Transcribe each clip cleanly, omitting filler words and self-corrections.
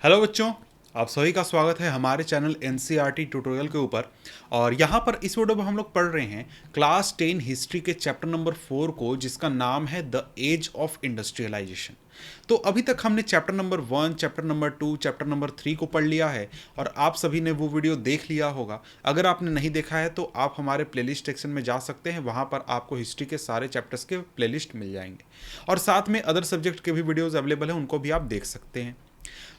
Hello बच्चों, आप सभी का स्वागत है हमारे चैनल एनसीईआरटी ट्यूटोरियल के ऊपर। और यहाँ पर इस वीडियो में हम लोग पढ़ रहे हैं क्लास 10 हिस्ट्री के चैप्टर नंबर 4 को, जिसका नाम है द एज ऑफ इंडस्ट्रियलाइजेशन। तो अभी तक हमने chapter number 1, chapter number 2, chapter number 3 को पढ़ लिया है और आप सभी ने वो वीडियो देख लिया होगा। अगर आपने नहीं देखा है तो आप हमारे प्लेलिस्ट सेक्शन में जा सकते हैं, वहाँ पर आपको हिस्ट्री के सारे चैप्टर्स के प्लेलिस्ट मिल जाएंगे और साथ में अदर सब्जेक्ट के भी वीडियोज़ अवेलेबल हैं, उनको भी आप देख सकते हैं।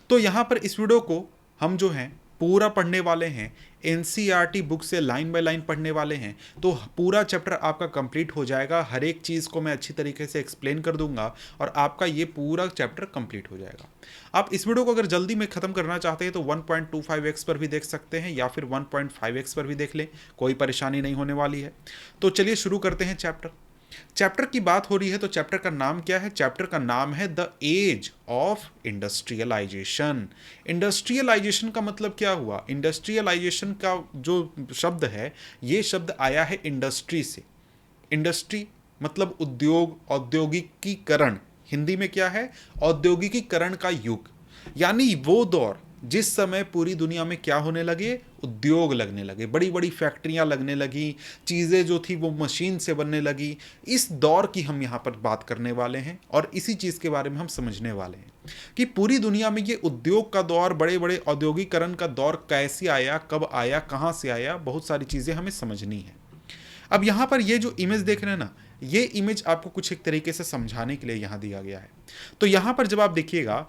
तो यहाँ पर इस वीडियो को हम जो हैं पूरा पढ़ने वाले हैं, एनसीईआरटी बुक से लाइन बाय लाइन पढ़ने वाले हैं। तो पूरा चैप्टर आपका कंप्लीट हो जाएगा, हर एक चीज़ को मैं अच्छी तरीके से एक्सप्लेन कर दूंगा और आपका ये पूरा चैप्टर कंप्लीट हो जाएगा। आप इस वीडियो को अगर जल्दी में ख़त्म करना चाहते हैं तो 1.25x पर भी देख सकते हैं या फिर 1.5x पर भी देख लें, कोई परेशानी नहीं होने वाली है। तो चलिए शुरू करते हैं चैप्टर की बात हो रही है तो चैप्टर का नाम क्या है? चैप्टर का नाम है the age of industrialization. Industrialization का मतलब क्या हुआ? इंडस्ट्रियलाइजेशन का जो शब्द है, ये शब्द आया है इंडस्ट्री से। इंडस्ट्री मतलब उद्योग, औद्योगिकीकरण। हिंदी में क्या है? औद्योगिकीकरण का युग, यानी वो दौर जिस समय पूरी दुनिया में क्या होने लगे? उद्योग लगने लगे, बड़ी बड़ी फैक्ट्रियां लगने लगी, चीज़ें जो थी वो मशीन से बनने लगी। इस दौर की हम यहाँ पर बात करने वाले हैं और इसी चीज़ के बारे में हम समझने वाले हैं कि पूरी दुनिया में ये उद्योग का दौर, बड़े बड़े औद्योगिकरण का दौर कैसे आया, कब आया, कहाँ से आया, बहुत सारी चीज़ें हमें समझनी है। अब यहाँ पर ये जो इमेज देख रहे हैं ना, ये इमेज आपको कुछ एक तरीके से समझाने के लिए यहाँ दिया गया है। तो यहाँ पर जब आप देखिएगा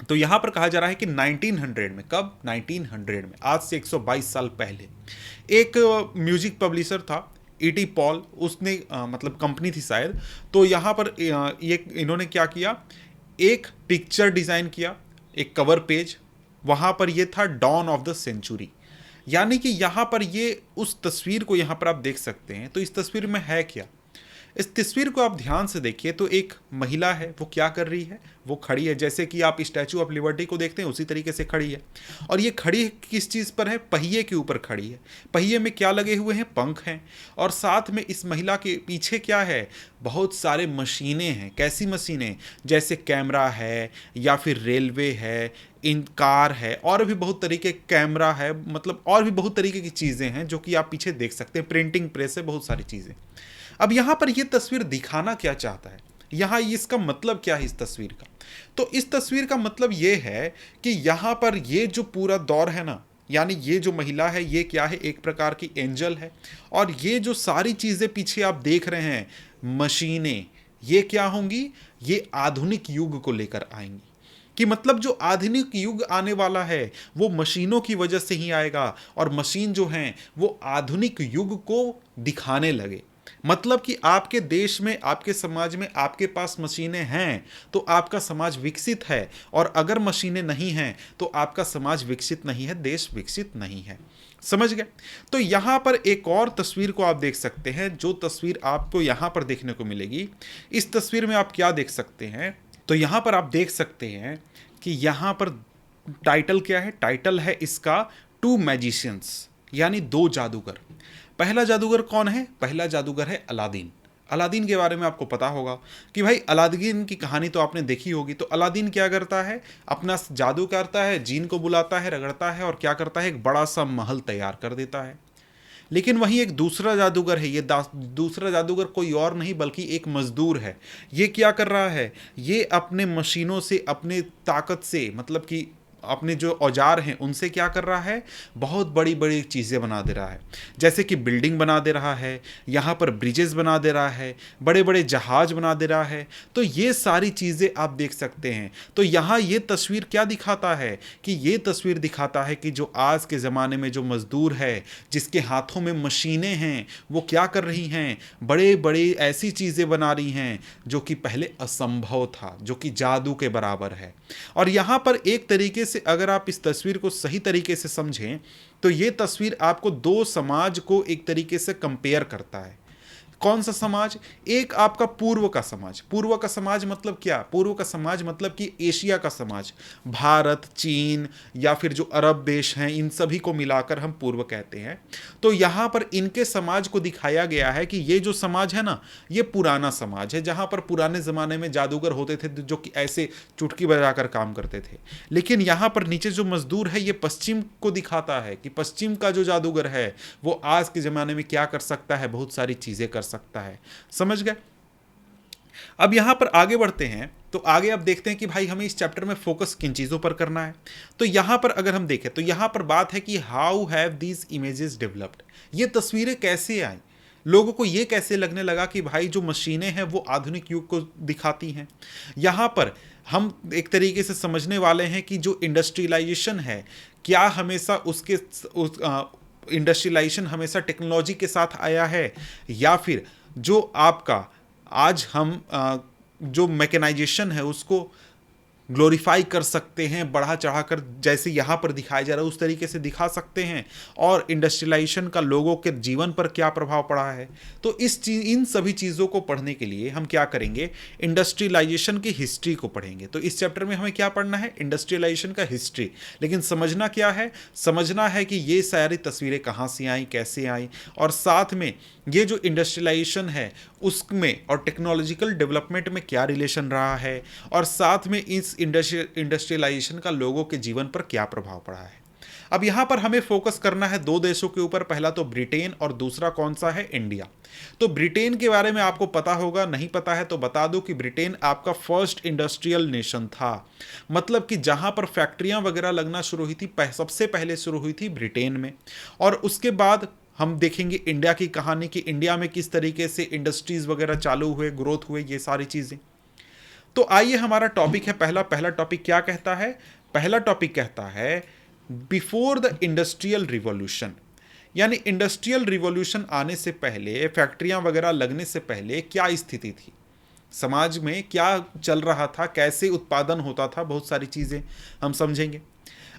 तो यहां पर कहा जा रहा है कि 1900 में, कब? 1900 में, आज से 122 साल पहले एक म्यूजिक पब्लिशर था, ईटी पॉल। उसने मतलब कंपनी थी शायद। तो यहां पर ये इन्होंने क्या किया, एक पिक्चर डिज़ाइन किया, एक कवर पेज। वहां पर ये था डॉन ऑफ द सेंचुरी, यानी कि यहां पर ये उस तस्वीर को यहां पर आप देख सकते हैं। तो इस तस्वीर में है क्या? इस तस्वीर को आप ध्यान से देखिए तो एक महिला है, वो क्या कर रही है? वो खड़ी है, जैसे कि आप स्टैचू ऑफ लिबर्टी को देखते हैं उसी तरीके से खड़ी है। और ये खड़ी किस चीज़ पर है? पहिए के ऊपर खड़ी है। पहिए में क्या लगे हुए हैं? पंख हैं। और साथ में इस महिला के पीछे क्या है? बहुत सारे मशीनें हैं। कैसी मशीनें? जैसे कैमरा है या फिर रेलवे है, इन कार है, और भी बहुत तरीके, कैमरा है, मतलब और भी बहुत तरीके की चीज़ें हैं जो कि आप पीछे देख सकते हैं। प्रिंटिंग प्रेस है, बहुत सारी चीज़ें। अब यहां पर यह तस्वीर दिखाना क्या चाहता है? यहां इसका मतलब क्या है इस तस्वीर का? तो इस तस्वीर का मतलब यह है कि यहां पर ये जो पूरा दौर है ना, यानी ये जो महिला है, ये क्या है? एक प्रकार की एंजल है। और ये जो सारी चीजें पीछे आप देख रहे हैं, मशीनें, ये क्या होंगी? ये आधुनिक युग को लेकर आएंगी। कि मतलब जो आधुनिक युग आने वाला है वो मशीनों की वजह से ही आएगा, और मशीन जो हैं वो आधुनिक युग को दिखाने लगे। मतलब कि आपके देश में, आपके समाज में, आपके पास मशीनें हैं तो आपका समाज विकसित है, और अगर मशीनें नहीं हैं तो आपका समाज विकसित नहीं है, देश विकसित नहीं है। समझ गए? तो यहां पर एक और तस्वीर को आप देख सकते हैं, जो तस्वीर आपको यहां पर देखने को मिलेगी। इस तस्वीर में आप क्या देख सकते हैं? तो यहां पर आप देख सकते हैं कि यहां पर टाइटल क्या है? टाइटल है इसका टू मैजिशियंस, यानी दो जादूगर। पहला जादूगर कौन है? पहला जादूगर है अलादीन। अलादीन के बारे में आपको पता होगा कि भाई अलादीन की कहानी तो आपने देखी होगी। तो अलादीन क्या करता है? अपना जादू करता है, जीन को बुलाता है, रगड़ता है, और क्या करता है? एक बड़ा सा महल तैयार कर देता है। लेकिन वहीं एक दूसरा जादूगर है। ये दूसरा जादूगर कोई और नहीं बल्कि एक मजदूर है। ये क्या कर रहा है? ये अपने मशीनों से, अपने ताकत से, मतलब कि अपने जो औजार हैं उनसे क्या कर रहा है? बहुत बड़ी बड़ी चीज़ें बना दे रहा है। जैसे कि बिल्डिंग बना दे रहा है, यहाँ पर ब्रिजेस बना दे रहा है, बड़े बड़े जहाज बना दे रहा है। तो ये सारी चीज़ें आप देख सकते हैं। तो यहाँ ये तस्वीर क्या दिखाता है? कि ये तस्वीर दिखाता है कि जो आज के ज़माने में जो मज़दूर है, जिसके हाथों में मशीनें हैं, वो क्या कर रही हैं? बड़े बड़े ऐसी चीज़ें बना रही हैं जो कि पहले असंभव था, जो कि जादू के बराबर है। और यहाँ पर एक तरीके से अगर आप इस तस्वीर को सही तरीके से समझें तो ये तस्वीर आपको दो समाज को एक तरीके से कंपेयर करता है। कौन सा समाज? एक आपका पूर्व का समाज। पूर्व का समाज मतलब क्या? पूर्व का समाज मतलब कि एशिया का समाज, भारत, चीन या फिर जो अरब देश हैं, इन सभी को मिलाकर हम पूर्व कहते हैं। तो यहाँ पर इनके समाज को दिखाया गया है कि ये जो समाज है ना, ये पुराना समाज है, जहाँ पर पुराने ज़माने में जादूगर होते थे जो कि ऐसे चुटकी बजाकर काम करते थे। लेकिन यहाँ पर नीचे जो मजदूर है, ये पश्चिम को दिखाता है कि पश्चिम का जो जादूगर है वो आज के ज़माने में क्या कर सकता है, बहुत सारी चीज़ें कर सकता है। समझ गए? अब यहां पर आगे बढ़ते हैं, तो आगे अब देखते हैं कि भाई हमें इस चैप्टर में फोकस किन चीज़ों पर करना है। तो यहां पर अगर हम देखें तो यहां पर बात है कि how have these images developed, ये तस्वीरें कैसे आई, लोगों को ये कैसे लगने लगा कि भाई जो मशीनें हैं वो आधुनिक युग को दिखाती हैं। यहाँ पर हम एक तरीके से समझने वाले हैं कि जो इंडस्ट्रियलाइजेशन है, क्या हमेशा उसके इंडस्ट्रियलाइजेशन हमेशा टेक्नोलॉजी के साथ आया है, या फिर जो आपका आज हम जो मैकेनाइजेशन है उसको ग्लोरीफाई कर सकते हैं, बढ़ा चढ़ाकर, जैसे यहाँ पर दिखाया जा रहा है उस तरीके से दिखा सकते हैं। और इंडस्ट्रियलाइजेशन का लोगों के जीवन पर क्या प्रभाव पड़ा है। तो इन सभी चीज़ों को पढ़ने के लिए हम क्या करेंगे, इंडस्ट्रियलाइजेशन की हिस्ट्री को पढ़ेंगे। तो इस चैप्टर में हमें क्या पढ़ना है, इंडस्ट्रियलाइजेशन का हिस्ट्री। लेकिन समझना क्या है, समझना है कि ये सारी तस्वीरें कहाँ से आई, कैसे आई, और साथ में ये जो इंडस्ट्रियलाइजेशन है उसमें और टेक्नोलॉजिकल डेवलपमेंट में क्या रिलेशन रहा है, और साथ में इस इंडस्ट्रियलाइजेशन का लोगों के जीवन पर क्या प्रभाव पड़ा है। अब यहाँ पर हमें फोकस करना है दो देशों के ऊपर, पहला तो ब्रिटेन और दूसरा कौन सा है, इंडिया। तो ब्रिटेन के बारे में आपको पता होगा, नहीं पता है तो बता दूं कि ब्रिटेन आपका फर्स्ट इंडस्ट्रियल नेशन था। मतलब कि जहाँ पर फैक्ट्रियाँ वगैरह लगना शुरू हुई थी, सबसे पहले शुरू हुई थी ब्रिटेन में। और उसके बाद हम देखेंगे इंडिया की कहानी कि इंडिया में किस तरीके से इंडस्ट्रीज वगैरह चालू हुए, ग्रोथ हुए, ये सारी चीज़ें। तो आइए हमारा टॉपिक है पहला टॉपिक क्या कहता है, पहला टॉपिक कहता है बिफोर द इंडस्ट्रियल रिवॉल्यूशन। यानी इंडस्ट्रियल रिवॉल्यूशन आने से पहले, फैक्ट्रियां वगैरह लगने से पहले क्या स्थिति थी, समाज में क्या चल रहा था, कैसे उत्पादन होता था, बहुत सारी चीज़ें हम समझेंगे।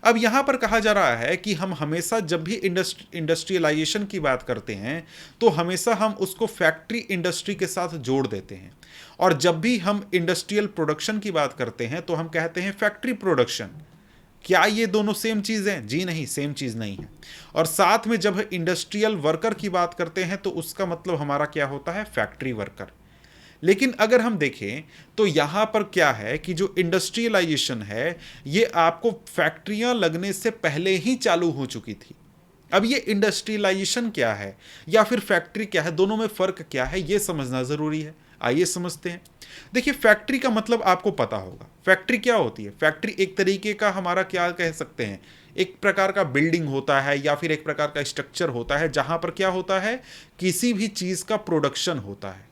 अब यहाँ पर कहा जा रहा है कि हम हमेशा जब भी इंडस्ट्रियलाइजेशन की बात करते हैं तो हमेशा हम उसको फैक्ट्री इंडस्ट्री के साथ जोड़ देते हैं, और जब भी हम इंडस्ट्रियल प्रोडक्शन की बात करते हैं तो हम कहते हैं फैक्ट्री प्रोडक्शन। क्या ये दोनों सेम चीज़ हैं? जी नहीं, सेम चीज़ नहीं है। और साथ में जब इंडस्ट्रियल वर्कर की बात करते हैं तो उसका मतलब हमारा क्या होता है, फैक्ट्री वर्कर। लेकिन अगर हम देखें तो यहाँ पर क्या है कि जो इंडस्ट्रियलाइजेशन है ये आपको फैक्ट्रियाँ लगने से पहले ही चालू हो चुकी थी। अब ये इंडस्ट्रियलाइजेशन क्या है या फिर फैक्ट्री क्या है, दोनों में फ़र्क क्या है, ये समझना ज़रूरी है। आइए समझते हैं। देखिए, फैक्ट्री का मतलब आपको पता होगा, फैक्ट्री क्या होती है। फैक्ट्री एक तरीके का हमारा क्या कह सकते हैं, एक प्रकार का बिल्डिंग होता है या फिर एक प्रकार का स्ट्रक्चर होता है जहाँ पर क्या होता है, किसी भी चीज़ का प्रोडक्शन होता है।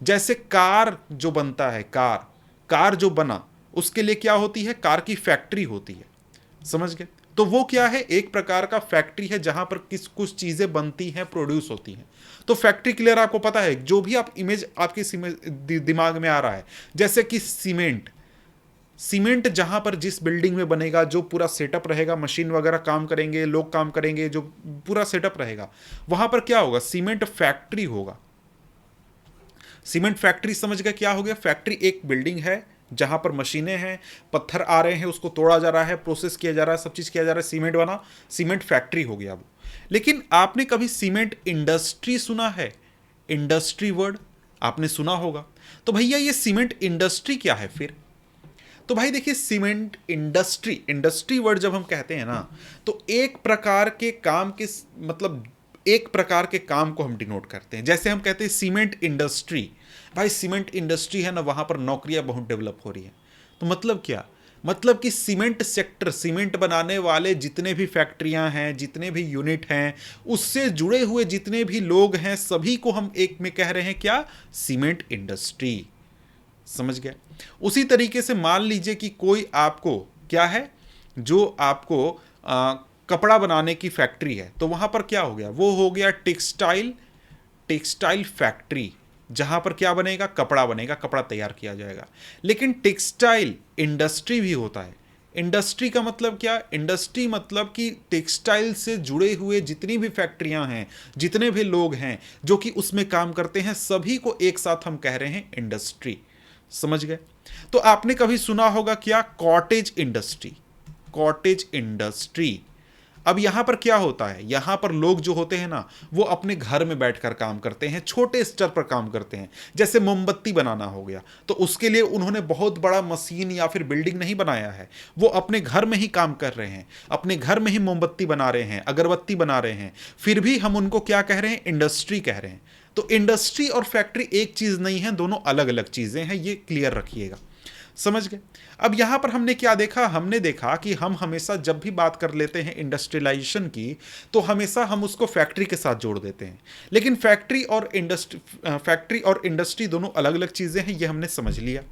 जैसे कार जो बनता है, कार जो बना उसके लिए क्या होती है, कार की फैक्ट्री होती है। समझ गए? तो वो क्या है, एक प्रकार का फैक्ट्री है जहां पर कुछ चीजें बनती हैं, प्रोड्यूस होती हैं। तो फैक्ट्री क्लियर आपको पता है, जो भी आप इमेज आपके दिमाग में आ रहा है, जैसे कि सीमेंट जहां पर जिस बिल्डिंग में बनेगा, जो पूरा सेटअप रहेगा, मशीन वगैरह काम करेंगे, लोग काम करेंगे, जो पूरा सेटअप रहेगा, वहां पर क्या होगा, सीमेंट फैक्ट्री होगा। सीमेंट फैक्ट्री समझ गए क्या हो गया, फैक्ट्री एक बिल्डिंग है जहां पर मशीनें हैं, पत्थर आ रहे हैं, उसको तोड़ा जा रहा है, प्रोसेस किया जा रहा है, सब चीज़ किया जा रहा है, सीमेंट बना, सीमेंट फैक्ट्री हो गया वो। लेकिन आपने कभी सीमेंट इंडस्ट्री सुना है? इंडस्ट्री वर्ड आपने सुना होगा। तो भैया ये सीमेंट इंडस्ट्री क्या है फिर? तो भाई देखिए, सीमेंट इंडस्ट्री वर्ड जब हम कहते हैं ना, तो एक प्रकार के काम के मतलब एक प्रकार के काम को हम डिनोट करते हैं। जैसे हम कहते हैं सीमेंट इंडस्ट्री, भाई सीमेंट इंडस्ट्री है ना, वहाँ पर नौकरियाँ बहुत डेवलप हो रही हैं। तो मतलब क्या, मतलब कि सीमेंट सेक्टर, सीमेंट बनाने वाले जितने भी फैक्ट्रियाँ हैं, जितने भी यूनिट हैं, उससे जुड़े हुए जितने भी लोग हैं, सभी को हम एक में कह रहे हैं क्या, सीमेंट इंडस्ट्री। समझ गया? उसी तरीके से मान लीजिए कि कोई आपको क्या है, जो आपको कपड़ा बनाने की फैक्ट्री है, तो वहाँ पर क्या हो गया, वो हो गया टेक्सटाइल फैक्ट्री, जहाँ पर क्या बनेगा, कपड़ा बनेगा, कपड़ा तैयार किया जाएगा। लेकिन टेक्सटाइल इंडस्ट्री भी होता है, इंडस्ट्री का मतलब क्या? इंडस्ट्री मतलब कि टेक्सटाइल से जुड़े हुए जितनी भी फैक्ट्रियां हैं, जितने भी लोग हैं जो कि उसमें काम करते हैं, सभी को एक साथ हम कह रहे हैं इंडस्ट्री। समझ गए? तो आपने कभी सुना होगा क्या? Cottage industry. Cottage industry. अब यहां पर क्या होता है? यहां पर लोग जो होते हैं ना, वो अपने घर में बैठकर काम करते हैं, छोटे स्तर पर काम करते हैं। जैसे मोमबत्ती बनाना हो गया, तो उसके लिए उन्होंने बहुत बड़ा मशीन या फिर बिल्डिंग नहीं बनाया है, वो अपने घर में ही काम कर रहे हैं, अपने घर में ही मोमबत्ती बना रहे हैं, अगरबत्ती बना रहे हैं, फिर भी हम उनको क्या कह रहे हैं? इंडस्ट्री कह रहे हैं। तो इंडस्ट्री और फैक्ट्री एक चीज नहीं है, दोनों अलग अलग चीजें हैं, ये क्लियर रखिएगा। समझ गए? अब यहां पर हमने क्या देखा? हमने देखा कि हम हमेशा जब भी बात कर लेते हैं इंडस्ट्रियलाइजेशन की, तो हमेशा हम उसको फैक्ट्री के साथ जोड़ देते हैं। लेकिन फैक्ट्री और इंडस्ट्री दोनों अलग अलग चीजें हैं, ये हमने समझ लिया।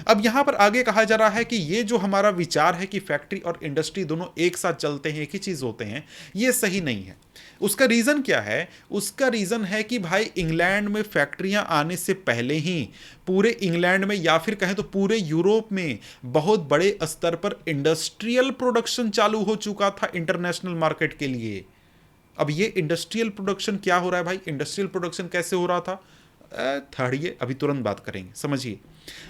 अब यहां पर आगे कहा जा रहा है कि ये जो हमारा विचार है कि फैक्ट्री और इंडस्ट्री दोनों एक साथ चलते हैं, एक ही चीज होते हैं, ये सही नहीं है। उसका रीजन क्या है? उसका रीजन है कि भाई इंग्लैंड में फैक्ट्रियां आने से पहले ही पूरे इंग्लैंड में या फिर कहें तो पूरे यूरोप में बहुत बड़े स्तर पर इंडस्ट्रियल प्रोडक्शन चालू हो चुका था इंटरनेशनल मार्केट के लिए। अब ये इंडस्ट्रियल प्रोडक्शन क्या हो रहा है भाई? इंडस्ट्रियल प्रोडक्शन कैसे हो रहा था? थर्ड अभी तुरंत बात करेंगे, समझिए।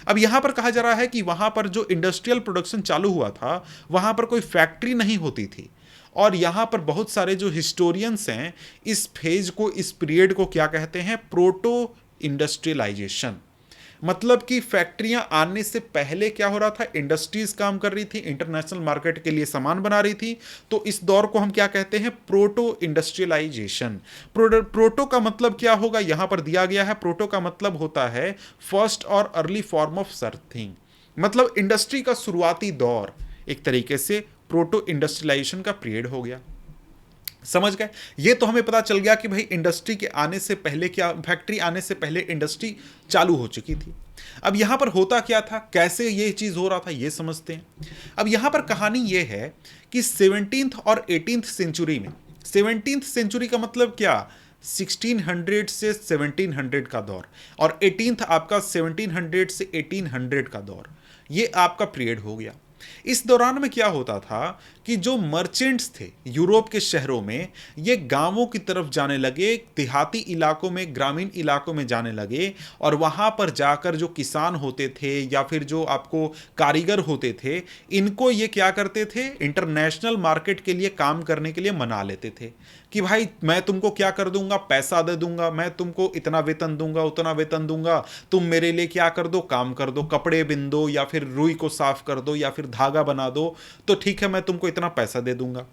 अब यहां पर कहा जा रहा है कि वहां पर जो इंडस्ट्रियल प्रोडक्शन चालू हुआ था, वहां पर कोई फैक्ट्री नहीं होती थी। और यहां पर बहुत सारे जो हिस्टोरियंस हैं, इस फेज को, इस पीरियड को क्या कहते हैं? Proto industrialization. मतलब कि फैक्ट्रियां आने से पहले क्या हो रहा था? इंडस्ट्रीज काम कर रही थी, इंटरनेशनल मार्केट के लिए सामान बना रही थी। तो इस दौर को हम क्या कहते हैं? Proto industrialisation. प्रोटो का मतलब क्या होगा? यहां पर दिया गया है, प्रोटो का मतलब होता है फर्स्ट और अर्ली फॉर्म ऑफ सर्थिंग। मतलब इंडस्ट्री का शुरुआती दौर, एक तरीके से प्रोटो इंडस्ट्रियलाइजेशन का पीरियड हो गया। समझ गए? ये तो हमें पता चल गया कि भाई इंडस्ट्री के आने से पहले क्या, फैक्ट्री आने से पहले इंडस्ट्री चालू हो चुकी थी। अब यहां पर होता क्या था, कैसे ये चीज हो रहा था, ये समझते हैं। अब यहां पर कहानी ये है कि 17th और 18th सेंचुरी में, 17th सेंचुरी का मतलब क्या? 1600 से 1700 का दौर, और 18th आपका 1700 से 1800 का दौर, ये आपका पीरियड हो गया। इस दौरान में क्या होता था कि जो मर्चेंट्स थे यूरोप के शहरों में, ये गांवों की तरफ जाने लगे, देहाती इलाकों में, ग्रामीण इलाकों में जाने लगे, और वहां पर जाकर जो किसान होते थे या फिर जो आपको कारीगर होते थे, इनको ये क्या करते थे? इंटरनेशनल मार्केट के लिए काम करने के लिए मना लेते थे कि भाई मैं तुमको क्या कर दूंगा? पैसा दे दूंगा, मैं तुमको इतना वेतन दूंगा, उतना वेतन दूंगा, तुम मेरे लिए क्या कर दो? काम कर दो, कपड़े बिन दो, या फिर रुई को साफ कर दो, या फिर धागा बना दो, तो ठीक है, मैं तुमको इतना पैसा दे दूंगा।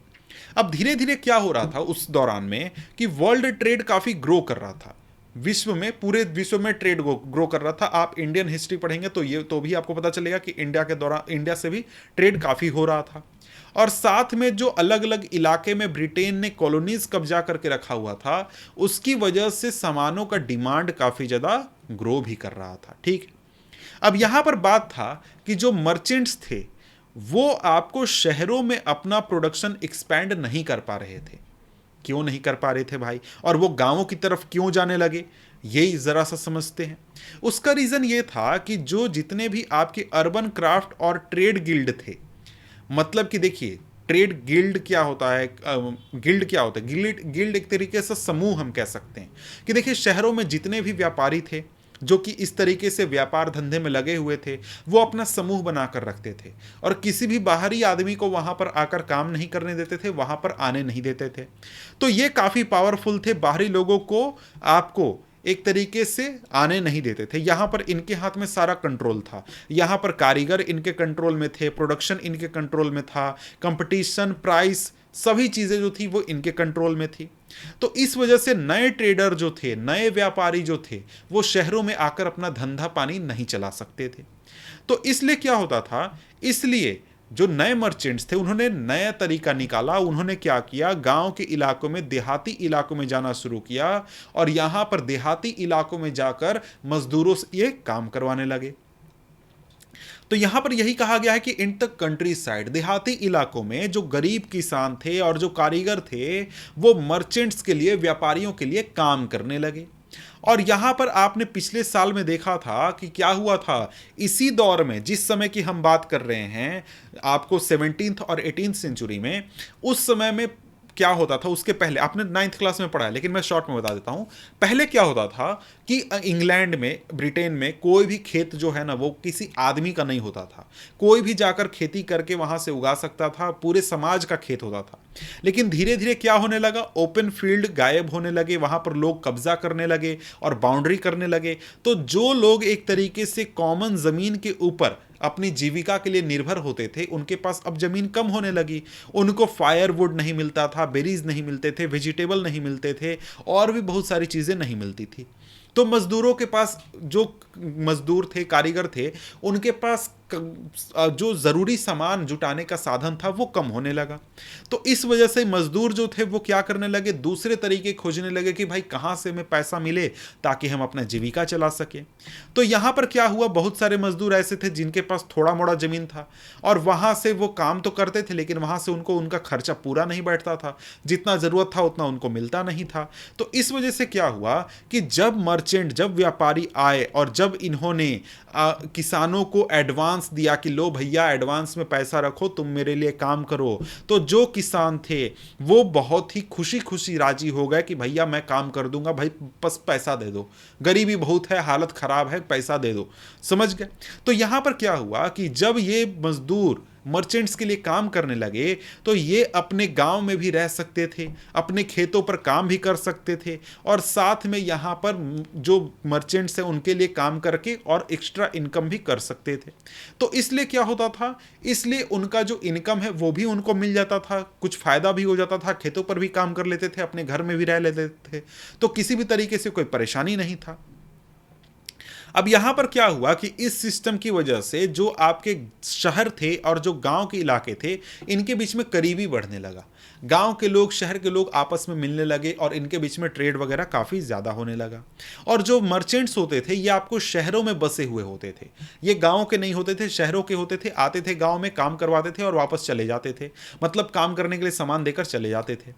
अब धीरे धीरे क्या हो रहा था उस दौरान में कि वर्ल्ड ट्रेड काफी ग्रो कर रहा था, विश्व में, पूरे विश्व में ट्रेड ग्रो कर रहा था। आप इंडियन हिस्ट्री पढ़ेंगे तो ये तो भी आपको पता चलेगा कि इंडिया से भी ट्रेड काफी हो रहा था। और साथ में जो अलग अलग इलाके में ब्रिटेन ने कॉलोनीज कब्जा करके रखा हुआ था, उसकी वजह से सामानों का डिमांड काफी ज्यादा ग्रो भी कर रहा था। ठीक। अब यहां पर बात था कि जो मर्चेंट्स थे, वो आपको शहरों में अपना प्रोडक्शन एक्सपैंड नहीं कर पा रहे थे। क्यों नहीं कर पा रहे थे भाई? और वो गांवों की तरफ क्यों जाने लगे, यही जरा सा समझते हैं। उसका रीजन ये था कि जो जितने भी आपके अर्बन क्राफ्ट और ट्रेड गिल्ड थे, मतलब कि देखिए, ट्रेड गिल्ड क्या होता है? गिल्ड क्या होता है? गिल्ड एक तरीके से समूह हम कह सकते हैं। कि देखिए, शहरों में जितने भी व्यापारी थे जो कि इस तरीके से व्यापार धंधे में लगे हुए थे, वो अपना समूह बनाकर रखते थे, और किसी भी बाहरी आदमी को वहां पर आकर काम नहीं करने देते थे, वहां पर आने नहीं देते थे। तो ये काफी पावरफुल थे, बाहरी लोगों को आपको एक तरीके से आने नहीं देते थे। यहां पर इनके हाथ में सारा कंट्रोल था, यहां पर कारीगर इनके कंट्रोल में थे, प्रोडक्शन इनके कंट्रोल में था, कंपटीशन, प्राइस, सभी चीजें जो थी वो इनके कंट्रोल में थी। तो इस वजह से नए ट्रेडर जो थे, नए व्यापारी जो थे, वो शहरों में आकर अपना धंधा पानी नहीं चला सकते थे। तो इसलिए क्या होता था, इसलिए जो नए मर्चेंट्स थे, उन्होंने नया तरीका निकाला। उन्होंने क्या किया? गांव के इलाकों में, देहाती इलाकों में जाना शुरू किया, और यहां पर देहाती इलाकों में जाकर मजदूरों से ये काम करवाने लगे। तो यहां पर यही कहा गया है कि इन द कंट्री साइड, देहाती इलाकों में जो गरीब किसान थे और जो कारीगर थे, वो मर्चेंट्स के लिए, व्यापारियों के लिए काम करने लगे। और यहां पर आपने पिछले साल में देखा था कि क्या हुआ था। इसी दौर में, जिस समय की हम बात कर रहे हैं, आपको 17th और 18th सेंचुरी में, उस समय में क्या होता था, उसके पहले आपने 9th क्लास में पढ़ा है, लेकिन मैं शॉर्ट में बता देता हूं। पहले क्या होता था कि इंग्लैंड में, ब्रिटेन में कोई भी खेत जो है ना, वो किसी आदमी का नहीं होता था। कोई भी जाकर खेती करके वहां से उगा सकता था, पूरे समाज का खेत होता था। लेकिन धीरे धीरे क्या होने लगा, ओपन फील्ड गायब होने लगे, वहां पर लोग कब्जा करने लगे और बाउंड्री करने लगे। तो जो लोग एक तरीके से कॉमन जमीन के ऊपर अपनी जीविका के लिए निर्भर होते थे, उनके पास अब जमीन कम होने लगी। उनको फायरवुड नहीं मिलता था, बेरीज नहीं मिलते थे, वेजिटेबल नहीं मिलते थे, और भी बहुत सारी चीजें नहीं मिलती थी। तो मजदूरों के पास, जो मजदूर थे, कारीगर थे, उनके पास जो जरूरी सामान जुटाने का साधन था वो कम होने लगा। तो इस वजह से मजदूर जो थे वो क्या करने लगे, दूसरे तरीके खोजने लगे कि भाई कहां से हमें पैसा मिले ताकि हम अपना जीविका चला सके। तो यहां पर क्या हुआ, बहुत सारे मजदूर ऐसे थे जिनके पास थोड़ा मोड़ा जमीन था, और वहां से वो काम तो करते थे, लेकिन वहां से उनको उनका खर्चा पूरा नहीं बैठता था, जितना जरूरत था उतना उनको मिलता नहीं था। तो इस वजह से क्या हुआ कि जब मर्चेंट, जब व्यापारी आए और जब इन्होंने किसानों को एडवांस दिया कि लो भैया एडवांस में पैसा रखो, तुम मेरे लिए काम करो, तो जो किसान थे वो बहुत ही खुशी खुशी राजी हो गए कि भैया मैं काम कर दूंगा, भाई बस पैसा दे दो, गरीबी बहुत है, हालत खराब है, पैसा दे दो। समझ गए। तो यहां पर क्या हुआ कि जब ये मजदूर मर्चेंट्स के लिए काम करने लगे, तो ये अपने गांव में भी रह सकते थे, अपने खेतों पर काम भी कर सकते थे, और साथ में यहां पर जो मर्चेंट्स हैं उनके लिए काम करके और एक्स्ट्रा इनकम भी कर सकते थे। तो इसलिए क्या होता था, इसलिए उनका जो इनकम है वो भी उनको मिल जाता था, कुछ फायदा भी हो जाता था, खेतों पर भी काम कर लेते थे, अपने घर में भी रह लेते थे, तो किसी भी तरीके से कोई परेशानी नहीं था। अब यहां पर क्या हुआ कि इस सिस्टम की वजह से जो आपके शहर थे और जो गांव के इलाके थे, इनके बीच में करीबी बढ़ने लगा। गांव के लोग, शहर के लोग आपस में मिलने लगे और इनके बीच में ट्रेड वगैरह काफ़ी ज़्यादा होने लगा। और जो मर्चेंट्स होते थे ये आपको शहरों में बसे हुए होते थे, ये गांव के नहीं होते थे, शहरों के होते थे। आते थे गांव में, काम करवाते थे और वापस चले जाते थे, मतलब काम करने के लिए सामान देकर चले जाते थे।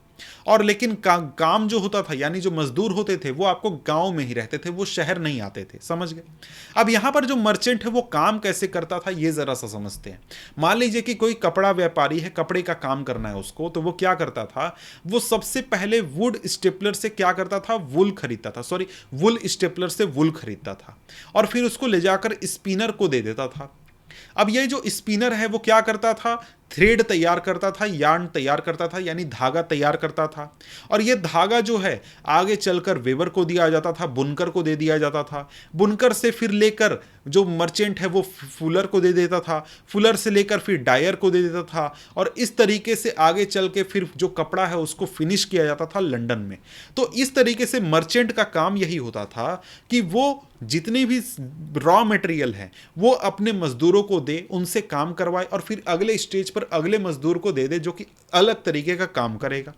और लेकिन काम जो होता था, यानी जो मजदूर होते थे, वो आपको गांव में ही रहते थे, वो शहर नहीं आते थे। समझ गए। अब यहां पर जो मर्चेंट है वो काम कैसे करता था ये जरा सा समझते हैं। मान लीजिए कि कोई कपड़ा व्यापारी है, कपड़े का काम करना है उसको, तो वो क्या करता था, वो सबसे पहले वुड स्टेपलर से क्या करता था, वुल खरीदता था, सॉरी वुल स्टेपलर से वुल खरीदता था, और फिर उसको ले जाकर स्पिनर को दे देता था। अब ये जो स्पिनर है वो क्या करता था, थ्रेड तैयार करता था, यार्न तैयार करता था, यानी धागा तैयार करता था। और ये धागा जो है आगे चलकर वेबर को दिया जाता था, बुनकर को दे दिया जाता था, बुनकर से फिर लेकर जो मर्चेंट है वो फुलर को दे देता था, फुलर से लेकर फिर डायर को दे देता था, और इस तरीके से आगे चल के फिर जो कपड़ा है उसको फिनिश किया जाता था लंदन में। तो इस तरीके से मर्चेंट का काम यही होता था कि वो जितनी भी रॉ मटेरियल है वो अपने मजदूरों को दे, उनसे काम करवाए, और फिर अगले स्टेज पर अगले मजदूर को दे दे जो कि अलग तरीके का काम करेगा।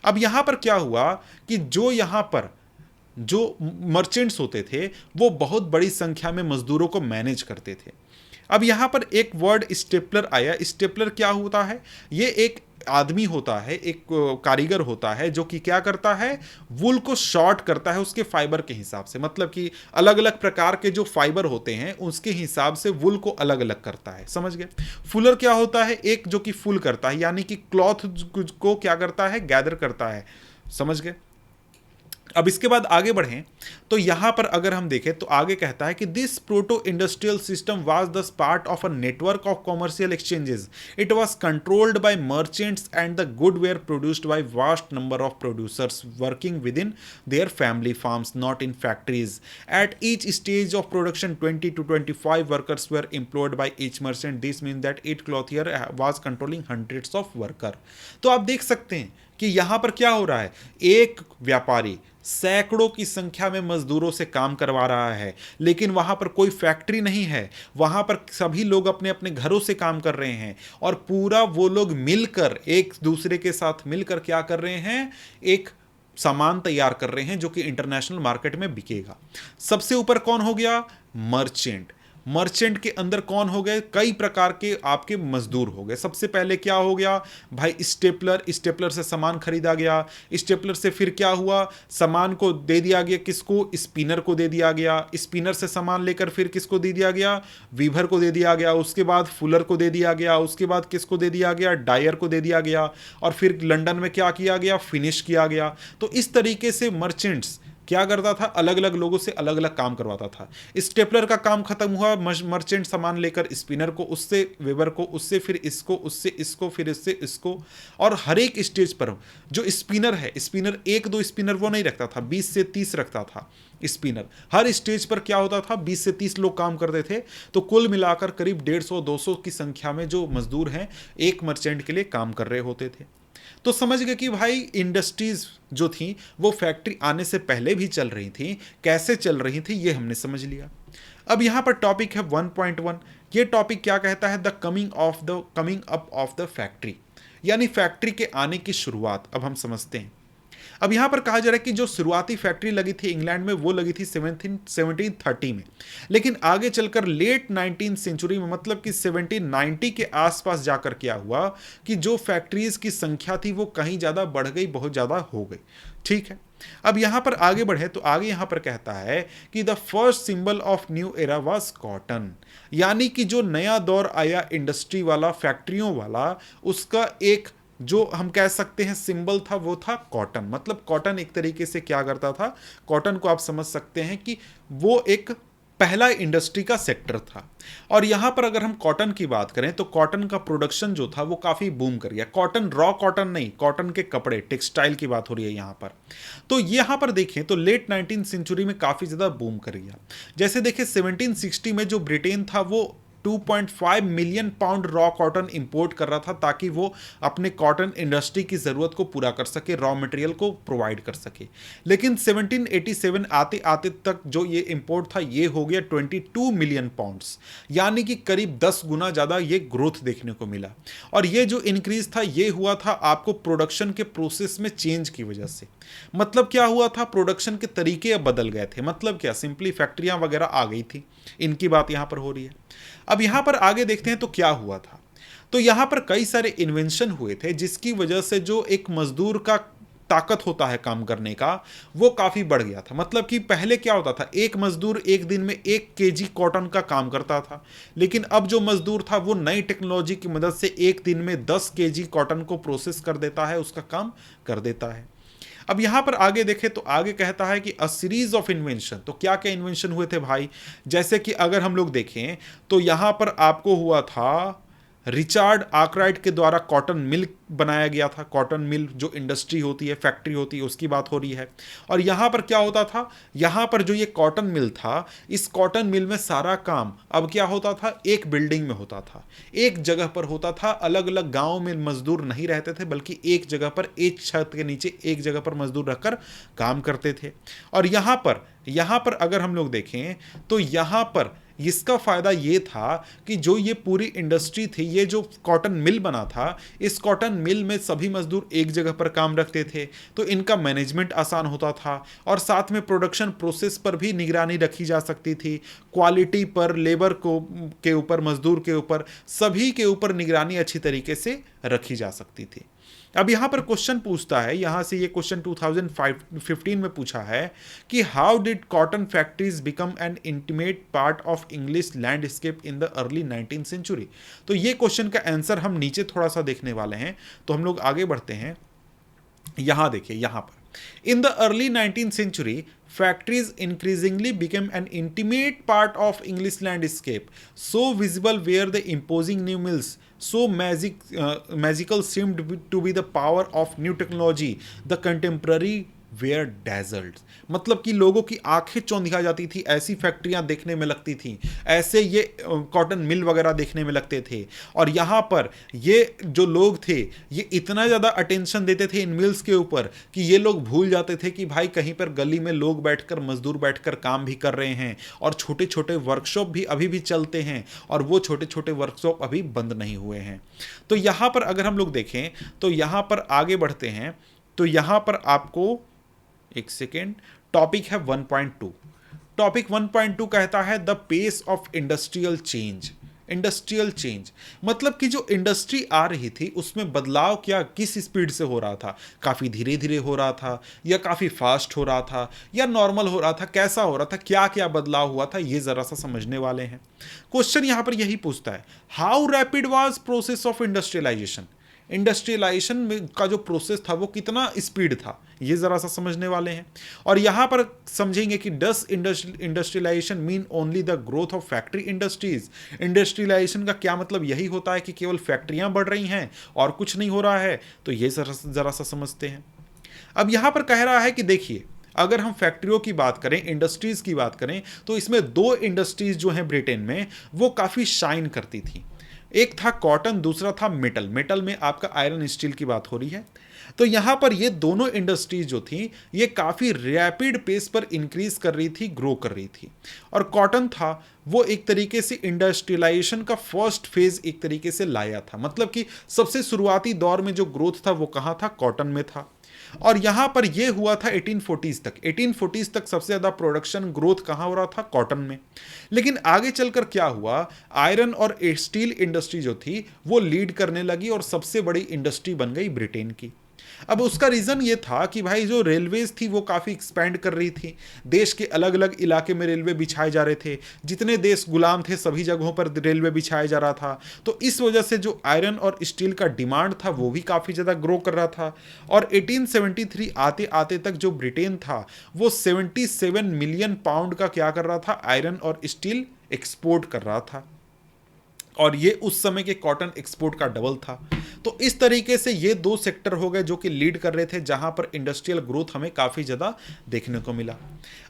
अब यहां पर क्या हुआ कि जो यहां पर जो मर्चेंट्स होते थे वो बहुत बड़ी संख्या में मजदूरों को मैनेज करते थे। अब यहां पर एक वर्ड स्टेपलर आया। स्टेपलर क्या होता है, ये एक आदमी होता है, एक कारीगर होता है जो कि क्या करता है, वुल को शॉर्ट करता है उसके फाइबर के हिसाब से, मतलब कि अलग अलग प्रकार के जो फाइबर होते हैं उसके हिसाब से वुल को अलग अलग करता है। समझ गए। फुलर क्या होता है, एक जो कि फुल करता है, यानी कि क्लॉथ को क्या करता है, गैदर करता है। समझ गए। अब इसके बाद आगे बढ़ें तो यहां पर अगर हम देखें तो आगे कहता है कि this proto industrial system was the part of a network of commercial exchanges. It was controlled by merchants and the good were produced by vast number of producers working with in their family farms, not in factories. At each stage of production 20 to 25 workers were employed by each merchant. This mean that each clothier was controlling hundreds of worker. तो आप देख सकते हैं कि यहां पर क्या हो रहा है, एक व्यापारी सैकड़ों की संख्या में मजदूरों से काम करवा रहा है, लेकिन वहां पर कोई फैक्ट्री नहीं है, वहां पर सभी लोग अपने अपने घरों से काम कर रहे हैं, और पूरा वो लोग मिलकर, एक दूसरे के साथ मिलकर क्या कर रहे हैं, एक सामान तैयार कर रहे हैं जो कि इंटरनेशनल मार्केट में बिकेगा। सबसे ऊपर कौन हो गया, मर्चेंट। मर्चेंट के अंदर कौन हो गए, कई प्रकार के आपके मजदूर हो गए। सबसे पहले क्या हो गया भाई, स्टेपलर, स्टेपलर से सामान खरीदा गया, स्टेपलर से फिर क्या हुआ, सामान को दे दिया गया किसको, स्पिनर को दे दिया गया, स्पिनर से सामान लेकर फिर किसको दे दिया गया, वीवर को दे दिया गया, उसके बाद फुलर को दे दिया गया, उसके बाद किसको दे दिया गया, डायर को दे दिया गया, और फिर लंदन में क्या किया गया, फिनिश किया गया। तो इस तरीके से मर्चेंट्स क्या करता था, अलग अलग लोगों से अलग अलग काम करवाता था। स्टेपलर का काम खत्म हुआ, मर्चेंट सामान लेकर स्पिनर को, उससे वेबर को, उससे फिर इसको, उससे इसको, फिर इससे इसको, और हर एक स्टेज पर जो स्पिनर है, स्पिनर एक दो स्पिनर वो नहीं रखता था, 20 से 30 रखता था स्पिनर। हर स्टेज पर क्या होता था, 20 से 30 लोग काम करते थे। तो कुल मिलाकर करीब 150-200 की संख्या में जो मजदूर हैं एक मर्चेंट के लिए काम कर रहे होते थे। तो समझ गए कि भाई इंडस्ट्रीज जो थी वो फैक्ट्री आने से पहले भी चल रही थी, कैसे चल रही थी ये हमने समझ लिया। अब यहां पर टॉपिक है 1.1। ये टॉपिक क्या कहता है, the coming up of the factory, यानी फैक्ट्री के आने की शुरुआत। अब हम समझते हैं। अब यहां पर कहा जा रहा है कि जो शुरुआती फैक्ट्री लगी थी इंग्लैंड में वो लगी थी 1730 में, लेकिन आगे चलकर लेट 19th सेंचुरी में, मतलब कि 1790 के आसपास जाकर क्या हुआ कि जो फैक्ट्रीज की संख्या थी वो कहीं ज़्यादा बढ़ गई, बहुत ज़्यादा हो गई। ठीक है, अब यहां पर आगे बढ़े तो आगे यहां पर कहता है कि the first symbol of new era was cotton, यानी कि जो नया दौर आया इंडस्ट्री वाला, फैक्ट्रियों वाला, उसका एक जो हम कह सकते हैं सिंबल था वो था कॉटन। मतलब कॉटन एक तरीके से क्या करता था, कॉटन को आप समझ सकते हैं कि वो एक पहला इंडस्ट्री का सेक्टर था। और यहां पर अगर हम कॉटन की बात करें तो कॉटन का प्रोडक्शन जो था वो काफी बूम कर गया। कॉटन, रॉ कॉटन नहीं, कॉटन के कपड़े, टेक्सटाइल की बात हो रही है यहां पर। तो यहां पर देखें तो लेट 19th सेंचुरी में काफी ज्यादा बूम कर गया। जैसे देखें 1760 में जो ब्रिटेन था वो 2.5 million pound raw cotton import कर रहा था ताकि वो अपने कॉटन इंडस्ट्री की ज़रूरत को पूरा कर सके, रॉ मटेरियल को प्रोवाइड कर सके। लेकिन 1787 आते आते तक जो ये इंपोर्ट था ये हो गया 22 मिलियन पाउंड्स, यानी कि करीब 10 गुना ज़्यादा ये ग्रोथ देखने को मिला। और ये जो इंक्रीज था ये हुआ था आपको प्रोडक्शन के प्रोसेस में चेंज की वजह से। मतलब क्या हुआ था, प्रोडक्शन के तरीके अब बदल गए थे। मतलब क्या, सिंपली फैक्ट्रियां वगैरह आ गई थी, इनकी बात यहां पर हो रही है। अब यहां पर आगे देखते हैं तो क्या हुआ था। तो यहां पर कई सारे इन्वेंशन हुए थे जिसकी वजह से जो एक मजदूर का ताकत होता है काम करने का वो काफी बढ़ गया था। मतलब कि पहले क्या होता था, एक मजदूर एक दिन में 1 केजी कॉटन का काम करता था, लेकिन अब जो मजदूर था वो नई टेक्नोलॉजी की मदद से एक दिन में 10 केजी कॉटन को प्रोसेस कर देता है, उसका काम कर देता है। अब यहां पर आगे देखें तो आगे कहता है कि अ सीरीज ऑफ इन्वेंशन। तो क्या क्या इन्वेंशन हुए थे भाई, जैसे कि अगर हम लोग देखें तो यहां पर आपको हुआ था रिचार्ड आर्कराइट के द्वारा कॉटन मिल बनाया गया था। कॉटन मिल जो इंडस्ट्री होती है, फैक्ट्री होती है, उसकी बात हो रही है। और यहां पर क्या होता था, यहां पर जो ये कॉटन मिल था, इस कॉटन मिल में सारा काम अब क्या होता था, एक बिल्डिंग में होता था, एक जगह पर होता था। अलग अलग गांव में मजदूर नहीं रहते थे, बल्कि एक जगह पर, एक छत के नीचे एक जगह पर मजदूर रखकर काम करते थे। और यहां पर अगर हम लोग देखें तो यहां पर इसका फायदा ये था कि जो ये पूरी इंडस्ट्री थी, ये जो कॉटन मिल बना था, इस कॉटन मिल में सभी मजदूर एक जगह पर काम रखते थे, तो इनका मैनेजमेंट आसान होता था। और साथ में प्रोडक्शन प्रोसेस पर भी निगरानी रखी जा सकती थी, क्वालिटी पर, लेबर को के ऊपर, मजदूर के ऊपर, सभी के ऊपर निगरानी अच्छी तरीके से रखी जा सकती थी। अब यहां पर क्वेश्चन पूछता है, यहां से ये क्वेश्चन 2015 में पूछा है कि how did cotton factories become an intimate part of English landscape in the early 19th century. तो ये क्वेश्चन का आंसर हम नीचे थोड़ा सा देखने वाले हैं, तो हम लोग आगे बढ़ते हैं। यहां देखिए, यहां पर in the early 19th century factories increasingly became an intimate part of English landscape, so visible were the imposing new mills, so magical seemed to be the power of new technology, the contemporary were dazzled। मतलब कि लोगों की आंखें चौंधिया जाती थी, ऐसी फैक्ट्रियां देखने में लगती थी, ऐसे ये कॉटन मिल वगैरह देखने में लगते थे। और यहाँ पर ये जो लोग थे ये इतना ज़्यादा अटेंशन देते थे इन मिल्स के ऊपर कि ये लोग भूल जाते थे कि भाई कहीं पर गली में लोग बैठकर, मजदूर बैठकर काम भी कर रहे हैं, और छोटे छोटे वर्कशॉप भी अभी भी चलते हैं, और वो छोटे छोटे वर्कशॉप अभी बंद नहीं हुए हैं। तो यहाँ पर अगर हम लोग देखें तो यहाँ पर आगे बढ़ते हैं, तो यहाँ पर आपको एक सेकेंड, टॉपिक है 1.2। टॉपिक 1.2 कहता है the pace of industrial change. Industrial change मतलब कि जो इंडस्ट्री आ रही थी उसमें बदलाव क्या किस स्पीड से हो रहा था, काफ़ी धीरे धीरे हो रहा था या काफ़ी फास्ट हो रहा था या नॉर्मल हो रहा था, कैसा हो रहा था, क्या क्या बदलाव हुआ था, ये ज़रा सा समझने वाले हैं। क्वेश्चन यहां पर यही पूछता है, how rapid was process of industrialization. Industrialization में का जो प्रोसेस था वो कितना स्पीड था, ये ज़रा सा समझने वाले हैं। और यहाँ पर समझेंगे कि does industrialization mean only the growth of factory industries. Industrialization का क्या मतलब यही होता है कि केवल फैक्ट्रियाँ बढ़ रही हैं और कुछ नहीं हो रहा है, तो ये ज़रा सा समझते हैं। अब यहाँ पर कह रहा है कि देखिए, अगर हम फैक्ट्रियों की बात करें, इंडस्ट्रीज़ की बात करें, तो इसमें दो इंडस्ट्रीज़ जो हैं ब्रिटेन में वो काफ़ी शाइन करती थी। एक था कॉटन, दूसरा था मेटल। मेटल में आपका आयरन स्टील की बात हो रही है। तो यहां पर ये दोनों इंडस्ट्रीज जो थी ये काफ़ी रैपिड पेस पर इंक्रीज कर रही थी, ग्रो कर रही थी। और कॉटन था वो एक तरीके से इंडस्ट्रियलाइजेशन का फर्स्ट फेज एक तरीके से लाया था, मतलब कि सबसे शुरुआती दौर में जो ग्रोथ था वो कहाँ था, कॉटन में था। और यहां पर यह हुआ था 1840s तक। 1840s तक सबसे ज्यादा प्रोडक्शन ग्रोथ कहां हो रहा था, कॉटन में। लेकिन आगे चलकर क्या हुआ, आयरन और स्टील इंडस्ट्री जो थी वो लीड करने लगी और सबसे बड़ी इंडस्ट्री बन गई ब्रिटेन की। अब उसका रीज़न ये था कि भाई जो रेलवेज थी वो काफ़ी एक्सपैंड कर रही थी, देश के अलग अलग इलाके में रेलवे बिछाए जा रहे थे, जितने देश गुलाम थे सभी जगहों पर रेलवे बिछाया जा रहा था। तो इस वजह से जो आयरन और स्टील का डिमांड था वो भी काफ़ी ज़्यादा ग्रो कर रहा था। और 1873 आते आते तक जो ब्रिटेन था वो 77 मिलियन पाउंड का क्या कर रहा था, आयरन और स्टील एक्सपोर्ट कर रहा था। और ये उस समय के कॉटन एक्सपोर्ट का डबल था। तो इस तरीके से ये दो सेक्टर हो गए जो कि लीड कर रहे थे, जहां पर इंडस्ट्रियल ग्रोथ हमें काफ़ी ज़्यादा देखने को मिला।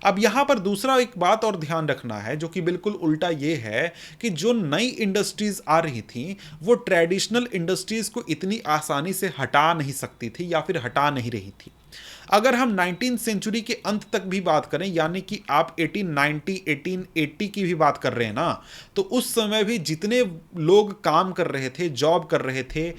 अब यहां पर दूसरा एक बात और ध्यान रखना है जो कि बिल्कुल उल्टा ये है कि जो नई इंडस्ट्रीज आ रही थी वो ट्रेडिशनल इंडस्ट्रीज को इतनी आसानी से हटा नहीं सकती थी या फिर हटा नहीं रही थी। अगर हम 19th सेंचुरी के अंत तक भी बात करें, यानी कि आप 1890 1880 की भी बात कर रहे हैं ना, तो उस समय भी जितने लोग काम कर रहे थे, जॉब कर रहे थे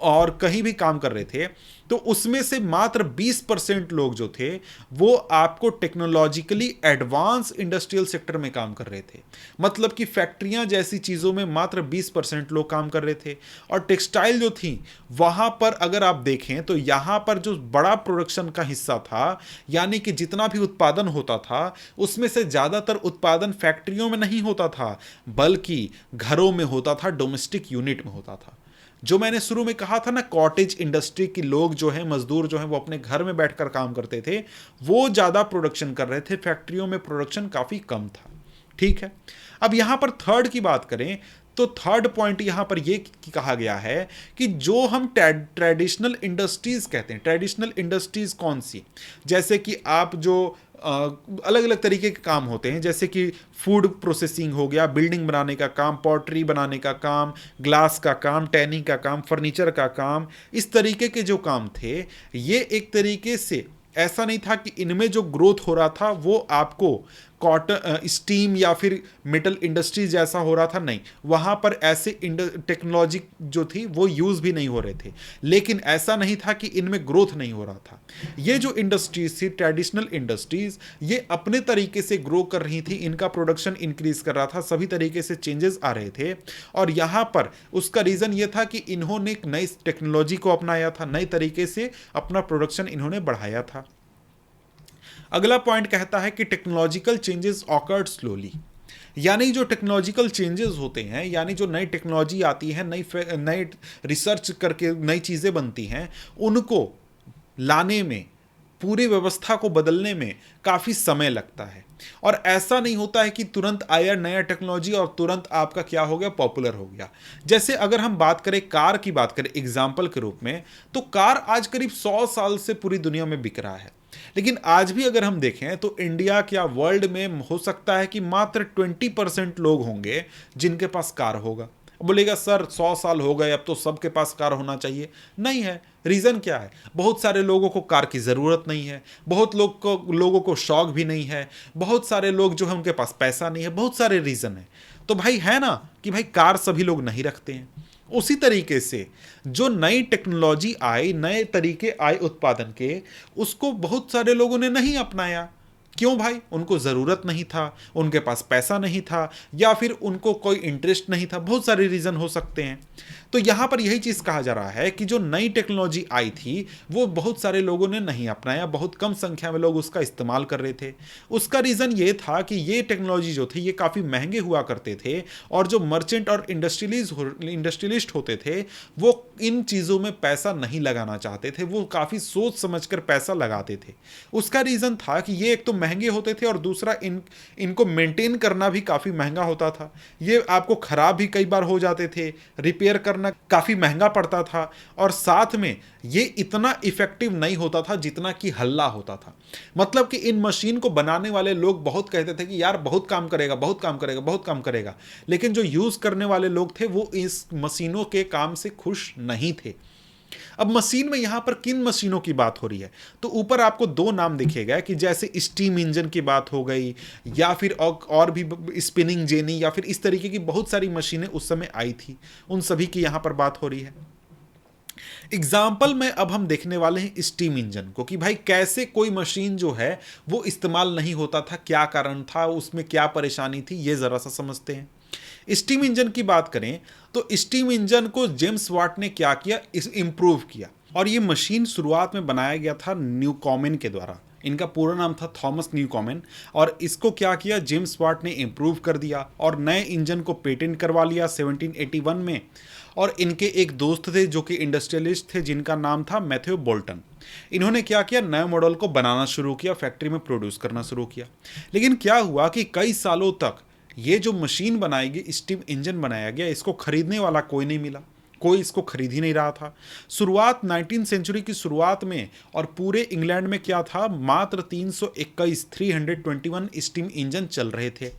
और कहीं भी काम कर रहे थे, तो उसमें से मात्र 20% लोग जो थे वो आपको टेक्नोलॉजिकली एडवांस इंडस्ट्रियल सेक्टर में काम कर रहे थे। मतलब कि फैक्ट्रियां जैसी चीज़ों में मात्र 20% लोग काम कर रहे थे। और टेक्सटाइल जो थी वहाँ पर अगर आप देखें तो यहाँ पर जो बड़ा प्रोडक्शन का हिस्सा था, यानी कि जितना भी उत्पादन होता था उसमें से ज़्यादातर उत्पादन फैक्ट्रियों में नहीं होता था बल्कि घरों में होता था, डोमेस्टिक यूनिट में होता था। जो मैंने शुरू में कहा था ना, कॉटेज इंडस्ट्री के लोग जो हैं, मजदूर जो हैं, वो अपने घर में बैठकर काम करते थे, वो ज़्यादा प्रोडक्शन कर रहे थे, फैक्ट्रियों में प्रोडक्शन काफ़ी कम था। ठीक है, अब यहाँ पर थर्ड की बात करें तो थर्ड पॉइंट यहाँ पर ये कहा गया है कि जो हम ट्रेडिशनल इंडस्ट्रीज कहते हैं, ट्रेडिशनल इंडस्ट्रीज कौन सी, जैसे कि आप जो अलग अलग तरीके के काम होते हैं, जैसे कि फूड प्रोसेसिंग हो गया, बिल्डिंग बनाने का काम, पॉटरी बनाने का काम, ग्लास का काम, टैनिंग का काम, फर्नीचर का काम, इस तरीके के जो काम थे ये एक तरीके से ऐसा नहीं था कि इनमें जो ग्रोथ हो रहा था वो आपको कॉटन स्टीम या फिर मेटल इंडस्ट्री जैसा हो रहा था, नहीं, वहाँ पर ऐसे टेक्नोलॉजी जो थी वो यूज़ भी नहीं हो रहे थे। लेकिन ऐसा नहीं था कि इनमें ग्रोथ नहीं हो रहा था। ये जो इंडस्ट्रीज थी, ट्रेडिशनल इंडस्ट्रीज, ये अपने तरीके से ग्रो कर रही थी, इनका प्रोडक्शन इंक्रीज कर रहा था, सभी तरीके से चेंजेस आ रहे थे। और यहाँ पर उसका रीज़न ये था कि इन्होंने एक नई टेक्नोलॉजी को अपनाया था, नए तरीके से अपना प्रोडक्शन इन्होंने बढ़ाया था। अगला पॉइंट कहता है कि टेक्नोलॉजिकल चेंजेस ऑकर्ड स्लोली, यानी जो टेक्नोलॉजिकल चेंजेस होते हैं, यानी जो नई टेक्नोलॉजी आती है, नई रिसर्च करके नई चीज़ें बनती हैं, उनको लाने में, पूरी व्यवस्था को बदलने में काफ़ी समय लगता है। और ऐसा नहीं होता है कि तुरंत आया नया टेक्नोलॉजी और तुरंत आपका क्या हो गया, पॉपुलर हो गया। जैसे अगर हम बात करें कार की, बात करें एग्जाम्पल के रूप में, तो कार आज करीब 100 साल से पूरी दुनिया में बिक रहा है। लेकिन आज भी अगर हम देखें तो इंडिया क्या वर्ल्ड में हो सकता है कि मात्र 20% लोग होंगे जिनके पास कार होगा। बोलेगा सर 100 साल हो गए, अब तो सबके पास कार होना चाहिए। नहीं है। रीज़न क्या है? बहुत सारे लोगों को कार की ज़रूरत नहीं है, बहुत लोगों को शौक भी नहीं है, बहुत सारे लोग जो है उनके पास पैसा नहीं है, बहुत सारे रीज़न है। तो भाई है ना कि भाई कार सभी लोग नहीं रखते हैं। उसी तरीके से जो नई टेक्नोलॉजी आई, नए तरीके आए उत्पादन के, उसको बहुत सारे लोगों ने नहीं अपनाया। क्यों भाई? उनको ज़रूरत नहीं था, उनके पास पैसा नहीं था, या फिर उनको कोई इंटरेस्ट नहीं था, बहुत सारे रीज़न हो सकते हैं। तो यहाँ पर यही चीज़ कहा जा रहा है कि जो नई टेक्नोलॉजी आई थी वो बहुत सारे लोगों ने नहीं अपनाया, बहुत कम संख्या में लोग उसका इस्तेमाल कर रहे थे। उसका रीज़न ये था कि ये टेक्नोलॉजी जो थी ये काफ़ी महंगे हुआ करते थे, और जो मर्चेंट और इंडस्ट्रियलिस्ट होते थे वो इन चीज़ों में पैसा नहीं लगाना चाहते थे, वो काफ़ी सोच समझ कर पैसा लगाते थे। उसका रीज़न था कि ये एक तो महंगे होते थे, और दूसरा इनको मेंटेन करना भी काफ़ी महंगा होता था। ये आपको ख़राब भी कई बार हो जाते थे, रिपेयर करना काफ़ी महंगा पड़ता था, और साथ में ये इतना इफ़ेक्टिव नहीं होता था जितना कि हल्ला होता था। मतलब कि इन मशीन को बनाने वाले लोग बहुत कहते थे कि यार बहुत काम करेगा, बहुत काम करेगा, बहुत काम करेगा, लेकिन जो यूज़ करने वाले लोग थे वो इस मशीनों के काम से खुश नहीं थे। अब मशीन में यहां पर किन मशीनों की बात हो रही है? तो ऊपर आपको दो नाम दिखेगा कि जैसे स्टीम इंजन की बात हो गई, या फिर और भी स्पिनिंग जेनी, या फिर इस तरीके की बहुत सारी मशीनें उस समय आई थी, उन सभी की यहां पर बात हो रही है। एग्जाम्पल में अब हम देखने वाले हैं स्टीम इंजन को, कि भाई कैसे कोई मशीन जो है वो इस्तेमाल नहीं होता था, क्या कारण था, उसमें क्या परेशानी थी, ये ज़रा सा समझते हैं। स्टीम इंजन की बात करें तो स्टीम इंजन को जेम्स वाट ने क्या किया, इस इम्प्रूव किया, और ये मशीन शुरुआत में बनाया गया था न्यूकॉमेन के द्वारा। इनका पूरा नाम था थॉमस न्यूकॉमेन, और इसको क्या किया, जेम्स वाट ने इम्प्रूव कर दिया और नए इंजन को पेटेंट करवा लिया 1781 में। और इनके एक दोस्त थे जो कि इंडस्ट्रियलिस्ट थे, जिनका नाम था मैथ्यू बोल्टन। इन्होंने क्या किया, नए मॉडल को बनाना शुरू किया, फैक्ट्री में प्रोड्यूस करना शुरू किया। लेकिन क्या हुआ कि कई सालों तक ये जो मशीन बनाई गई, स्टीम इंजन बनाया गया, इसको खरीदने वाला कोई नहीं मिला, कोई इसको खरीद ही नहीं रहा था। शुरुआत 19 सेंचुरी की शुरुआत में और पूरे इंग्लैंड में क्या था, मात्र 321 स्टीम इंजन चल रहे थे।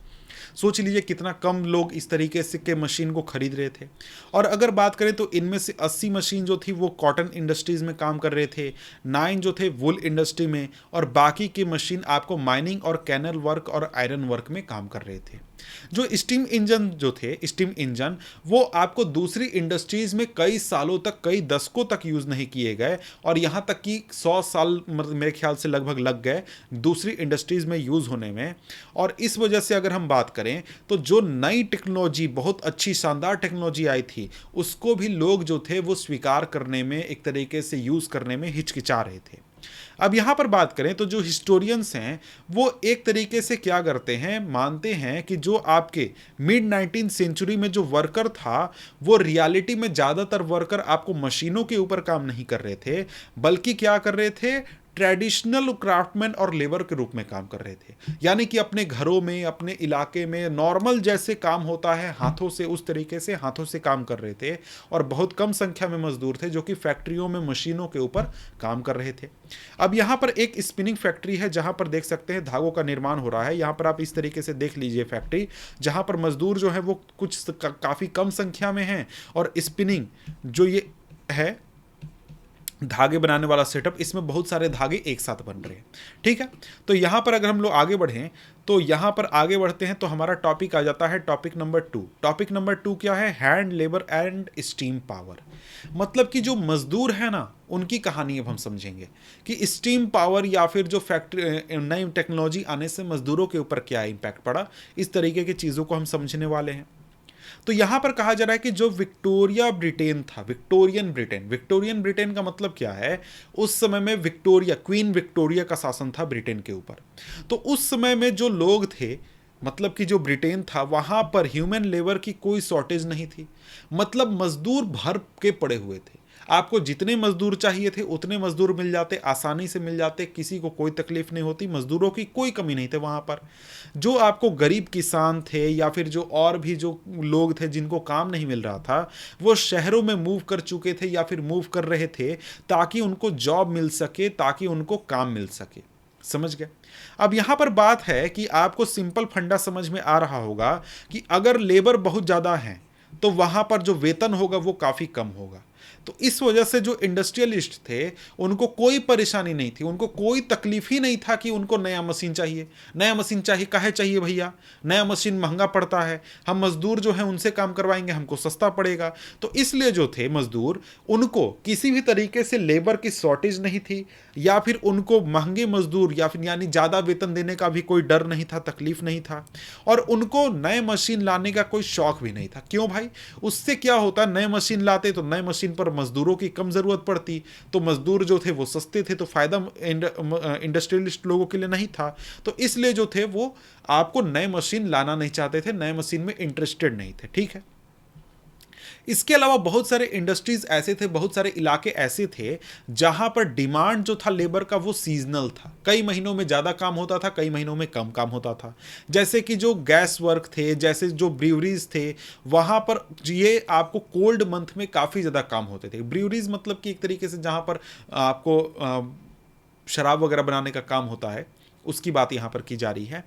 सोच लीजिए कितना कम लोग इस तरीके से के मशीन को खरीद रहे थे। और अगर बात करें तो इनमें से 80 मशीन जो थी वो कॉटन इंडस्ट्रीज में काम कर रहे थे, 9 जो थे वुल इंडस्ट्री में, और बाकी की मशीन आपको माइनिंग और कैनल वर्क और आयरन वर्क में काम कर रहे थे। जो स्टीम इंजन जो थे, स्टीम इंजन वो आपको दूसरी इंडस्ट्रीज में कई सालों तक, कई दशकों तक यूज नहीं किए गए, और यहाँ तक कि 100 साल मेरे ख्याल से लगभग लग गए दूसरी इंडस्ट्रीज में यूज होने में। और इस वजह से अगर हम बात करें तो जो नई टेक्नोलॉजी, बहुत अच्छी शानदार टेक्नोलॉजी आई थी, उसको भी लोग जो थे वो स्वीकार करने में, एक तरीके से यूज करने में हिचकिचा रहे थे। अब यहां पर बात करें तो जो हिस्टोरियंस हैं वो एक तरीके से क्या करते हैं, मानते हैं कि जो आपके मिड 19 सेंचुरी में जो वर्कर था वो रियलिटी में ज़्यादातर वर्कर आपको मशीनों के ऊपर काम नहीं कर रहे थे, बल्कि क्या कर रहे थे, ट्रेडिशनल क्राफ्टमैन और लेबर के रूप में काम कर रहे थे। यानी कि अपने घरों में, अपने इलाके में नॉर्मल जैसे काम होता है हाथों से, उस तरीके से हाथों से काम कर रहे थे, और बहुत कम संख्या में मजदूर थे जो कि फैक्ट्रियों में मशीनों के ऊपर काम कर रहे थे। अब यहाँ पर एक स्पिनिंग फैक्ट्री है जहाँ पर देख सकते हैं धागों का निर्माण हो रहा है। यहाँ पर आप इस तरीके से देख लीजिए फैक्ट्री, जहाँ पर मजदूर जो है वो कुछ काफ़ी कम संख्या में हैं, और स्पिनिंग जो ये है धागे बनाने वाला सेटअप, इसमें बहुत सारे धागे एक साथ बन रहे हैं। ठीक है, तो यहाँ पर अगर हम लोग आगे बढ़ें तो यहाँ पर आगे बढ़ते हैं तो हमारा टॉपिक आ जाता है टॉपिक नंबर 2। टॉपिक नंबर 2 क्या है, hand labour and steam power. मतलब कि जो मजदूर है ना, उनकी कहानी अब हम समझेंगे कि स्टीम पावर या फिर जो फैक्ट्री नई टेक्नोलॉजी आने से मजदूरों के ऊपर क्या इम्पैक्ट पड़ा, इस तरीके की चीज़ों को हम समझने वाले हैं। तो यहां पर कहा जा रहा है कि जो विक्टोरिया ब्रिटेन था, विक्टोरियन ब्रिटेन का मतलब क्या है, उस समय में विक्टोरिया, क्वीन विक्टोरिया का शासन था ब्रिटेन के ऊपर। तो उस समय में जो लोग थे, मतलब कि जो ब्रिटेन था, वहां पर ह्यूमन लेबर की कोई शॉर्टेज नहीं थी। मतलब मजदूर भर के पड़े हुए थे, आपको जितने मजदूर चाहिए थे उतने मजदूर मिल जाते, आसानी से मिल जाते, किसी को कोई तकलीफ नहीं होती, मजदूरों की कोई कमी नहीं थी वहाँ पर। जो आपको गरीब किसान थे या फिर जो और भी जो लोग थे जिनको काम नहीं मिल रहा था, वो शहरों में मूव कर चुके थे या फिर मूव कर रहे थे ताकि उनको जॉब मिल सके, ताकि उनको काम मिल सके। समझ गए? अब यहां पर बात है कि आपको सिंपल फंडा समझ में आ रहा होगा कि अगर लेबर बहुत ज़्यादा है तो वहां पर जो वेतन होगा वो काफ़ी कम होगा। तो इस वजह से जो इंडस्ट्रियलिस्ट थे उनको कोई परेशानी नहीं थी, उनको कोई तकलीफ ही नहीं था कि उनको नया मशीन चाहिए। नया मशीन चाहिए, काहे चाहिए भैया, नया मशीन महंगा पड़ता है, हम मजदूर जो है उनसे काम करवाएंगे, हमको सस्ता पड़ेगा। तो इसलिए जो थे मजदूर, उनको किसी भी तरीके से लेबर की शॉर्टेज नहीं थी, या फिर उनको महंगे मजदूर या फिर यानी ज़्यादा वेतन देने का भी कोई डर नहीं था, तकलीफ नहीं था, और उनको नए मशीन लाने का कोई शौक भी नहीं था। क्यों भाई, उससे क्या होता, नए मशीन लाते तो नए मशीन पर मजदूरों की कम ज़रूरत पड़ती, तो मजदूर जो थे वो सस्ते थे, तो फ़ायदा इंडस्ट्रियलिस्ट लोगों के लिए नहीं था। तो इसलिए जो थे वो आपको नए मशीन लाना नहीं चाहते थे, नए मशीन में इंटरेस्टेड नहीं थे। ठीक है, इसके अलावा बहुत सारे इंडस्ट्रीज ऐसे थे, बहुत सारे इलाके ऐसे थे जहां पर डिमांड जो था लेबर का वो सीजनल था। कई महीनों में ज़्यादा काम होता था, कई महीनों में कम काम होता था। जैसे कि जो गैस वर्क थे, जैसे जो ब्रीवरीज थे, वहां पर ये आपको कोल्ड मंथ में काफ़ी ज़्यादा काम होते थे। ब्रीवरीज मतलब कि एक तरीके से जहां पर आपको शराब वगैरह बनाने का काम होता है, उसकी बात यहां पर की जा रही है।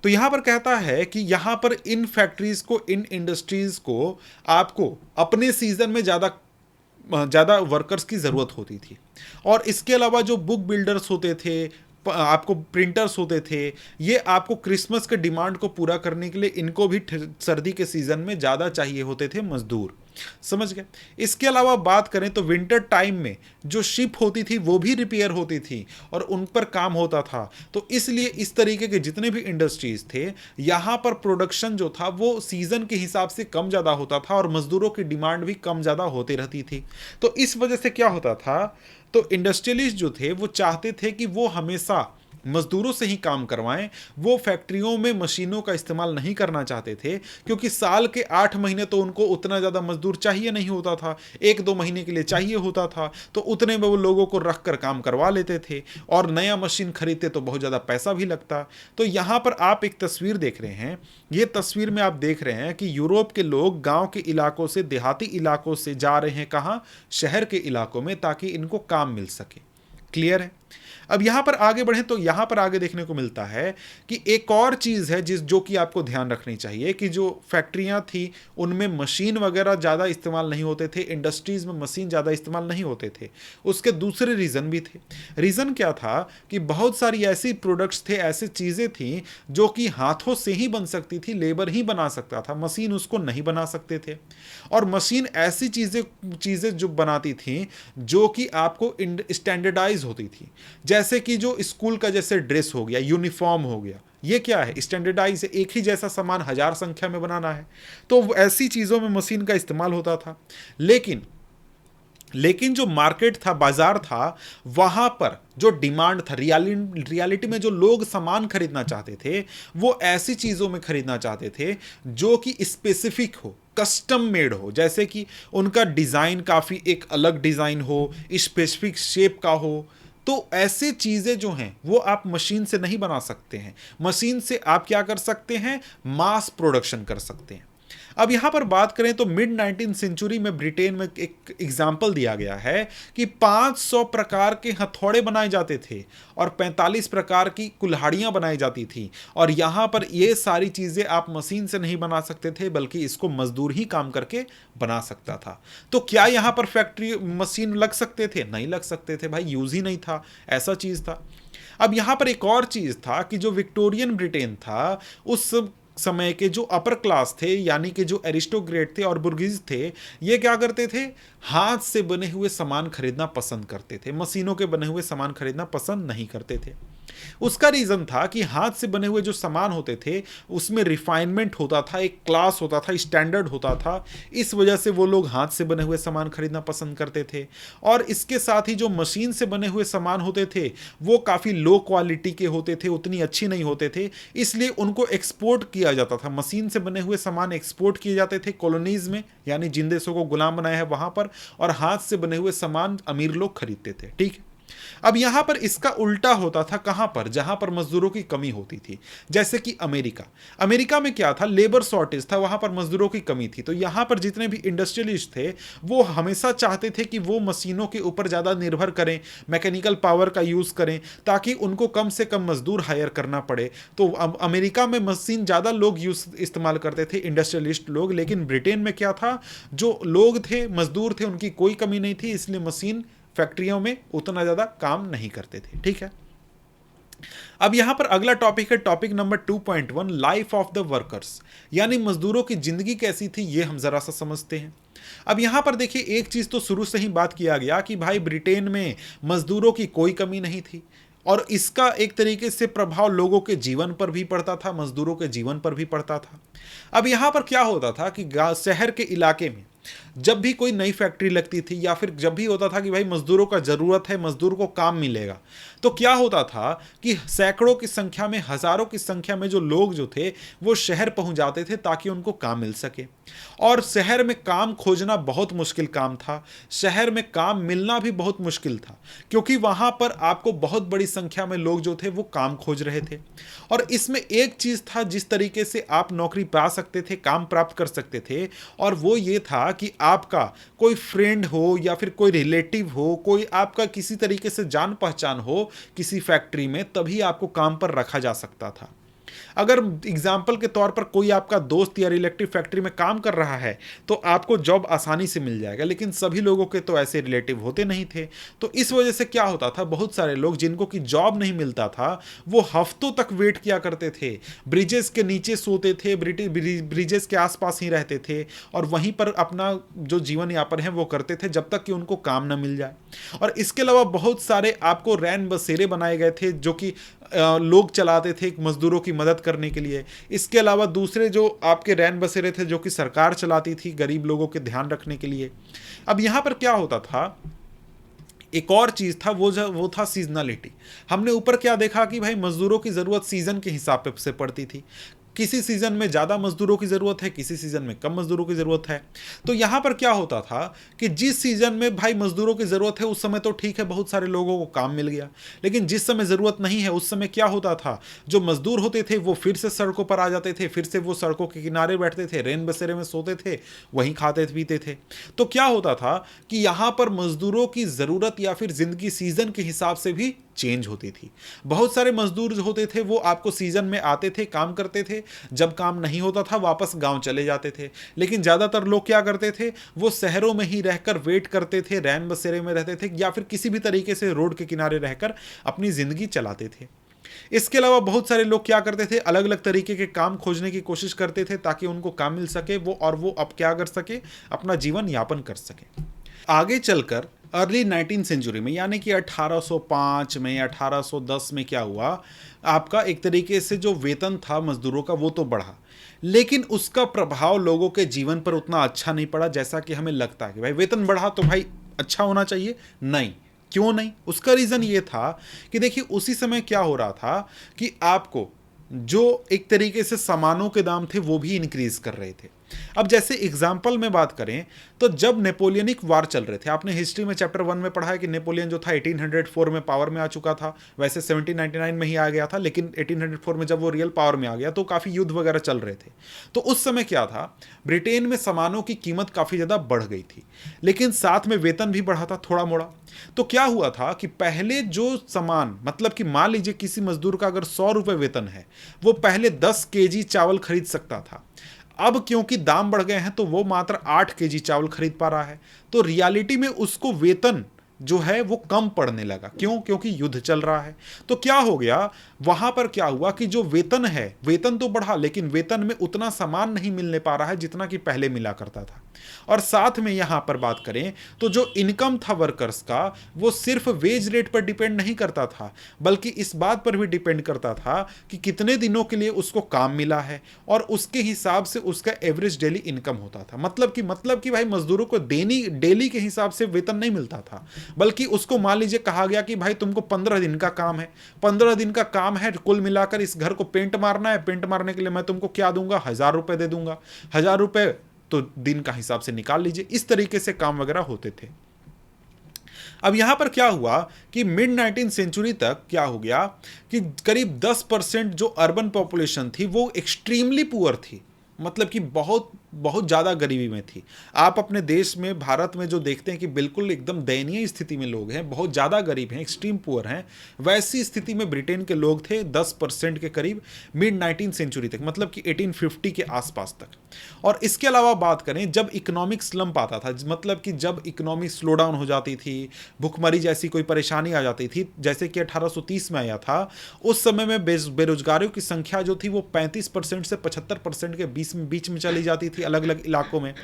तो यहां पर कहता है कि यहां पर इन फैक्ट्रीज को, इन इंडस्ट्रीज को आपको अपने सीजन में ज़्यादा वर्कर्स की ज़रूरत होती थी। और इसके अलावा जो बुक बिल्डर्स होते थे, आपको प्रिंटर्स होते थे, ये आपको क्रिसमस के डिमांड को पूरा करने के लिए इनको भी सर्दी के सीज़न में ज़्यादा चाहिए होते थे मजदूर। समझ गए। इसके अलावा बात करें तो विंटर टाइम में जो शिप होती थी वो भी रिपेयर होती थी और उन पर काम होता था। तो इसलिए इस तरीके के जितने भी इंडस्ट्रीज थे, यहाँ पर प्रोडक्शन जो था वो सीजन के हिसाब से कम ज़्यादा होता था और मजदूरों की डिमांड भी कम ज़्यादा होती रहती थी। तो इस वजह से क्या होता था, तो इंडस्ट्रियलिस्ट जो थे वो चाहते थे कि वो हमेशा मजदूरों से ही काम करवाएं। वो फैक्ट्रियों में मशीनों का इस्तेमाल नहीं करना चाहते थे, क्योंकि साल के 8 महीने तो उनको उतना ज़्यादा मजदूर चाहिए नहीं होता था, 1-2 महीने के लिए चाहिए होता था। तो उतने में वो लोगों को रख कर काम करवा लेते थे, और नया मशीन खरीदते तो बहुत ज़्यादा पैसा भी लगता। तो यहाँ पर आप एक तस्वीर देख रहे हैं, ये तस्वीर में आप देख रहे हैं कि यूरोप के लोग गाँव के इलाकों से, देहाती इलाकों से जा रहे हैं कहाँ, शहर के इलाकों में, ताकि इनको काम मिल सके। क्लियर है। अब यहां पर आगे बढ़े तो यहां पर आगे देखने को मिलता है कि एक और चीज है जो कि आपको ध्यान रखनी चाहिए, कि जो फैक्ट्रियां थी उनमें मशीन वगैरह ज्यादा इस्तेमाल नहीं होते थे, इंडस्ट्रीज में मशीन ज्यादा इस्तेमाल नहीं होते थे। उसके दूसरे रीजन भी थे। रीजन क्या था कि बहुत सारी ऐसी प्रोडक्ट्स थे, ऐसी चीजें थी जो कि हाथों से ही बन सकती थी, लेबर ही बना सकता था, मशीन उसको नहीं बना सकते थे। और मशीन ऐसी चीजें जो बनाती थी जो कि आपको स्टैंडर्डाइज होती थी। जैसे कि जो स्कूल का जैसे ड्रेस हो गया, यूनिफॉर्म हो गया, ये क्या है, स्टैंडर्डाइज है, एक ही जैसा सामान हजार संख्या में बनाना है। तो ऐसी चीजों में मशीन का इस्तेमाल होता था। लेकिन जो मार्केट था, बाजार था, वहां पर जो डिमांड था, रियलिटी में जो लोग सामान खरीदना चाहते थे, वो ऐसी चीजों में खरीदना चाहते थे जो कि स्पेसिफिक हो, कस्टम मेड हो। जैसे कि उनका डिजाइन काफी एक अलग डिजाइन हो, स्पेसिफिक शेप का हो। तो ऐसे चीजें जो हैं वो आप मशीन से नहीं बना सकते हैं। मशीन से आप क्या कर सकते हैं, मास प्रोडक्शन कर सकते हैं। अब यहां पर बात करें तो मिड 19th सेंचुरी में ब्रिटेन में एक एग्जाम्पल दिया गया है कि 500 प्रकार के हथौड़े बनाए जाते थे और 45 प्रकार की कुल्हाड़ियां बनाई जाती थी। और यहां पर ये सारी चीजें आप मशीन से नहीं बना सकते थे, बल्कि इसको मजदूर ही काम करके बना सकता था। तो क्या यहां पर फैक्ट्री मशीन लग सकते थे? नहीं लग सकते थे भाई, यूज ही नहीं था, ऐसा चीज था। अब यहां पर एक और चीज था कि जो विक्टोरियन ब्रिटेन था, उस समय के जो अपर क्लास थे, यानी कि जो एरिस्टोक्रेट थे और बुर्गीज थे, ये क्या करते थे, हाथ से बने हुए सामान खरीदना पसंद करते थे, मशीनों के बने हुए सामान खरीदना पसंद नहीं करते थे। उसका रीजन था कि हाथ से बने हुए जो सामान होते थे उसमें रिफाइनमेंट होता था, एक क्लास होता था, स्टैंडर्ड होता था। इस वजह से वो लोग हाथ से बने हुए सामान खरीदना पसंद करते थे। और इसके साथ ही जो मशीन से बने हुए सामान होते थे वो काफ़ी लो क्वालिटी के होते थे, उतनी अच्छी नहीं होते थे, इसलिए उनको एक्सपोर्ट किया जाता था। मशीन से बने हुए सामान एक्सपोर्ट किए जाते थे कॉलोनीज में, यानी जिन देशों को गुलाम बनाया है वहां पर, और हाथ से बने हुए सामान अमीर लोग खरीदते थे। ठीक है। अब यहां पर इसका उल्टा होता था, कहां पर, जहां पर मजदूरों की कमी होती थी, जैसे कि अमेरिका। अमेरिका में क्या था, लेबर शॉर्टेज था, वहां पर मजदूरों की कमी थी। तो यहां पर जितने भी इंडस्ट्रियलिस्ट थे वो हमेशा चाहते थे कि वो मशीनों के ऊपर ज़्यादा निर्भर करें, मैकेनिकल पावर का यूज़ करें, ताकि उनको कम से कम मजदूर हायर करना पड़े। तो अमेरिका में मशीन ज़्यादा लोग यूज इस्तेमाल करते थे, इंडस्ट्रियलिस्ट लोग। लेकिन ब्रिटेन में क्या था, जो लोग थे, मजदूर थे, उनकी कोई कमी नहीं थी, इसलिए मशीन फैक्ट्रियों में उतना ज़्यादा काम नहीं करते थे। ठीक है, अब यहां पर अगला टॉपिक है, topic number 2.1, life of the workers, यानी मजदूरों की जिंदगी कैसी थी, ये हम जरा सा समझते हैं। अब यहां पर देखिए, एक चीज तो शुरू से ही बात किया गया कि भाई ब्रिटेन में मजदूरों की कोई कमी नहीं थी, और इसका एक तरीके से प्रभाव लोगों के जीवन पर भी पड़ता था, मजदूरों के जीवन पर भी पड़ता था। अब यहां पर क्या होता था कि शहर के इलाके में जब भी कोई नई फैक्ट्री लगती थी, या फिर जब भी होता था कि भाई मजदूरों का जरूरत है, मजदूर को काम मिलेगा, तो क्या होता था कि सैकड़ों की संख्या में, हजारों की संख्या में जो लोग जो थे वो शहर पहुंच जाते थे ताकि उनको काम मिल सके। और शहर में काम खोजना बहुत मुश्किल काम था, शहर में काम मिलना भी बहुत मुश्किल था, क्योंकि वहां पर आपको बहुत बड़ी संख्या में लोग जो थे वो काम खोज रहे थे। और इसमें एक चीज था जिस तरीके से आप नौकरी पा सकते थे, काम प्राप्त कर सकते थे, और वो ये था कि आपका कोई फ्रेंड हो या फिर कोई रिलेटिव हो, कोई आपका किसी तरीके से जान पहचान हो किसी फैक्ट्री में, तभी आपको काम पर रखा जा सकता था। अगर एग्जाम्पल के तौर पर कोई आपका दोस्त या रिलेटिव फैक्ट्री में काम कर रहा है तो आपको जॉब आसानी से मिल जाएगा, लेकिन सभी लोगों के तो ऐसे रिलेटिव होते नहीं थे। तो इस वजह से क्या होता था, बहुत सारे लोग जिनको कि जॉब नहीं मिलता था वो हफ्तों तक वेट किया करते थे, ब्रिजेस के नीचे सोते थे, ब्रिजेस के आसपास ही रहते थे, और वहीं पर अपना जो जीवन यापन है वो करते थे जब तक कि उनको काम न मिल जाए। और इसके अलावा बहुत सारे आपको रैन बसेरे बनाए गए थे जो कि लोग चलाते थे मजदूरों की मदद करने के लिए। इसके अलावा दूसरे जो आपके रैन बसेरे थे जो कि सरकार चलाती थी गरीब लोगों के ध्यान रखने के लिए। अब यहां पर क्या होता था, एक और चीज था, वो था सीजनलिटी। हमने ऊपर क्या देखा कि भाई मजदूरों की जरूरत सीजन के हिसाब से पड़ती थी, किसी सीजन में ज़्यादा मजदूरों की ज़रूरत है, किसी सीजन में कम मजदूरों की ज़रूरत है। तो यहाँ पर क्या होता था कि जिस सीजन में भाई मजदूरों की ज़रूरत है उस समय तो ठीक है, बहुत सारे लोगों को काम मिल गया, लेकिन जिस समय ज़रूरत नहीं है उस समय क्या होता था, जो मजदूर होते थे वो फिर से सड़कों पर आ जाते थे, फिर से वो सड़कों के किनारे बैठते थे, रेन बसेरे में सोते थे, वहीं खाते पीते थे। तो क्या होता था कि यहाँ पर मजदूरों की ज़रूरत या फिर ज़िंदगी सीजन के हिसाब से भी चेंज होती थी। बहुत सारे मजदूर जो होते थे वो आपको सीजन में आते थे, काम करते थे, जब काम नहीं होता था वापस गांव चले जाते थे। लेकिन ज़्यादातर लोग क्या करते थे, वो शहरों में ही रहकर वेट करते थे, रैन बसेरे में रहते थे, या फिर किसी भी तरीके से रोड के किनारे रहकर अपनी ज़िंदगी चलाते थे। इसके अलावा बहुत सारे लोग क्या करते थे, अलग अलग तरीके के काम खोजने की कोशिश करते थे ताकि उनको काम मिल सके, वो अब क्या कर सके, अपना जीवन यापन कर सके। आगे चलकर अर्ली 19 सेंचुरी में, यानी कि 1805 में, 1810 में क्या हुआ, आपका एक तरीके से जो वेतन था मजदूरों का वो तो बढ़ा, लेकिन उसका प्रभाव लोगों के जीवन पर उतना अच्छा नहीं पड़ा जैसा कि हमें लगता है कि भाई वेतन बढ़ा तो भाई अच्छा होना चाहिए। नहीं, क्यों नहीं? उसका रीज़न ये था कि देखिए उसी समय क्या हो रहा था कि आपको जो एक तरीके से सामानों के दाम थे वो भी इंक्रीज कर रहे थे। अब जैसे एग्जाम्पल में बात करें तो जब नेपोलियनिक वार चल रहे थे, आपने हिस्ट्री में चैप्टर 1 में पढ़ा है कि नेपोलियन जो था 1804 में पावर में आ चुका था, वैसे 1799 में ही आ गया था, लेकिन 1804 में जब वो रियल पावर में आ गया तो काफ़ी युद्ध वगैरह चल रहे थे। तो उस समय क्या था, ब्रिटेन में सामानों की कीमत काफ़ी ज़्यादा बढ़ गई थी, लेकिन साथ में वेतन भी बढ़ा था थोड़ा मोड़ा। तो क्या हुआ था कि पहले जो सामान, मतलब कि मान लीजिए किसी मजदूर का अगर 100 रुपये वेतन है, वो पहले 10 केजी चावल खरीद सकता था। अब क्योंकि दाम बढ़ गए हैं तो वो मात्र 8 केजी चावल खरीद पा रहा है। तो रियलिटी में उसको वेतन जो है वो कम पड़ने लगा। क्यों? क्योंकि युद्ध चल रहा है। तो क्या हो गया, वहां पर क्या हुआ कि जो वेतन है, वेतन तो बढ़ा लेकिन वेतन में उतना सामान नहीं मिलने पा रहा है जितना कि पहले मिला करता था। और साथ में यहां पर बात करें तो जो इनकम था वर्कर्स का, वो सिर्फ वेज रेट पर डिपेंड नहीं करता था, बल्कि इस बात पर भी डिपेंड करता था कि कितने दिनों के लिए उसको काम मिला है, और उसके हिसाब से उसका एवरेज डेली इनकम होता था। मतलब कि भाई मजदूरों को डेली के हिसाब से वेतन नहीं मिलता था, बल्कि उसको मान लीजिए कहा गया कि भाई तुमको 15 दिन का काम है, 15 दिन का काम है, कुल मिलाकर इस घर को पेंट मारना है, पेंट मारने के लिए मैं तुमको क्या दूंगा, 1000 रुपए दे दूंगा, 1000 रुपए तो दिन का हिसाब से निकाल लीजिए। इस तरीके से काम वगैरह होते थे। अब यहाँ पर क्या हुआ कि मिड 19 सेंचुरी तक क्या हो गया कि करीब 10% जो अर्बन पॉपुलेशन थी वो एक्सट्रीमली पुअर थी, मतलब कि बहुत बहुत ज़्यादा गरीबी में थी। आप अपने देश में भारत में जो देखते हैं कि बिल्कुल एकदम दयनीय स्थिति में लोग हैं, बहुत ज़्यादा गरीब हैं, एक्सट्रीम पुअर हैं, वैसी स्थिति में ब्रिटेन के लोग थे 10% के करीब मिड 19 सेंचुरी तक, मतलब कि 1850 के आसपास तक। और इसके अलावा बात करें जब इकोनॉमिक स्लम्प आता था, मतलब कि जब इकोनॉमी स्लो डाउन हो जाती थी, भुखमरी जैसी कोई परेशानी आ जाती थी, जैसे कि 1830 में आया था, उस समय में बेरोजगारों की संख्या जो थी वो 35% से 75% के बीच में चली जाती थी अलग अलग इलाकों में।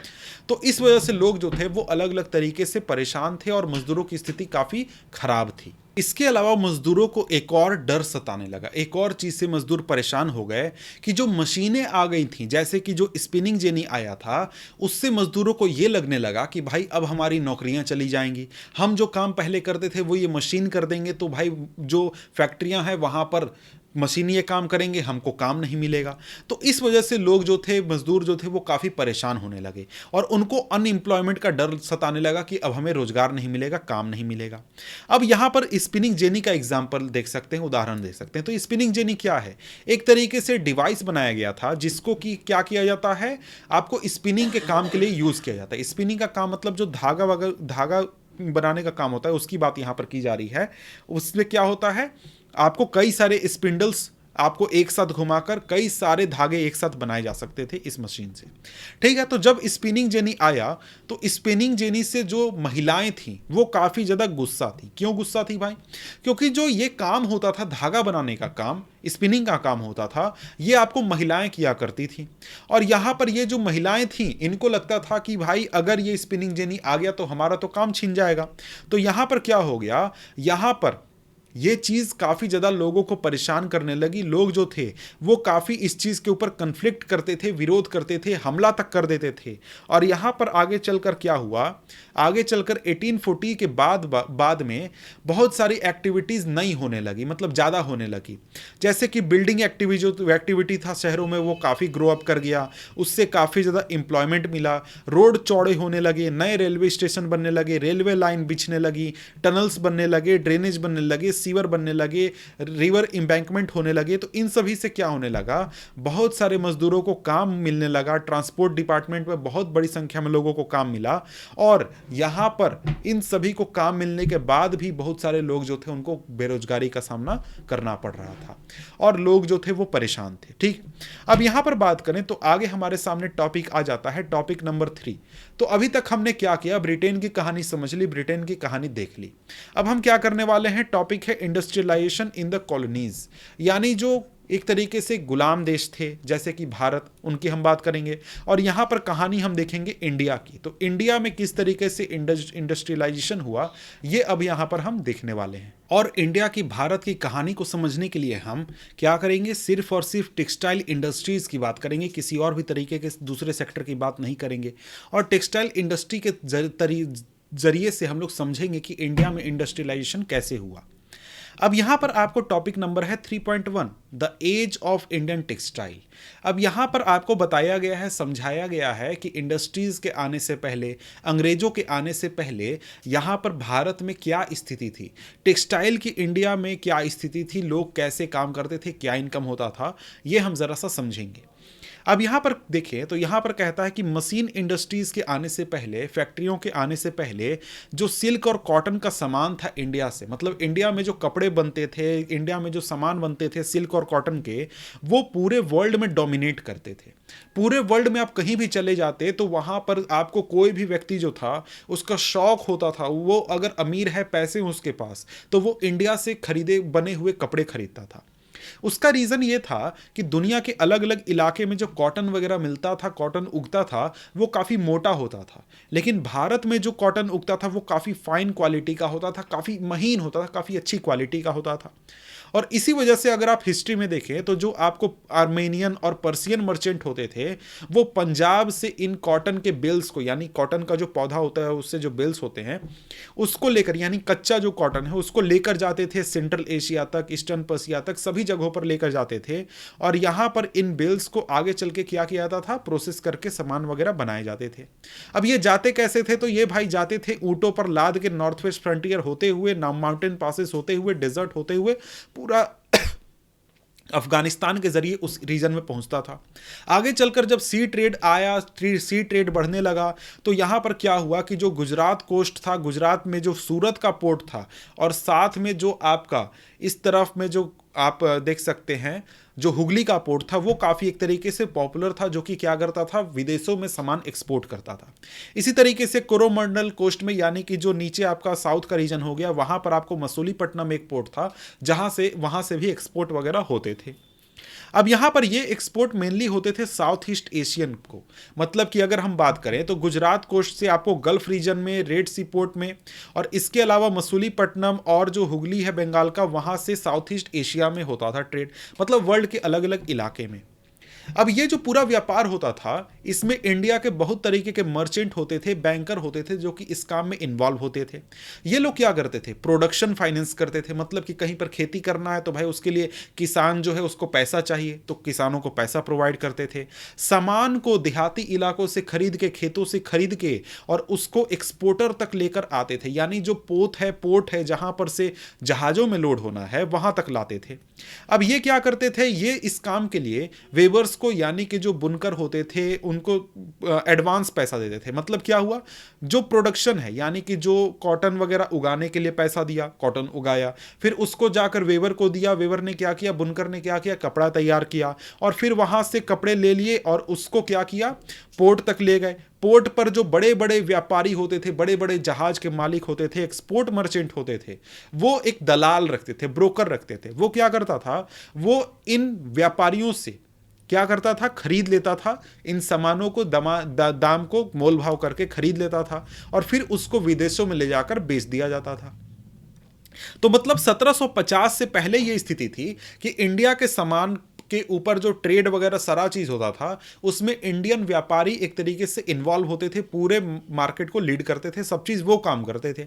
तो इस वजह से लोग जो थे वो अलग अलग तरीके से परेशान थे और मजदूरों की स्थिति काफ़ी खराब थी। इसके अलावा मजदूरों को एक और डर सताने लगा, एक और चीज़ से मजदूर परेशान हो गए कि जो मशीनें आ गई थी, जैसे कि जो स्पिनिंग जेनी आया था, उससे मजदूरों को ये लगने लगा कि भाई अब हमारी नौकरियां चली जाएंगी, हम जो काम पहले करते थे वो ये मशीन कर देंगे, तो भाई जो फैक्ट्रियां हैं वहाँ पर मशीन ये काम करेंगे, हमको काम नहीं मिलेगा। तो इस वजह से लोग जो थे, मजदूर जो थे, वो काफ़ी परेशान होने लगे और उनको अनएम्प्लॉयमेंट का डर सताने लगा कि अब हमें रोजगार नहीं मिलेगा, काम नहीं मिलेगा। अब यहाँ पर स्पिनिंग जेनी का एग्जाम्पल देख सकते हैं, उदाहरण देख सकते हैं। तो स्पिनिंग जेनी क्या है? एक तरीके से डिवाइस बनाया गया था जिसको कि क्या किया जाता है, आपको स्पिनिंग के काम के लिए यूज़ किया जाता है। स्पिनिंग का काम मतलब जो धागा वगैरह, धागा बनाने का काम होता है, उसकी बात यहाँ पर की जा रही है। उसमें क्या होता है, आपको कई सारे स्पिंडल्स आपको एक साथ घुमाकर कई सारे धागे एक साथ बनाए जा सकते थे इस मशीन से। ठीक है, तो जब स्पिनिंग जेनी आया तो स्पिनिंग जेनी से जो महिलाएं थीं वो काफ़ी ज़्यादा गुस्सा थी। क्यों गुस्सा थी भाई? क्योंकि जो ये काम होता था, धागा बनाने का काम, स्पिनिंग का काम होता था, ये आपको महिलाएं किया करती थी। और यहाँ पर ये जो महिलाएं थीं, इनको लगता था कि भाई अगर ये स्पिनिंग जेनी आ गया तो हमारा तो काम छिन जाएगा। तो यहाँ पर क्या हो गया, यहाँ पर ये चीज़ काफ़ी ज़्यादा लोगों को परेशान करने लगी। लोग जो थे वो काफ़ी इस चीज़ के ऊपर कन्फ्लिक्ट करते थे, विरोध करते थे, हमला तक कर देते थे। और यहाँ पर आगे चलकर क्या हुआ, आगे चलकर 1840 के बाद में बहुत सारी एक्टिविटीज़ नई होने लगी, मतलब ज़्यादा होने लगी। जैसे कि बिल्डिंग एक्टिविटी था शहरों में, वो काफ़ी ग्रो अप कर गया, उससे काफ़ी ज़्यादा एम्प्लॉयमेंट मिला, रोड चौड़े होने लगे, नए रेलवे स्टेशन बनने लगे, रेलवे लाइन बिछने लगी, टनल्स बनने लगे, ड्रेनेज बनने लगे, सीवर बनने लगे, रिवर एम्बैंकमेंट होने लगे। तो इन सभी से क्या होने लगा, बहुत सारे मजदूरों को काम मिलने लगा। ट्रांसपोर्ट डिपार्टमेंट में बहुत बड़ी संख्या में लोगों को काम मिला और यहाँ पर इन सभी को काम मिलने के बाद भी बहुत सारे लोग जो थे उनको बेरोजगारी का सामना करना पड़ रहा था और लोग जो थे वो परेशान थे। ठीक, अब यहाँ पर बात करें तो आगे हमारे सामने टॉपिक आ जाता है, टॉपिक नंबर 3। तो अभी तक हमने क्या किया, ब्रिटेन की कहानी समझ ली, ब्रिटेन की कहानी देख ली। अब हम क्या करने वाले हैं, टॉपिक है इंडस्ट्रियलाइजेशन इन द कॉलोनीज, यानी जो एक तरीके से गुलाम देश थे जैसे कि भारत, उनकी हम बात करेंगे। और यहाँ पर कहानी हम देखेंगे इंडिया की, तो इंडिया में किस तरीके से इंडस्ट्रियलाइजेशन हुआ ये अब यहाँ पर हम देखने वाले हैं। और इंडिया की, भारत की कहानी को समझने के लिए हम क्या करेंगे, सिर्फ और सिर्फ टेक्सटाइल इंडस्ट्रीज की बात करेंगे, किसी और भी तरीके के दूसरे सेक्टर की बात नहीं करेंगे। और टेक्सटाइल इंडस्ट्री के जरिए से हम लोग समझेंगे कि इंडिया में इंडस्ट्रियलाइजेशन कैसे हुआ। अब यहां पर आपको टॉपिक नंबर है 3.1, the age of Indian textile. अब यहां पर आपको बताया गया है, समझाया गया है कि इंडस्ट्रीज के आने से पहले, अंग्रेजों के आने से पहले यहां पर भारत में क्या स्थिति थी, टेक्सटाइल की इंडिया में क्या स्थिति थी, लोग कैसे काम करते थे, क्या इनकम होता था, ये हम जरा सा समझेंगे। अब यहाँ पर देखें तो यहाँ पर कहता है कि मशीन इंडस्ट्रीज के आने से पहले, फैक्ट्रियों के आने से पहले जो सिल्क और कॉटन का सामान था इंडिया से, मतलब इंडिया में जो कपड़े बनते थे, इंडिया में जो सामान बनते थे सिल्क और कॉटन के, वो पूरे वर्ल्ड में डोमिनेट करते थे। पूरे वर्ल्ड में आप कहीं भी चले जाते तो वहाँ पर आपको कोई भी व्यक्ति जो था उसका शौक होता था, वो अगर अमीर है, पैसे उसके पास, तो वो इंडिया से खरीदे बने हुए कपड़े खरीदता था। उसका रीज़न ये था कि दुनिया के अलग अलग इलाके में जो कॉटन वगैरह मिलता था, कॉटन उगता था, वो काफ़ी मोटा होता था, लेकिन भारत में जो कॉटन उगता था वो काफ़ी फाइन क्वालिटी का होता था, काफ़ी महीन होता था, काफ़ी अच्छी क्वालिटी का होता था। और इसी वजह से अगर आप हिस्ट्री में देखें तो जो आपको आर्मेनियन और पर्सियन मर्चेंट होते थे, वो पंजाब से इन कॉटन के बेल्स को, यानी कॉटन का जो पौधा होता है उससे जो बेल्स होते हैं उसको लेकर, यानी कच्चा जो कॉटन है उसको लेकर जाते थे सेंट्रल एशिया तक, ईस्टर्न पर्सिया तक, सभी जगहों जगहों पर लेकर जाते थे और यहाँ पर इन बेल्स को आगे चल के क्या किया जाता था, प्रोसेस करके सामान वगैरह बनाए जाते थे। अब ये जाते कैसे थे, तो ये भाई जाते थे ऊँटों पर लाद के नॉर्थ वेस्ट फ्रंटियर होते हुए, माउंटेन पासेस होते हुए, डेजर्ट होते हुए पूरा अफगानिस्तान के जरिए उस रीजन में पहुंचता था। आगे चलकर जब सी ट्रेड आया, सी ट्रेड बढ़ने लगा, तो यहाँ पर क्या हुआ कि जो गुजरात कोस्ट था, गुजरात में जो सूरत का पोर्ट था और साथ में जो आपका इस तरफ में जो आप देख सकते हैं जो हुगली का पोर्ट था, वो काफ़ी एक तरीके से पॉपुलर था, जो कि क्या करता था, विदेशों में सामान एक्सपोर्ट करता था। इसी तरीके से कोरोमंडल कोस्ट में, यानी कि जो नीचे आपका साउथ का रीजन हो गया, वहाँ पर आपको मसूलीपट्टनम एक पोर्ट था, जहाँ से वहाँ से भी एक्सपोर्ट वगैरह होते थे। अब यहाँ पर ये एक्सपोर्ट मेनली होते थे साउथ ईस्ट एशियन को, मतलब कि अगर हम बात करें तो गुजरात कोस्ट से आपको गल्फ रीजन में, रेड सी पोर्ट में, और इसके अलावा मसूलीपट्टनम और जो हुगली है बंगाल का, वहाँ से साउथ ईस्ट एशिया में होता था ट्रेड, मतलब वर्ल्ड के अलग अलग इलाके में। अब ये जो पूरा व्यापार होता था, इसमें इंडिया के बहुत तरीके के मर्चेंट होते थे, बैंकर होते थे, जो कि इस काम में इन्वॉल्व होते थे। ये लोग क्या करते थे, प्रोडक्शन फाइनेंस करते थे, मतलब कि कहीं पर खेती करना है तो भाई उसके लिए किसान जो है उसको पैसा चाहिए, तो किसानों को पैसा प्रोवाइड करते थे। सामान को देहाती इलाकों से खरीद के, खेतों से खरीद के, और उसको एक्सपोर्टर तक लेकर आते थे, यानी जो पोर्ट है जहां पर से जहाजों में लोड होना है वहां तक लाते थे। अब ये क्या करते थे, ये इस काम के लिए वेवर्स को, यानी कि जो बुनकर होते थे, उनको एडवांस पैसा देते थे। मतलब क्या हुआ, जो प्रोडक्शन है, यानी कि जो कॉटन वगैरह उगाने के लिए पैसा दिया, कॉटन उगाया, फिर उसको जाकर वेवर को दिया, वेवर ने क्या किया, बुनकर ने क्या किया, कपड़ा तैयार किया, और फिर वहां से कपड़े ले लिए और उसको क्या किया, पोर्ट तक ले गए। पोर्ट पर जो बड़े बड़े व्यापारी होते थे, बड़े बड़े जहाज के मालिक होते थे, एक्सपोर्ट मर्चेंट होते थे, वो एक दलाल रखते थे, ब्रोकर रखते थे। वो क्या करता था, वो इन व्यापारियों से क्या करता था, खरीद लेता था, इन सामानों को दाम को मोल भाव करके खरीद लेता था, और फिर उसको विदेशों में ले जाकर बेच दिया जाता था। तो मतलब 1750 से पहले यह स्थिति थी कि इंडिया के सामान के ऊपर जो ट्रेड वगैरह सारा चीज होता था, उसमें इंडियन व्यापारी एक तरीके से इन्वॉल्व होते थे, पूरे मार्केट को लीड करते थे, सब चीज वो काम करते थे।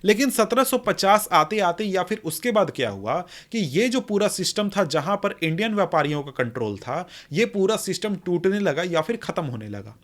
लेकिन 1750 आते आते या फिर उसके बाद क्या हुआ कि ये जो पूरा सिस्टम था, जहां पर इंडियन व्यापारियों का कंट्रोल था, ये पूरा सिस्टम टूटने लगा या फिर खत्म होने लगा।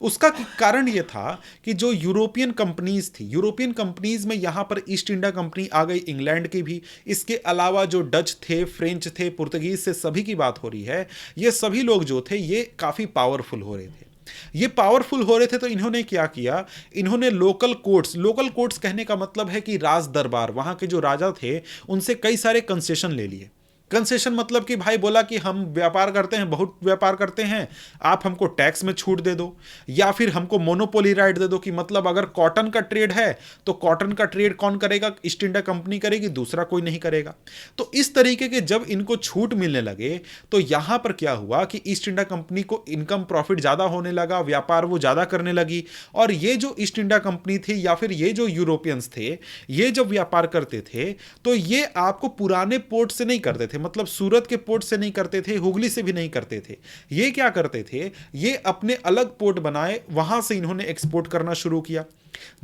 उसका कारण यह था कि जो यूरोपियन कंपनीज थी, यूरोपियन कंपनीज में यहां पर ईस्ट इंडिया कंपनी आ गई, इंग्लैंड की भी, इसके अलावा जो डच थे, फ्रेंच थे, पुर्तगीज से सभी की बात हो रही है, ये सभी लोग जो थे ये काफी पावरफुल हो रहे थे। ये पावरफुल हो रहे थे, तो इन्होंने क्या किया, इन्होंने लोकल कोर्ट्स कहने का मतलब है कि राज दरबार, वहां के जो राजा थे उनसे कई सारे कंसेशन ले लिए। कंसेशन मतलब कि भाई बोला कि हम व्यापार करते हैं, बहुत व्यापार करते हैं, आप हमको टैक्स में छूट दे दो, या फिर हमको मोनोपोली राइट दे दो, कि मतलब अगर कॉटन का ट्रेड है तो कॉटन का ट्रेड कौन करेगा, ईस्ट इंडिया कंपनी करेगी, दूसरा कोई नहीं करेगा। तो इस तरीके के जब इनको छूट मिलने लगे, तो यहां पर क्या हुआ कि ईस्ट इंडिया कंपनी को इनकम प्रॉफिट ज्यादा होने लगा, व्यापार वो ज्यादा करने लगी, और ये जो ईस्ट इंडिया कंपनी थी या फिर ये जो यूरोपियंस थे, ये जब व्यापार करते थे तो ये आपको पुराने पोर्ट से नहीं करते थे, मतलब सूरत के पोर्ट से नहीं करते थे, हुगली से भी नहीं करते थे। ये क्या करते थे, ये अपने अलग पोर्ट बनाए, वहां से इन्होंने एक्सपोर्ट करना शुरू किया।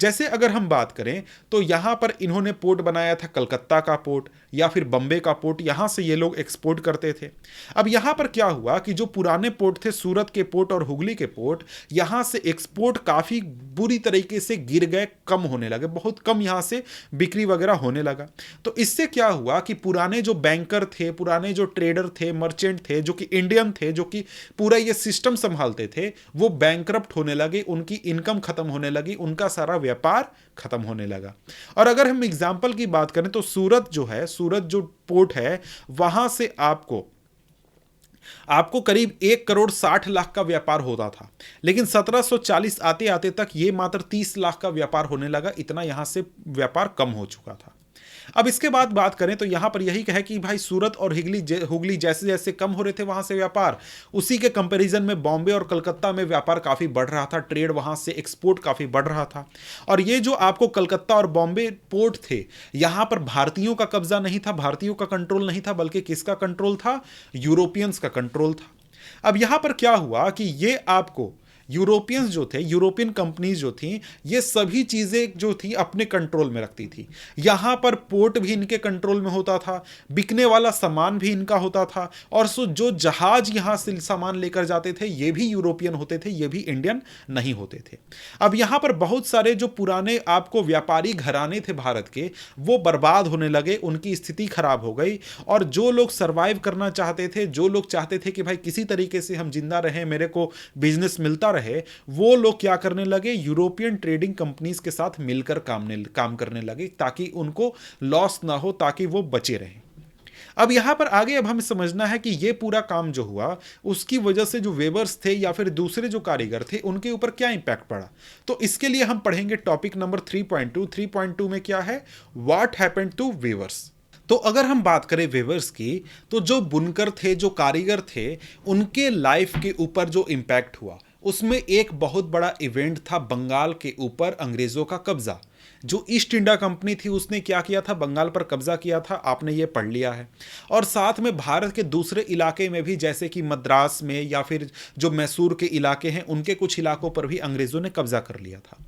जैसे अगर हम बात करें तो यहां पर इन्होंने पोर्ट बनाया था कलकत्ता का पोर्ट या फिर बंबई का पोर्ट, यहां से ये लोग एक्सपोर्ट करते थे। अब यहां पर क्या हुआ कि जो पुराने पोर्ट थे, सूरत के पोर्ट और हुगली के पोर्ट, यहां से एक्सपोर्ट काफी बुरी तरीके से गिर गए, कम होने लगे, बहुत कम यहां से बिक्री वगैरह होने लगा। तो इससे क्या हुआ कि पुराने जो बैंकर थे, पुराने जो ट्रेडर थे, मर्चेंट थे, जो कि इंडियन थे, जो कि पूरा ये सिस्टम संभालते थे, वो बैंकरप्ट होने लगे, उनकी इनकम खत्म होने लगी, उनका सारा व्यापार खत्म होने लगा। और अगर हम एग्जांपल की बात करें तो सूरत जो पोर्ट है, वहां से आपको करीब 1,60,00,000 का व्यापार होता था, लेकिन 1740 आते आते तक ये मात्र 30 लाख का व्यापार होने लगा, इतना यहां से व्यापार कम हो चुका था। अब इसके बाद बात करें तो यहां पर यही कहे कि भाई सूरत और हुगली जैसे जैसे कम हो रहे थे वहां से व्यापार, उसी के कंपैरिजन में बॉम्बे और कलकत्ता में व्यापार काफी बढ़ रहा था, ट्रेड वहां से एक्सपोर्ट काफी बढ़ रहा था। और ये जो आपको कलकत्ता और बॉम्बे पोर्ट थे, यहां पर भारतीयों का कब्जा नहीं था, भारतीयों का कंट्रोल नहीं था, बल्कि किसका कंट्रोल था, यूरोपियंस का कंट्रोल था। अब यहां पर क्या हुआ कि ये आपको यूरोपियंस जो थे, यूरोपियन कंपनीज जो थी, ये सभी चीज़ें जो थी अपने कंट्रोल में रखती थी। यहाँ पर पोर्ट भी इनके कंट्रोल में होता था, बिकने वाला सामान भी इनका होता था, और जो जहाज यहाँ से सामान लेकर जाते थे ये भी यूरोपियन होते थे, ये भी इंडियन नहीं होते थे। अब यहाँ पर बहुत सारे जो पुराने आपको व्यापारी घराने थे भारत के, वो बर्बाद होने लगे, उनकी स्थिति खराब हो गई। और जो लोग सरवाइव करना चाहते थे, जो लोग चाहते थे कि भाई किसी तरीके से हम जिंदा रहें, मेरे को बिजनेस मिलता रहे, वो लोग क्या करने लगे, यूरोपियन ट्रेडिंग कंपनीज के साथ मिलकर काम करने लगे ताकि उनको लॉस ना हो, ताकि वो बचे रहें। अब यहां पर आगे अब हमें समझना है कि ये पूरा काम जो हुआ उसकी वजह से जो वेवर्स थे या फिर दूसरे जो कारीगर थे उनके ऊपर क्या इंपैक्ट पड़ा। तो इसके लिए हम पढ़ेंगे टॉपिक नंबर 3.2। 3.2 में क्या है, व्हाट हैपेंड टू वेवर्स। तो अगर हम बात करें वेवर्स की, तो जो बुनकर थे, जो कारीगर थे, उनके लाइफ के ऊपर जो इंपैक्ट हुआ उसमें एक बहुत बड़ा इवेंट था बंगाल के ऊपर अंग्रेजों का कब्जा। जो ईस्ट इंडिया कंपनी थी उसने क्या किया था, बंगाल पर कब्जा किया था, आपने ये पढ़ लिया है। और साथ में भारत के दूसरे इलाके में भी, जैसे कि मद्रास में या फिर जो मैसूर के इलाके हैं, उनके कुछ इलाकों पर भी अंग्रेजों ने कब्जा कर लिया था।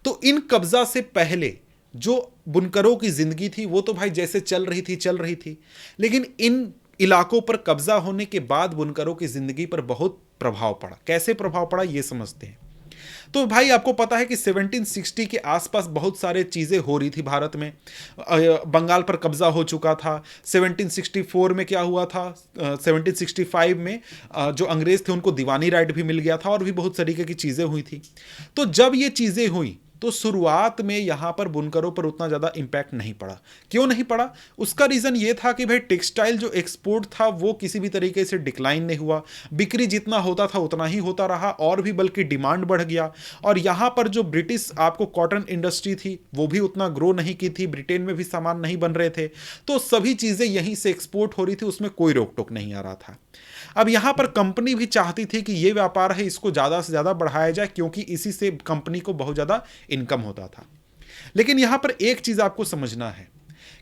तो इन कब्जा से पहले जो बुनकरों की जिंदगी थी वो तो भाई जैसे चल रही थी, लेकिन इन इलाकों पर कब्जा होने के बाद बुनकरों की जिंदगी पर बहुत प्रभाव पड़ा। कैसे प्रभाव पड़ा ये समझते हैं। तो भाई आपको पता है कि 1760 के आसपास बहुत सारे चीज़ें हो रही थी भारत में। बंगाल पर कब्जा हो चुका था। 1764 में क्या हुआ था, 1765 में जो अंग्रेज थे उनको दीवानी राइट भी मिल गया था, और भी बहुत तरीके की चीज़ें हुई थी। तो जब ये चीज़ें हुई तो शुरुआत में यहां पर बुनकरों पर उतना ज़्यादा इंपैक्ट नहीं पड़ा। क्यों नहीं पड़ा, उसका रीज़न ये था कि भाई टेक्सटाइल जो एक्सपोर्ट था वो किसी भी तरीके से डिक्लाइन नहीं हुआ, बिक्री जितना होता था उतना ही होता रहा, और भी बल्कि डिमांड बढ़ गया। और यहां पर जो ब्रिटिश आपको कॉटन इंडस्ट्री थी वो भी उतना ग्रो नहीं की थी, ब्रिटेन में भी सामान नहीं बन रहे थे, तो सभी चीज़ें यहीं से एक्सपोर्ट हो रही थी, उसमें कोई रोक टोक नहीं आ रहा था। अब यहां पर कंपनी भी चाहती थी कि ये व्यापार है इसको ज़्यादा से ज़्यादा बढ़ाया जाए, क्योंकि इसी से कंपनी को बहुत ज़्यादा इनकम होता था। लेकिन यहां पर एक चीज़ आपको समझना है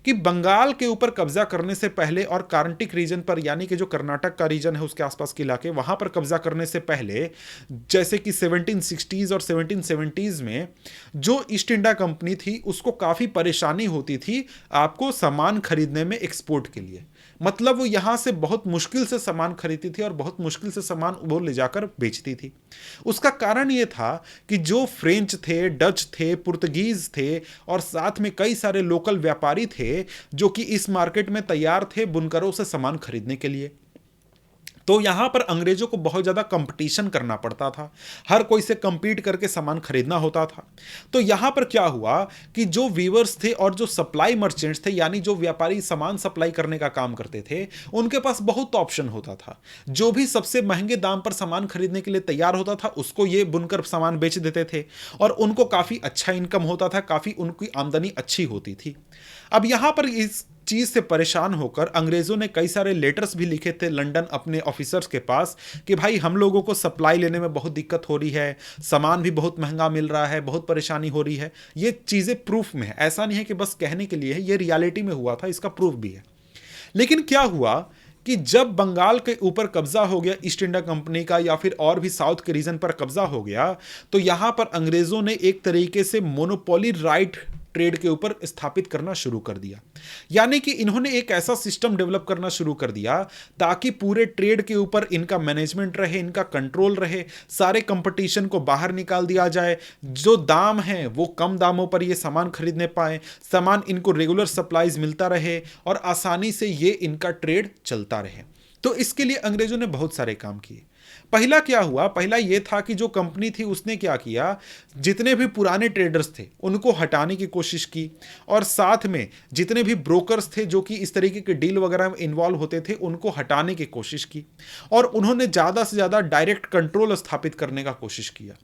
कि बंगाल के ऊपर कब्जा करने से पहले और कार्नाटिक रीजन पर, यानी कि जो कर्नाटक का रीजन है उसके आसपास के इलाके, वहां पर कब्जा करने से पहले, जैसे कि 1760s और 1770s में जो ईस्ट इंडिया कंपनी थी उसको काफ़ी परेशानी होती थी आपको सामान खरीदने में, एक्सपोर्ट के लिए। मतलब वो यहाँ से बहुत मुश्किल से सामान खरीदती थी और बहुत मुश्किल से सामान वो ले जाकर बेचती थी। उसका कारण ये था कि जो फ्रेंच थे, डच थे, पुर्तगीज थे, और साथ में कई सारे लोकल व्यापारी थे जो कि इस मार्केट में तैयार थे बुनकरों से सामान खरीदने के लिए। तो यहां पर अंग्रेजों को बहुत ज़्यादा कंपटीशन करना पड़ता था, हर कोई से कंपीट करके सामान खरीदना होता था। तो यहां पर क्या हुआ कि जो वीवर्स थे और जो सप्लाई मर्चेंट्स थे, यानी जो व्यापारी सामान सप्लाई करने का काम करते थे, उनके पास बहुत ऑप्शन होता था। जो भी सबसे महंगे दाम पर सामान खरीदने के लिए तैयार होता था उसको ये बुनकर सामान बेच देते थे, और उनको काफ़ी अच्छा इनकम होता था, काफ़ी उनकी आमदनी अच्छी होती थी। अब यहां पर इस चीज़ से परेशान होकर अंग्रेज़ों ने कई सारे लेटर्स भी लिखे थे लंदन अपने ऑफिसर्स के पास कि भाई हम लोगों को सप्लाई लेने में बहुत दिक्कत हो रही है, सामान भी बहुत महंगा मिल रहा है, बहुत परेशानी हो रही है। ये चीज़ें प्रूफ में है, ऐसा नहीं है कि बस कहने के लिए है, ये रियलिटी में हुआ था, इसका प्रूफ भी है। लेकिन क्या हुआ कि जब बंगाल के ऊपर कब्जा हो गया ईस्ट इंडिया कंपनी का, या फिर और भी साउथ के रीजन पर कब्जा हो गया, तो यहां पर अंग्रेजों ने एक तरीके से मोनोपोली राइट ट्रेड के ऊपर स्थापित करना शुरू कर दिया। यानी कि इन्होंने एक ऐसा सिस्टम डेवलप करना शुरू कर दिया ताकि पूरे ट्रेड के ऊपर इनका मैनेजमेंट रहे, इनका कंट्रोल रहे, सारे कंपटीशन को बाहर निकाल दिया जाए, जो दाम है वो कम दामों पर ये सामान खरीदने पाए, सामान इनको रेगुलर सप्लाईज मिलता रहे, और आसानी से ये इनका ट्रेड चलता रहे। तो इसके लिए अंग्रेजों ने बहुत सारे काम किए। पहला क्या हुआ, पहला यह था कि जो कंपनी थी उसने क्या किया, जितने भी पुराने ट्रेडर्स थे उनको हटाने की कोशिश की, और साथ में जितने भी ब्रोकर्स थे जो कि इस तरीके के डील वगैरह में इन्वॉल्व होते थे उनको हटाने की कोशिश की, और उन्होंने ज़्यादा से ज़्यादा डायरेक्ट कंट्रोल स्थापित करने का कोशिश किया।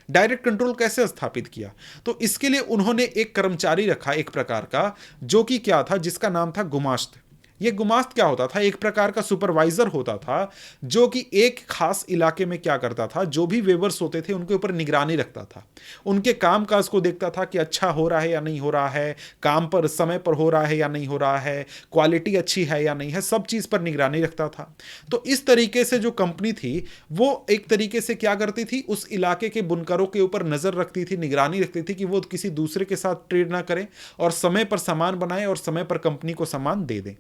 डायरेक्ट कंट्रोल कैसे स्थापित किया, तो इसके लिए उन्होंने एक कर्मचारी रखा एक प्रकार का, जो कि क्या था, जिसका नाम था गुमाश्त। ये गुमास्त क्या होता था? एक प्रकार का सुपरवाइजर होता था जो कि एक खास इलाके में क्या करता था, जो भी वेवर्स होते थे उनके ऊपर निगरानी रखता था, उनके काम काज को देखता था कि अच्छा हो रहा है या नहीं हो रहा है, काम पर समय पर हो रहा है या नहीं हो रहा है, क्वालिटी अच्छी है या नहीं है, सब चीज पर निगरानी रखता था। तो इस तरीके से जो कंपनी थी वो एक तरीके से क्या करती थी, उस इलाके के बुनकरों के ऊपर नजर रखती थी, निगरानी रखती थी कि वो किसी दूसरे के साथ ट्रेड ना करें और समय पर सामान बनाए और समय पर कंपनी को सामान दे दें।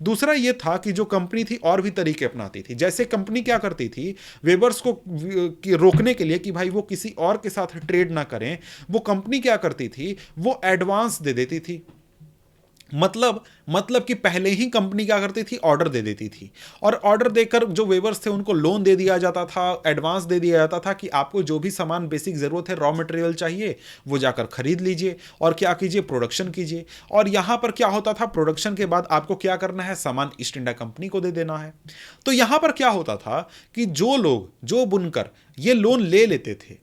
दूसरा यह था कि जो कंपनी थी और भी तरीके अपनाती थी। जैसे कंपनी क्या करती थी, वेबर्स को रोकने के लिए कि भाई वो किसी और के साथ ट्रेड ना करें, वो कंपनी क्या करती थी, वो एडवांस दे देती थी। मतलब कि पहले ही कंपनी क्या करती थी, ऑर्डर दे देती थी, और ऑर्डर देकर जो वेवर्स थे उनको लोन दे दिया जाता था, एडवांस दे दिया जाता था कि आपको जो भी सामान बेसिक जरूरत है, रॉ मटेरियल चाहिए, वो जाकर खरीद लीजिए और क्या कीजिए, प्रोडक्शन कीजिए। और यहां पर क्या होता था, प्रोडक्शन के बाद आपको क्या करना है, सामान ईस्ट इंडिया कंपनी को दे देना है। तो यहां पर क्या होता था कि जो लोग, जो बुनकर ये लोन ले लेते थे,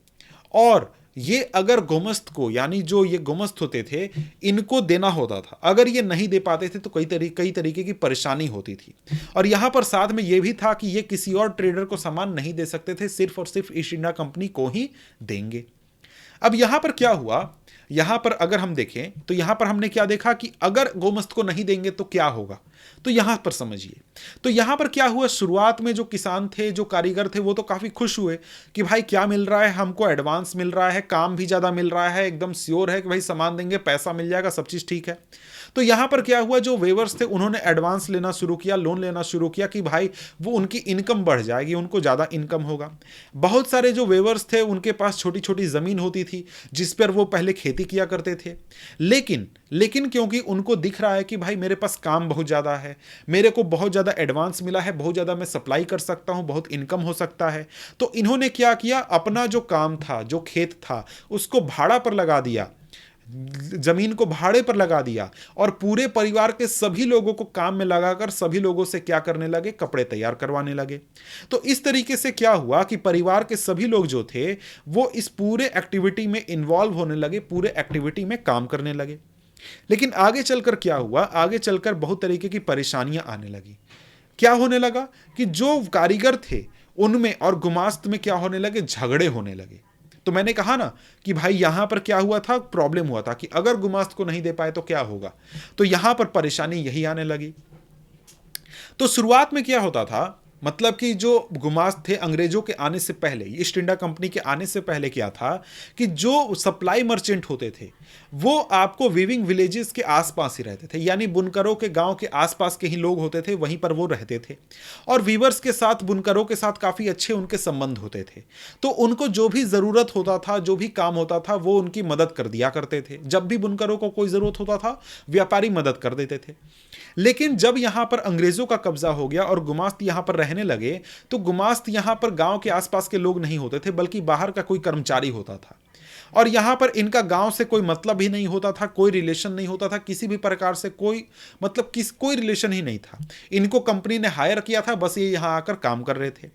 और ये अगर गुमस्त को, यानी जो ये गुमस्त होते थे, इनको देना होता था। अगर ये नहीं दे पाते थे तो कई तरीके की परेशानी होती थी। और यहां पर साथ में ये भी था कि ये किसी और ट्रेडर को सामान नहीं दे सकते थे, सिर्फ और सिर्फ ईस्ट इंडिया कंपनी को ही देंगे। अब यहां पर क्या हुआ, यहां पर अगर हम देखें तो यहां पर हमने क्या देखा कि अगर गोमस्त को नहीं देंगे तो क्या होगा, तो यहां पर समझिए। तो यहां पर क्या हुआ, शुरुआत में जो किसान थे, जो कारीगर थे, वो तो काफी खुश हुए कि भाई क्या मिल रहा है हमको, एडवांस मिल रहा है, काम भी ज्यादा मिल रहा है, एकदम श्योर है कि भाई सामान देंगे, पैसा मिल जाएगा, सब चीज ठीक है। तो यहां पर क्या हुआ, जो वेवर्स थे उन्होंने एडवांस लेना शुरू किया, लोन लेना शुरू किया कि भाई वो उनकी इनकम बढ़ जाएगी, उनको ज्यादा इनकम होगा। बहुत सारे जो वेवर्स थे उनके पास छोटी छोटी जमीन होती थी जिस पर वो पहले खेती किया करते थे, लेकिन क्योंकि उनको दिख रहा है कि भाई मेरे पास काम बहुत ज्यादा है, मेरे को बहुत ज्यादा एडवांस मिला है, बहुत ज्यादा मैं सप्लाई कर सकता हूं, बहुत इनकम हो सकता है, तो इन्होंने क्या किया, अपना जो काम था, जो खेत था, उसको भाड़ा पर लगा दिया, जमीन को भाड़े पर लगा दिया, और पूरे परिवार के सभी लोगों को काम में लगाकर सभी लोगों से क्या करने लगे, कपड़े तैयार करवाने लगे। तो इस तरीके से क्या हुआ कि परिवार के सभी लोग जो थे वो इस पूरे एक्टिविटी में इन्वॉल्व होने लगे, पूरे एक्टिविटी में काम करने लगे। लेकिन आगे चलकर क्या हुआ, आगे चलकर बहुत तरीके की परेशानियां आने लगी। क्या होने लगा कि जो कारीगर थे उनमें और गुमास्त में क्या होने लगे, झगड़े होने लगे। तो मैंने कहा ना कि भाई यहां पर क्या हुआ था, प्रॉब्लम हुआ था कि अगर गुमास्त को नहीं दे पाए तो क्या होगा, तो यहां पर परेशानी यही आने लगी। तो शुरुआत में क्या होता था, मतलब कि जो गुमास्त थे, अंग्रेजों के आने से पहले, ईस्ट इंडिया कंपनी के आने से पहले क्या था कि जो सप्लाई मर्चेंट होते थे वो आपको वीविंग विलेजेस के आसपास ही रहते थे, यानी बुनकरों के गांव के आसपास के ही लोग होते थे, वहीं पर वो रहते थे, और वीवर्स के साथ, बुनकरों के साथ काफी अच्छे उनके संबंध होते थे। तो उनको जो भी जरूरत होता था, जो भी काम होता था, वो उनकी मदद कर दिया करते थे। जब भी बुनकरों को कोई जरूरत होता था, व्यापारी मदद कर देते थे। लेकिन जब यहां पर अंग्रेजों का कब्जा हो गया और गुमास्त यहां पर रहने लगे, तो गुमास्त यहां पर गांव के आसपास के लोग नहीं होते थे, बल्कि बाहर का कोई कर्मचारी होता था, और यहां पर इनका गांव से कोई मतलब ही नहीं होता था, कोई रिलेशन नहीं होता था, किसी भी प्रकार से कोई रिलेशन ही नहीं था। इनको कंपनी ने हायर किया था, बस ये यहां आकर काम कर रहे थे।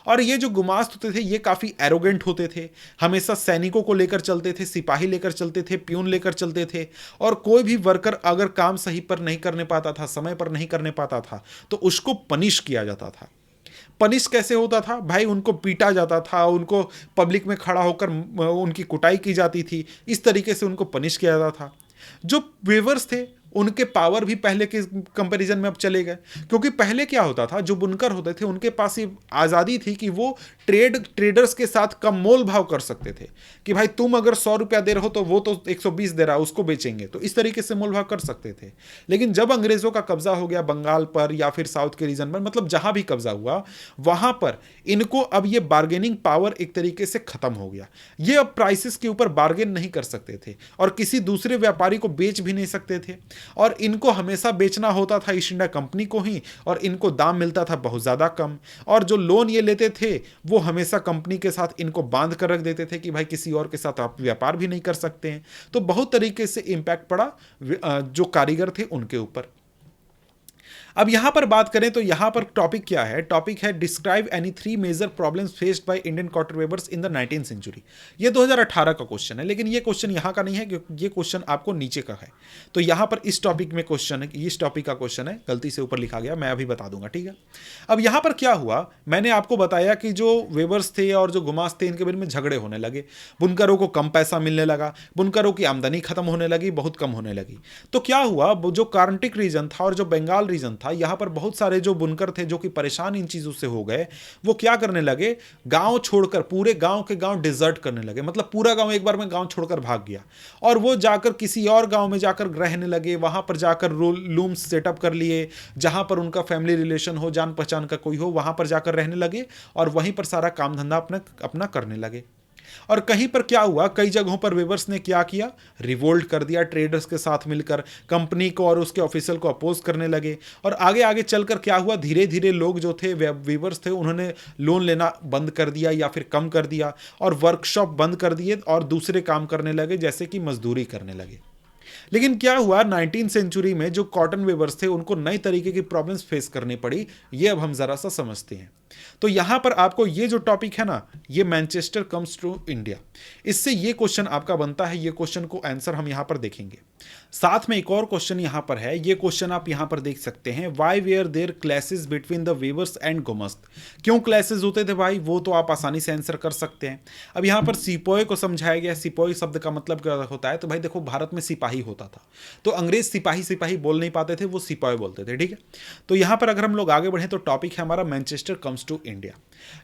और ये जो गुमास्त होते थे ये काफी एरोगेंट होते थे, हमेशा सैनिकों को लेकर चलते थे, सिपाही लेकर चलते थे, प्यून लेकर चलते थे, और कोई भी वर्कर अगर काम सही पर नहीं करने पाता था, समय पर नहीं करने पाता था, तो उसको पनिश किया जाता था। पनिश कैसे होता था भाई, उनको पीटा जाता था, उनको पब्लिक में खड़ा होकर उनकी कुटाई की जाती थी, इस तरीके से उनको पनिश किया जाता था। जो वेवर्स थे उनके पावर भी पहले के कंपैरिजन में अब चले गए, क्योंकि पहले क्या होता था, जो बुनकर होते थे उनके पास ये आज़ादी थी कि वो ट्रेडर्स के साथ कम मोल भाव कर सकते थे, कि भाई तुम अगर 100 रुपया दे रहे हो तो वो तो 120 दे रहा है, उसको बेचेंगे, तो इस तरीके से मोल भाव कर सकते थे। लेकिन जब अंग्रेजों का कब्जा हो गया बंगाल पर या फिर साउथ के रीजन पर, मतलब जहां भी कब्जा हुआ वहां पर इनको अब ये बार्गेनिंग पावर एक तरीके से खत्म हो गया। ये अब प्राइसेस के ऊपर बार्गेन नहीं कर सकते थे और किसी दूसरे व्यापारी को बेच भी नहीं सकते थे, और इनको हमेशा बेचना होता था ईस्ट इंडिया कंपनी को ही, और इनको दाम मिलता था बहुत ज़्यादा कम, और जो लोन ये लेते थे वो हमेशा कंपनी के साथ इनको बांध कर रख देते थे कि भाई किसी और के साथ आप व्यापार भी नहीं कर सकते हैं। तो बहुत तरीके से इम्पैक्ट पड़ा जो कारीगर थे उनके ऊपर। अब यहां पर बात करें तो यहां पर टॉपिक क्या है, टॉपिक है describe any 3 major problems faced by Indian cotton weavers in the 19th century. ये 2018 का क्वेश्चन है, लेकिन ये क्वेश्चन यहां का नहीं है क्योंकि ये क्वेश्चन आपको नीचे का है। तो यहां पर इस टॉपिक में क्वेश्चन है, इस टॉपिक का क्वेश्चन है, गलती से ऊपर लिखा गया, मैं अभी बता दूंगा, ठीक है। अब यहां पर क्या हुआ, मैंने आपको बताया कि जो वेवर्स थे और जो गुमास थे इनके बीच में झगड़े होने लगे, बुनकरों को कम पैसा मिलने लगा, बुनकरों की आमदनी खत्म होने लगी, बहुत कम होने लगी। तो क्या हुआ, जो कार्नाटिक रीजन था और जो बंगाल रीजन था, यहां पर बहुत सारे जो बुनकर थे जो कि परेशान इन चीजों से हो गए, वो क्या करने लगे, गांव छोड़कर पूरे गांव के गांव डिजर्ट करने लगे, मतलब पूरा गांव एक बार में गांव छोड़कर भाग गया और वो जाकर किसी और गांव में जाकर रहने लगे, वहां पर जाकर लूम्स सेटअप कर लिए, जहां पर उनका फैमिली रिलेशन हो, जान पहचान का कोई हो, वहां पर जाकर रहने लगे और वहीं पर सारा काम धंधा अपना अपना करने लगे। और कहीं पर क्या हुआ, कई जगहों पर वेवर्स ने क्या किया, रिवोल्ट कर दिया, ट्रेडर्स के साथ मिलकर कंपनी को और उसके ऑफिसर को अपोज करने लगे। और आगे आगे चलकर क्या हुआ, धीरे धीरे लोग जो थे वेवर्स थे उन्होंने लोन लेना बंद कर दिया या फिर कम कर दिया और वर्कशॉप बंद कर दिए और दूसरे काम करने लगे, जैसे कि मजदूरी करने लगे। लेकिन क्या हुआ, 19th सेंचुरी में जो कॉटन वेवर्स थे उनको नई तरीके की प्रॉब्लम्स फेस करनी पड़ी। ये अब हम जरा सा समझते हैं। तो यहां पर आपको ये जो टॉपिक है ना, ये मैनचेस्टर कम्स टू इंडिया, इससे ये क्वेश्चन आपका बनता है। ये क्वेश्चन को आंसर हम यहां पर देखेंगे। साथ में एक और क्वेश्चन यहां पर है, ये क्वेश्चन आप यहां पर देख सकते हैं, why were there clashes between the weavers and gumasta. क्यों क्लैसेस होते थे भाई, वो तो आप आसानी से आंसर कर सकते हैं। अब यहां पर सिपोय को समझाया गया। सिपोय शब्द का मतलब क्या होता है, तो भाई देखो भारत में सिपाही होता था, तो अंग्रेज सिपाही सिपाही बोल नहीं पाते थे, वो सिपाही बोलते थे, ठीक है। तो यहां पर अगर हम लोग आगे बढ़े तो टॉपिक है हमारा मैनचेस्टर कम्स टू इंडिया।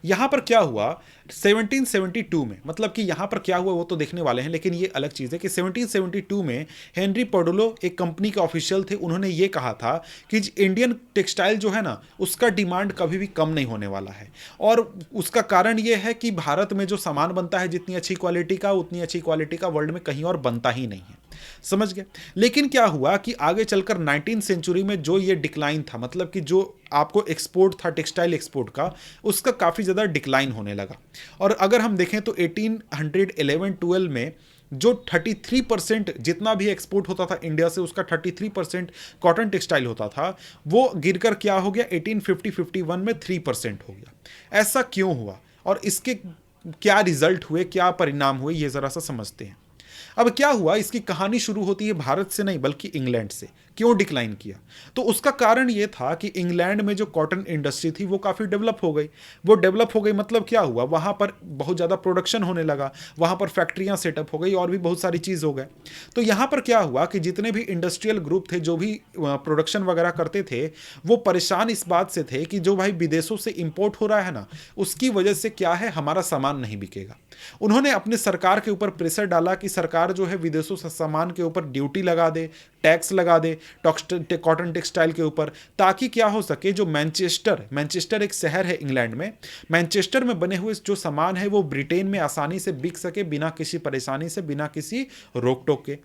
यहां पर क्या हुआ 1772 में, मतलब कि यहां पर क्या हुआ वो तो देखने वाले हैं, लेकिन ये अलग चीज है कि 1772 में हेनरी पोडोलो एक कंपनी के ऑफिशियल थे, उन्होंने ये कहा था कि इंडियन टेक्सटाइल जो है ना उसका डिमांड कभी भी कम नहीं होने वाला है। और उसका कारण ये है कि भारत में जो सामान बनता है जितनी अच्छी क्वालिटी का, उतनी अच्छी क्वालिटी का वर्ल्ड में कहीं और बनता ही नहीं है। समझ गए। लेकिन क्या हुआ कि आगे चलकर 19th सेंचुरी में जो ये डिक्लाइन था, मतलब कि जो आपको एक्सपोर्ट था टेक्सटाइल एक्सपोर्ट का, उसका काफ़ी ज़्यादा डिक्लाइन होने लगा। और अगर हम देखें तो 1811-12 में जो 33% जितना भी एक्सपोर्ट होता था इंडिया से, उसका 33% कॉटन टेक्सटाइल होता था, वो गिरकर क्या हो गया 1850-51 में 3% हो गया। ऐसा क्यों हुआ और इसके क्या रिजल्ट हुए, क्या परिणाम हुए, ये ज़रा सा समझते हैं। अब क्या हुआ, इसकी कहानी शुरू होती है भारत से नहीं बल्कि इंग्लैंड से। क्यों डिक्लाइन किया, तो उसका कारण यह था कि इंग्लैंड में जो कॉटन इंडस्ट्री थी वो काफ़ी डेवलप हो गई। वो डेवलप हो गई मतलब क्या हुआ, वहाँ पर बहुत ज़्यादा प्रोडक्शन होने लगा, वहाँ पर फैक्ट्रियाँ सेटअप हो गई और भी बहुत सारी चीज़ हो गए। तो यहाँ पर क्या हुआ कि जितने भी इंडस्ट्रियल ग्रुप थे जो भी प्रोडक्शन वगैरह करते थे, वो परेशान इस बात से थे कि जो भाई विदेशों से इंपोर्ट हो रहा है ना, उसकी वजह से क्या है हमारा सामान नहीं बिकेगा। उन्होंने अपने सरकार के ऊपर प्रेशर डाला कि सरकार जो है विदेशों से सामान के ऊपर ड्यूटी लगा दे, टैक्स लगा दे कॉटन टेक्सटाइल के ऊपर, ताकि क्या हो सके जो मैनचेस्टर एक शहर है इंग्लैंड में, मैनचेस्टर में बने हुए जो सामान है वो ब्रिटेन में आसानी से बिक सके, बिना किसी परेशानी से, बिना किसी रोक टोक के।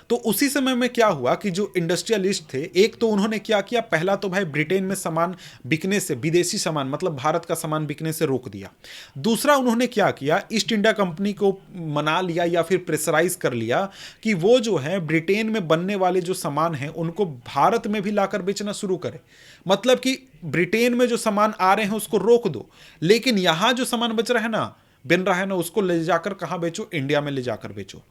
तो उसी समय में क्या हुआ कि जो इंडस्ट्रियलिस्ट थे, एक तो उन्होंने क्या किया, पहला तो भाई ब्रिटेन में सामान बिकने से, विदेशी सामान मतलब भारत का सामान बिकने से रोक दिया। दूसरा उन्होंने क्या किया, ईस्ट इंडिया कंपनी को मना लिया या फिर प्रेशराइज कर लिया कि वो जो है ब्रिटेन में बनने वाले जो सामान हैं उनको भारत में भी लाकर बेचना शुरू करे। मतलब कि ब्रिटेन में जो सामान आ रहे हैं उसको रोक दो, लेकिन यहां जो सामान बच रहा है ना, बन रहा है ना, उसको ले जाकर कहां बेचो, इंडिया में ले जाकर बेचो।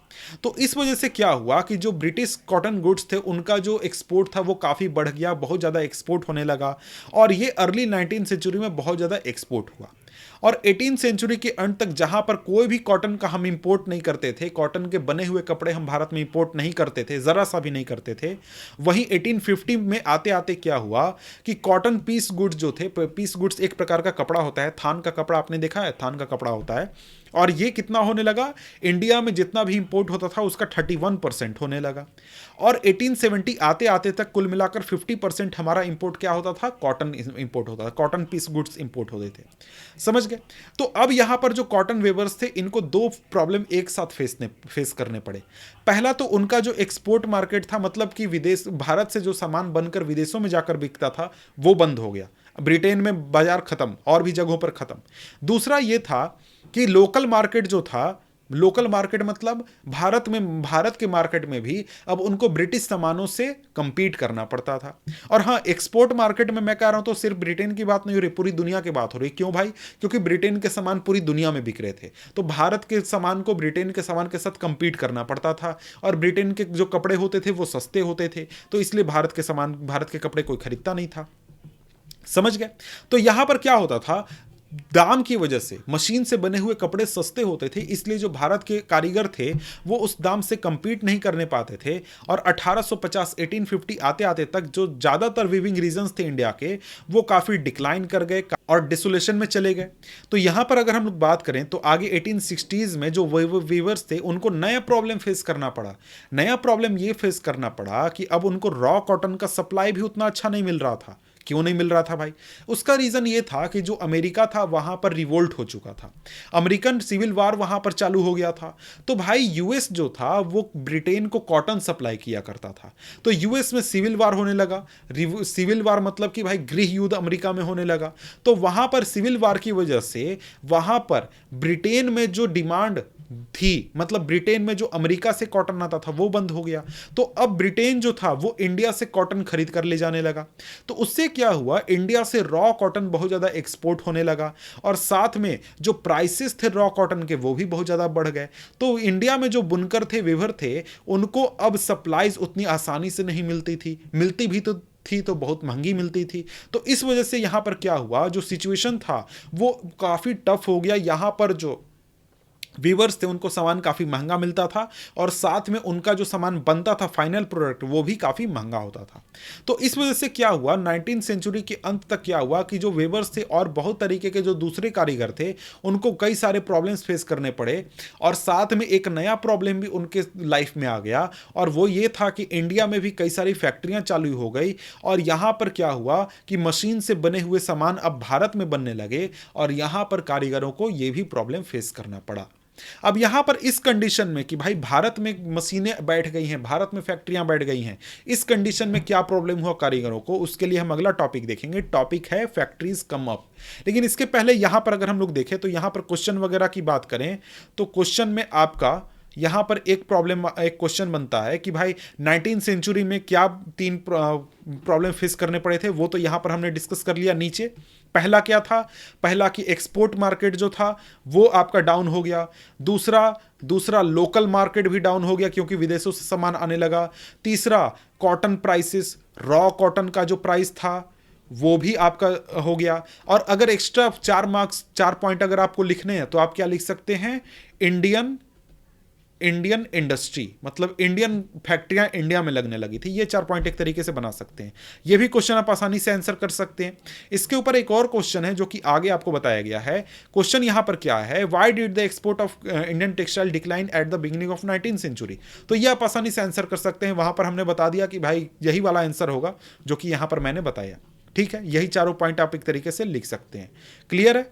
तो इस वजह से क्या हुआ कि जो ब्रिटिश कॉटन गुड्स थे उनका जो एक्सपोर्ट था वो काफ़ी बढ़ गया, बहुत ज़्यादा एक्सपोर्ट होने लगा और ये अर्ली 19th सेंचुरी में बहुत ज़्यादा एक्सपोर्ट हुआ। और 18th सेंचुरी के अंत तक जहां पर कोई भी कॉटन का हम इंपोर्ट नहीं करते थे, कॉटन के बने हुए कपड़े हम भारत में इंपोर्ट नहीं करते थे, ज़रा सा भी नहीं करते थे। वहीं 1850 में आते आते क्या हुआ कि कॉटन पीस गुड्स जो थे, पीस गुड्स एक प्रकार का कपड़ा होता है, थान का कपड़ा आपने देखा है, थान का कपड़ा होता है, और ये कितना होने लगा, इंडिया में जितना भी इंपोर्ट होता था उसका 31% होने लगा। और 1870 आते आते तक कुल मिलाकर 50% हमारा इंपोर्ट क्या होता था, कॉटन इंपोर्ट होता था, कॉटन पीस गुड्स इंपोर्ट होते थे। समझ गए। तो अब यहां पर जो कॉटन वेवर्स थे इनको दो प्रॉब्लम एक साथ फेस करने पड़े। पहला तो उनका जो एक्सपोर्ट मार्केट था, मतलब कि विदेश, भारत से जो सामान बनकर विदेशों में जाकर बिकता था वो बंद हो गया, ब्रिटेन में बाजार खत्म और भी जगहों पर खत्म। दूसरा ये था कि लोकल मार्केट जो था लोकल मार्केट मतलब भारत के मार्केट में भी अब उनको ब्रिटिश सामानों से compete करना पड़ता था। और हाँ, एक्सपोर्ट मार्केट में मैं कह रहा हूं तो सिर्फ ब्रिटेन की बात नहीं हो रही, पूरी दुनिया की बात हो रही। क्यों भाई? क्योंकि ब्रिटेन के सामान पूरी दुनिया में बिक रहे थे, तो भारत के सामान को ब्रिटेन के सामान के साथ compete करना पड़ता था। और ब्रिटेन के जो कपड़े होते थे वो सस्ते होते थे, तो इसलिए भारत के कपड़े कोई खरीदता नहीं था। समझ गए? तो यहां पर क्या होता था, दाम की वजह से मशीन से बने हुए कपड़े सस्ते होते थे, इसलिए जो भारत के कारीगर थे वो उस दाम से compete नहीं करने पाते थे। और 1850 1850 आते आते तक जो ज़्यादातर वीविंग रीजन्स थे इंडिया के, वो काफ़ी डिक्लाइन कर गए और डिसोलेशन में चले गए। तो यहाँ पर अगर हम लोग बात करें तो आगे 1860s में जो वीवर्स थे उनको नया प्रॉब्लम फेस करना पड़ा। नया प्रॉब्लम ये फेस करना पड़ा कि अब उनको रॉ कॉटन का सप्लाई भी उतना अच्छा नहीं मिल रहा था। क्यों नहीं मिल रहा था भाई? उसका रीजन ये था कि जो अमेरिका था वहां पर रिवोल्ट हो चुका था, अमेरिकन सिविल वार वहां पर चालू हो गया था। तो भाई यूएस जो था वो ब्रिटेन को कॉटन सप्लाई किया करता था, तो यूएस में सिविल वार होने लगा। सिविल वार मतलब कि भाई गृह युद्ध अमेरिका में होने लगा। तो वहां पर सिविल वार की वजह से वहां पर ब्रिटेन में जो डिमांड थी, मतलब ब्रिटेन में जो अमेरिका से कॉटन आता था वो बंद हो गया। तो अब ब्रिटेन जो था वो इंडिया से कॉटन खरीद कर ले जाने लगा। तो उससे क्या हुआ, इंडिया से रॉ कॉटन बहुत ज़्यादा एक्सपोर्ट होने लगा, और साथ में जो प्राइसेस थे रॉ कॉटन के वो भी बहुत ज़्यादा बढ़ गए। तो इंडिया में जो बुनकर थे, वीवर थे, उनको अब सप्लाईज उतनी आसानी से नहीं मिलती थी, मिलती भी तो बहुत महंगी मिलती थी। तो इस वजह से यहां पर क्या हुआ, जो सिचुएशन था वो काफ़ी टफ हो गया। यहां पर जो वीवर्स थे उनको सामान काफ़ी महंगा मिलता था, और साथ में उनका जो सामान बनता था फाइनल प्रोडक्ट वो भी काफ़ी महंगा होता था। तो इस वजह से क्या हुआ, 19th सेंचुरी के अंत तक क्या हुआ कि जो वीवर्स थे और बहुत तरीके के जो दूसरे कारीगर थे उनको कई सारे प्रॉब्लम्स फेस करने पड़े। और साथ में एक नया प्रॉब्लम भी उनके लाइफ में आ गया, और वो ये था कि इंडिया में भी कई सारी फैक्ट्रियां चालू हो गई, और यहाँ पर क्या हुआ कि मशीन से बने हुए सामान अब भारत में बनने लगे, और यहाँ पर कारीगरों को ये भी प्रॉब्लम फेस करना पड़ा। अब यहां पर इस कंडीशन में कि भाई भारत में मशीनें बैठ गई हैं, भारत में फैक्ट्रियां बैठ गई हैं, इस कंडीशन में क्या प्रॉब्लम हुआ कारीगरों को, उसके लिए हम अगला टॉपिक देखेंगे। टॉपिक है फैक्ट्रीज कम अप। लेकिन इसके पहले यहां पर अगर हम लोग देखें तो यहां पर क्वेश्चन वगैरह की बात करें तो क्वेश्चन में आपका यहां पर एक क्वेश्चन बनता है कि भाई 19th सेंचुरी में क्या तीन प्रॉब्लम फेस करने पड़े थे, वो तो यहां पर हमने डिस्कस कर लिया नीचे। पहला क्या था, पहला कि एक्सपोर्ट मार्केट जो था वो आपका डाउन हो गया। दूसरा लोकल मार्केट भी डाउन हो गया क्योंकि विदेशों से सामान आने लगा। तीसरा कॉटन प्राइसेस, रॉ कॉटन का जो प्राइस था वो भी आपका हो गया। और अगर एक्स्ट्रा 4 पॉइंट अगर आपको लिखने हैं तो आप क्या लिख सकते हैं, इंडियन इंडस्ट्री, मतलब इंडियन फैक्ट्रियां इंडिया में लगने लगी थी। ये 4 पॉइंट एक तरीके से बना सकते हैं। ये भी क्वेश्चन आप आसानी से आंसर कर सकते हैं। इसके ऊपर एक और क्वेश्चन है जो कि आगे आपको बताया गया है। क्वेश्चन यहां पर क्या है, why did the export of Indian textile decline at the beginning of 19th century. तो ये आप आसानी से आंसर कर सकते हैं। वहां पर हमने बता दिया कि भाई यही वाला आंसर होगा जो कि यहां पर मैंने बताया। ठीक है, यही चारों पॉइंट आप एक तरीके से लिख सकते हैं। क्लियर है?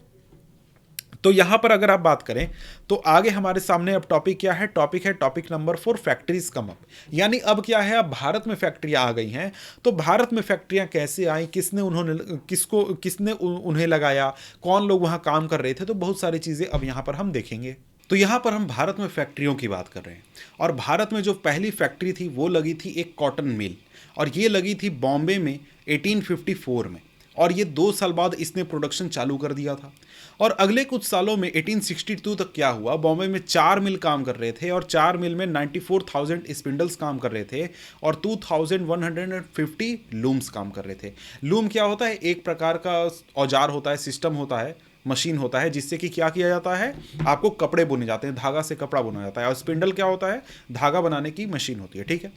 तो यहां पर अगर आप बात करें तो आगे हमारे सामने अब टॉपिक क्या है, topic number 4, factories come up. यानी अब क्या है, अब भारत में फैक्ट्रियां आ गई हैं। तो भारत में फैक्ट्रियां कैसे आई, किसने उन्हें लगाया, कौन लोग वहां काम कर रहे थे, तो बहुत सारी चीजें अब यहां पर हम देखेंगे। तो यहां पर हम भारत में फैक्ट्रियों की बात कर रहे हैं, और भारत में जो पहली फैक्ट्री थी वो लगी थी एक कॉटन मिल, और ये लगी थी बॉम्बे में 1854 में। और ये 2 साल बाद इसने प्रोडक्शन चालू कर दिया था। और अगले कुछ सालों में 1862 तक क्या हुआ, बॉम्बे में 4 मिल काम कर रहे थे, और 4 मिल में 94,000 स्पिंडल्स काम कर रहे थे, और 2150 लूम्स काम कर रहे थे। लूम क्या होता है, एक प्रकार का औजार होता है, सिस्टम होता है, मशीन होता है, जिससे कि क्या किया जाता है, आपको कपड़े बुने जाते हैं, धागा से कपड़ा बुना जाता है। और स्पिंडल क्या होता है, धागा बनाने की मशीन होती है। ठीक है,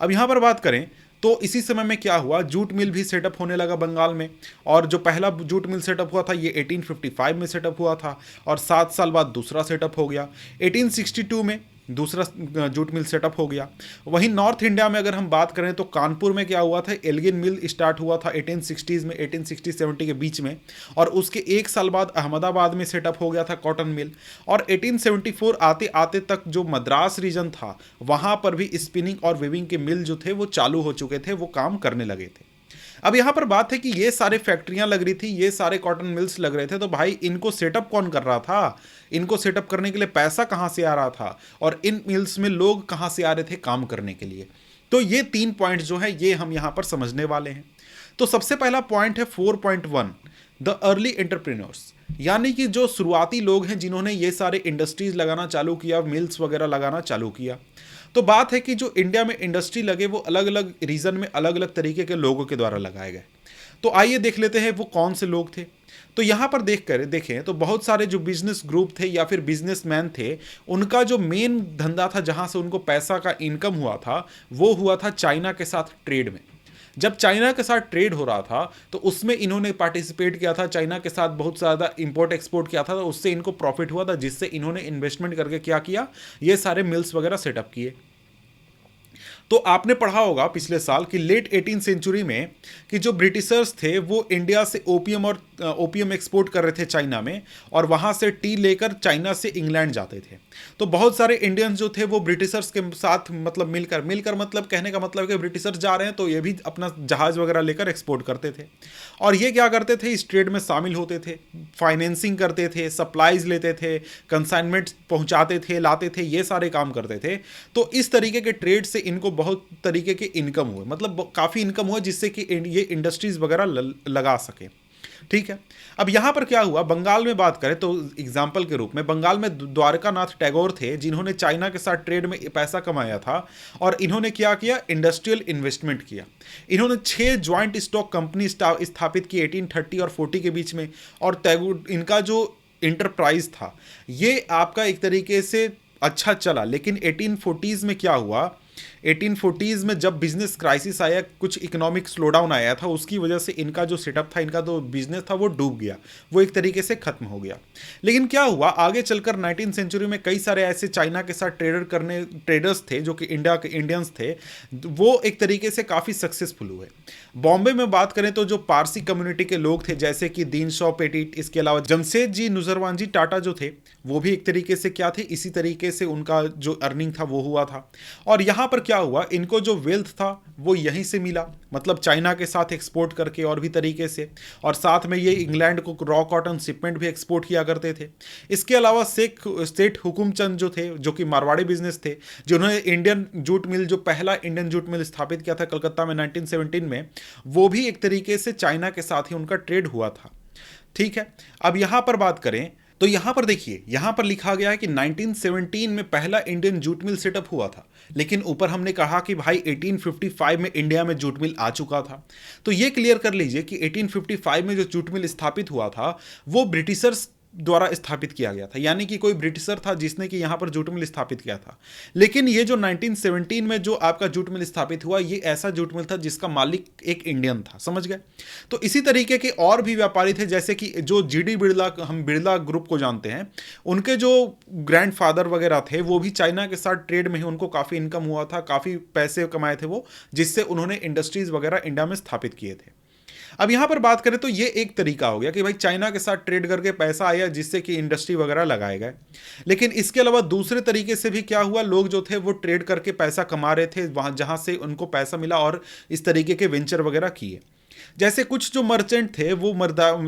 अब यहाँ पर बात करें तो इसी समय में क्या हुआ, जूट मिल भी सेटअप होने लगा बंगाल में। और जो पहला जूट मिल सेटअप हुआ था ये 1855 में सेटअप हुआ था, और 7 साल बाद दूसरा सेटअप हो गया। 1862 में दूसरा जूट मिल सेटअप हो गया। वहीं नॉर्थ इंडिया में अगर हम बात करें तो कानपुर में क्या हुआ था, एल्गिन मिल स्टार्ट हुआ था 1860s में, 1860-70 के बीच में, और उसके 1 साल बाद अहमदाबाद में सेटअप हो गया था कॉटन मिल। और 1874 आते आते तक जो मद्रास रीजन था वहाँ पर भी स्पिनिंग और वेविंग के मिल जो थे वो चालू हो चुके थे, वो काम करने लगे थे। अब यहाँ पर बात है कि ये सारे फैक्ट्रियां लग रही थी, ये सारे कॉटन मिल्स लग रहे थे, तो भाई इनको सेटअप कौन कर रहा था, इनको सेटअप करने के लिए पैसा कहाँ से आ रहा था, और इन मिल्स में लोग कहाँ से आ रहे थे काम करने के लिए। तो ये 3 पॉइंट जो है ये हम यहाँ पर समझने वाले हैं। तो सबसे पहला पॉइंट है 4.1, द अर्ली एंटरप्रेन्योर्स, यानी कि जो शुरुआती लोग हैं जिन्होंने ये सारे इंडस्ट्रीज लगाना चालू किया, मिल्स वगैरह लगाना चालू किया। तो बात है कि जो इंडिया में इंडस्ट्री लगे वो अलग अलग रीजन में अलग अलग तरीके के लोगों के द्वारा लगाए गए। तो आइए देख लेते हैं वो कौन से लोग थे। तो यहाँ पर देखें तो बहुत सारे जो बिजनेस ग्रुप थे या फिर बिजनेसमैन थे, उनका जो मेन धंधा था जहाँ से उनको पैसा का इनकम हुआ था, वो हुआ था चाइना के साथ ट्रेड में। जब चाइना के साथ ट्रेड हो रहा था तो उसमें इन्होंने पार्टिसिपेट किया था, चाइना के साथ बहुत ज़्यादा इंपोर्ट एक्सपोर्ट किया था, तो उससे इनको प्रॉफिट हुआ था, जिससे इन्होंने इन्वेस्टमेंट करके क्या किया, ये सारे मिल्स वगैरह सेटअप किए। तो आपने पढ़ा होगा पिछले साल कि लेट 18 सेंचुरी में कि जो ब्रिटिशर्स थे वो इंडिया से ओपियम एक्सपोर्ट कर रहे थे चाइना में, और वहाँ से टी लेकर चाइना से इंग्लैंड जाते थे। तो बहुत सारे इंडियंस जो थे वो ब्रिटिशर्स के साथ मतलब मिलकर मतलब कहने का मतलब कि ब्रिटिशर्स जा रहे हैं तो ये भी अपना जहाज़ वगैरह लेकर एक्सपोर्ट करते थे, और ये क्या करते थे, इस ट्रेड में शामिल होते थे, फाइनेंसिंग करते थे, सप्लाईज लेते थे, कंसाइनमेंट पहुँचाते थे, लाते थे, ये सारे काम करते थे। तो इस तरीके के ट्रेड से इनको बहुत तरीके के इनकम हुए, मतलब काफ़ी इनकम हुआ, जिससे कि ये इंडस्ट्रीज वगैरह लगा सके। ठीक है, अब यहाँ पर क्या हुआ, बंगाल में बात करें तो एग्जाम्पल के रूप में बंगाल में द्वारकानाथ टैगोर थे, जिन्होंने चाइना के साथ ट्रेड में पैसा कमाया था, और इन्होंने क्या किया, इंडस्ट्रियल इन्वेस्टमेंट किया। इन्होंने 6 ज्वाइंट स्टॉक कंपनी स्थापित की 1830 और 40 के बीच में, और टैगोर इनका जो इंटरप्राइज था ये आपका एक तरीके से अच्छा चला। लेकिन 1840s में क्या हुआ, 1840s में जब बिजनेस क्राइसिस आया, कुछ इकोनॉमिक स्लोडाउन आया था, उसकी वजह से इनका जो सेटअप था, इनका जो बिजनेस था वो डूब गया, वो एक तरीके से खत्म हो गया। लेकिन क्या हुआ, आगे चलकर 19 सेंचुरी में कई सारे ऐसे चाइना के साथ ट्रेडर्स थे जो कि इंडिया के इंडियंस थे, वो एक तरीके से काफ़ी सक्सेसफुल हुए। बॉम्बे में बात करें तो जो पारसी कम्युनिटी के लोग थे, जैसे कि दीन शॉ पेटिट, इसके अलावा जमशेद जी नुजरवान जी टाटा जो थे, वो भी एक तरीके से क्या थे, इसी तरीके से उनका जो अर्निंग था वो हुआ था। और यहाँ पर क्या हुआ, इनको जो वेल्थ था वो यहीं से मिला, मतलब चाइना के साथ एक्सपोर्ट करके और भी तरीके से, और साथ में ये इंग्लैंड को रॉ कॉटन शिपमेंट भी एक्सपोर्ट किया करते थे। इसके अलावा सेठ हुकुमचंद जो थे, जो कि मारवाड़ी बिजनेस थे, जिन्होंने इंडियन जूट मिल, जो पहला इंडियन जूट मिल स्थापित किया था कलकत्ता में 1917 में, वो भी एक तरीके से चाइना के साथ ही उनका ट्रेड हुआ था। ठीक है, अब यहाँ पर बात करें तो यहाँ पर देखिए, यहाँ पर लिखा गया है कि 1917 में पहला इंडियन जूट मिल सेटअप हुआ था, लेकिन ऊपर हमने कहा कि भाई 1855 में इंडिया में जूट मिल आ चुका था। तो ये क्लियर कर लीजिए कि 1855 में जो जूट मिल स्थापित हुआ था वो ब्रिटिशर्स द्वारा स्थापित किया गया था, यानी कि कोई ब्रिटिशर था जिसने कि यहाँ पर जूट मिल स्थापित किया था। लेकिन ये जो 1917 में जो आपका जूट मिल स्थापित हुआ, ये ऐसा जूट मिल था जिसका मालिक एक इंडियन था, समझ गए। तो इसी तरीके के और भी व्यापारी थे, जैसे कि जो जीडी बिरला, हम बिरला ग्रुप को जानते हैं, उनके जो ग्रैंडफादर वगैरह थे वो भी चाइना के साथ ट्रेड में ही उनको काफ़ी इनकम हुआ था, काफ़ी पैसे कमाए थे वो, जिससे उन्होंने इंडस्ट्रीज वगैरह इंडिया में स्थापित किए थे। अब यहां पर बात करें तो ये एक तरीका हो गया कि भाई चाइना के साथ ट्रेड करके पैसा आया, जिससे कि इंडस्ट्री वगैरह लगाए गए। लेकिन इसके अलावा दूसरे तरीके से भी क्या हुआ, लोग जो थे वो ट्रेड करके पैसा कमा रहे थे वहां, जहां से उनको पैसा मिला, और इस तरीके के वेंचर वगैरह किए। जैसे कुछ जो मर्चेंट थे वो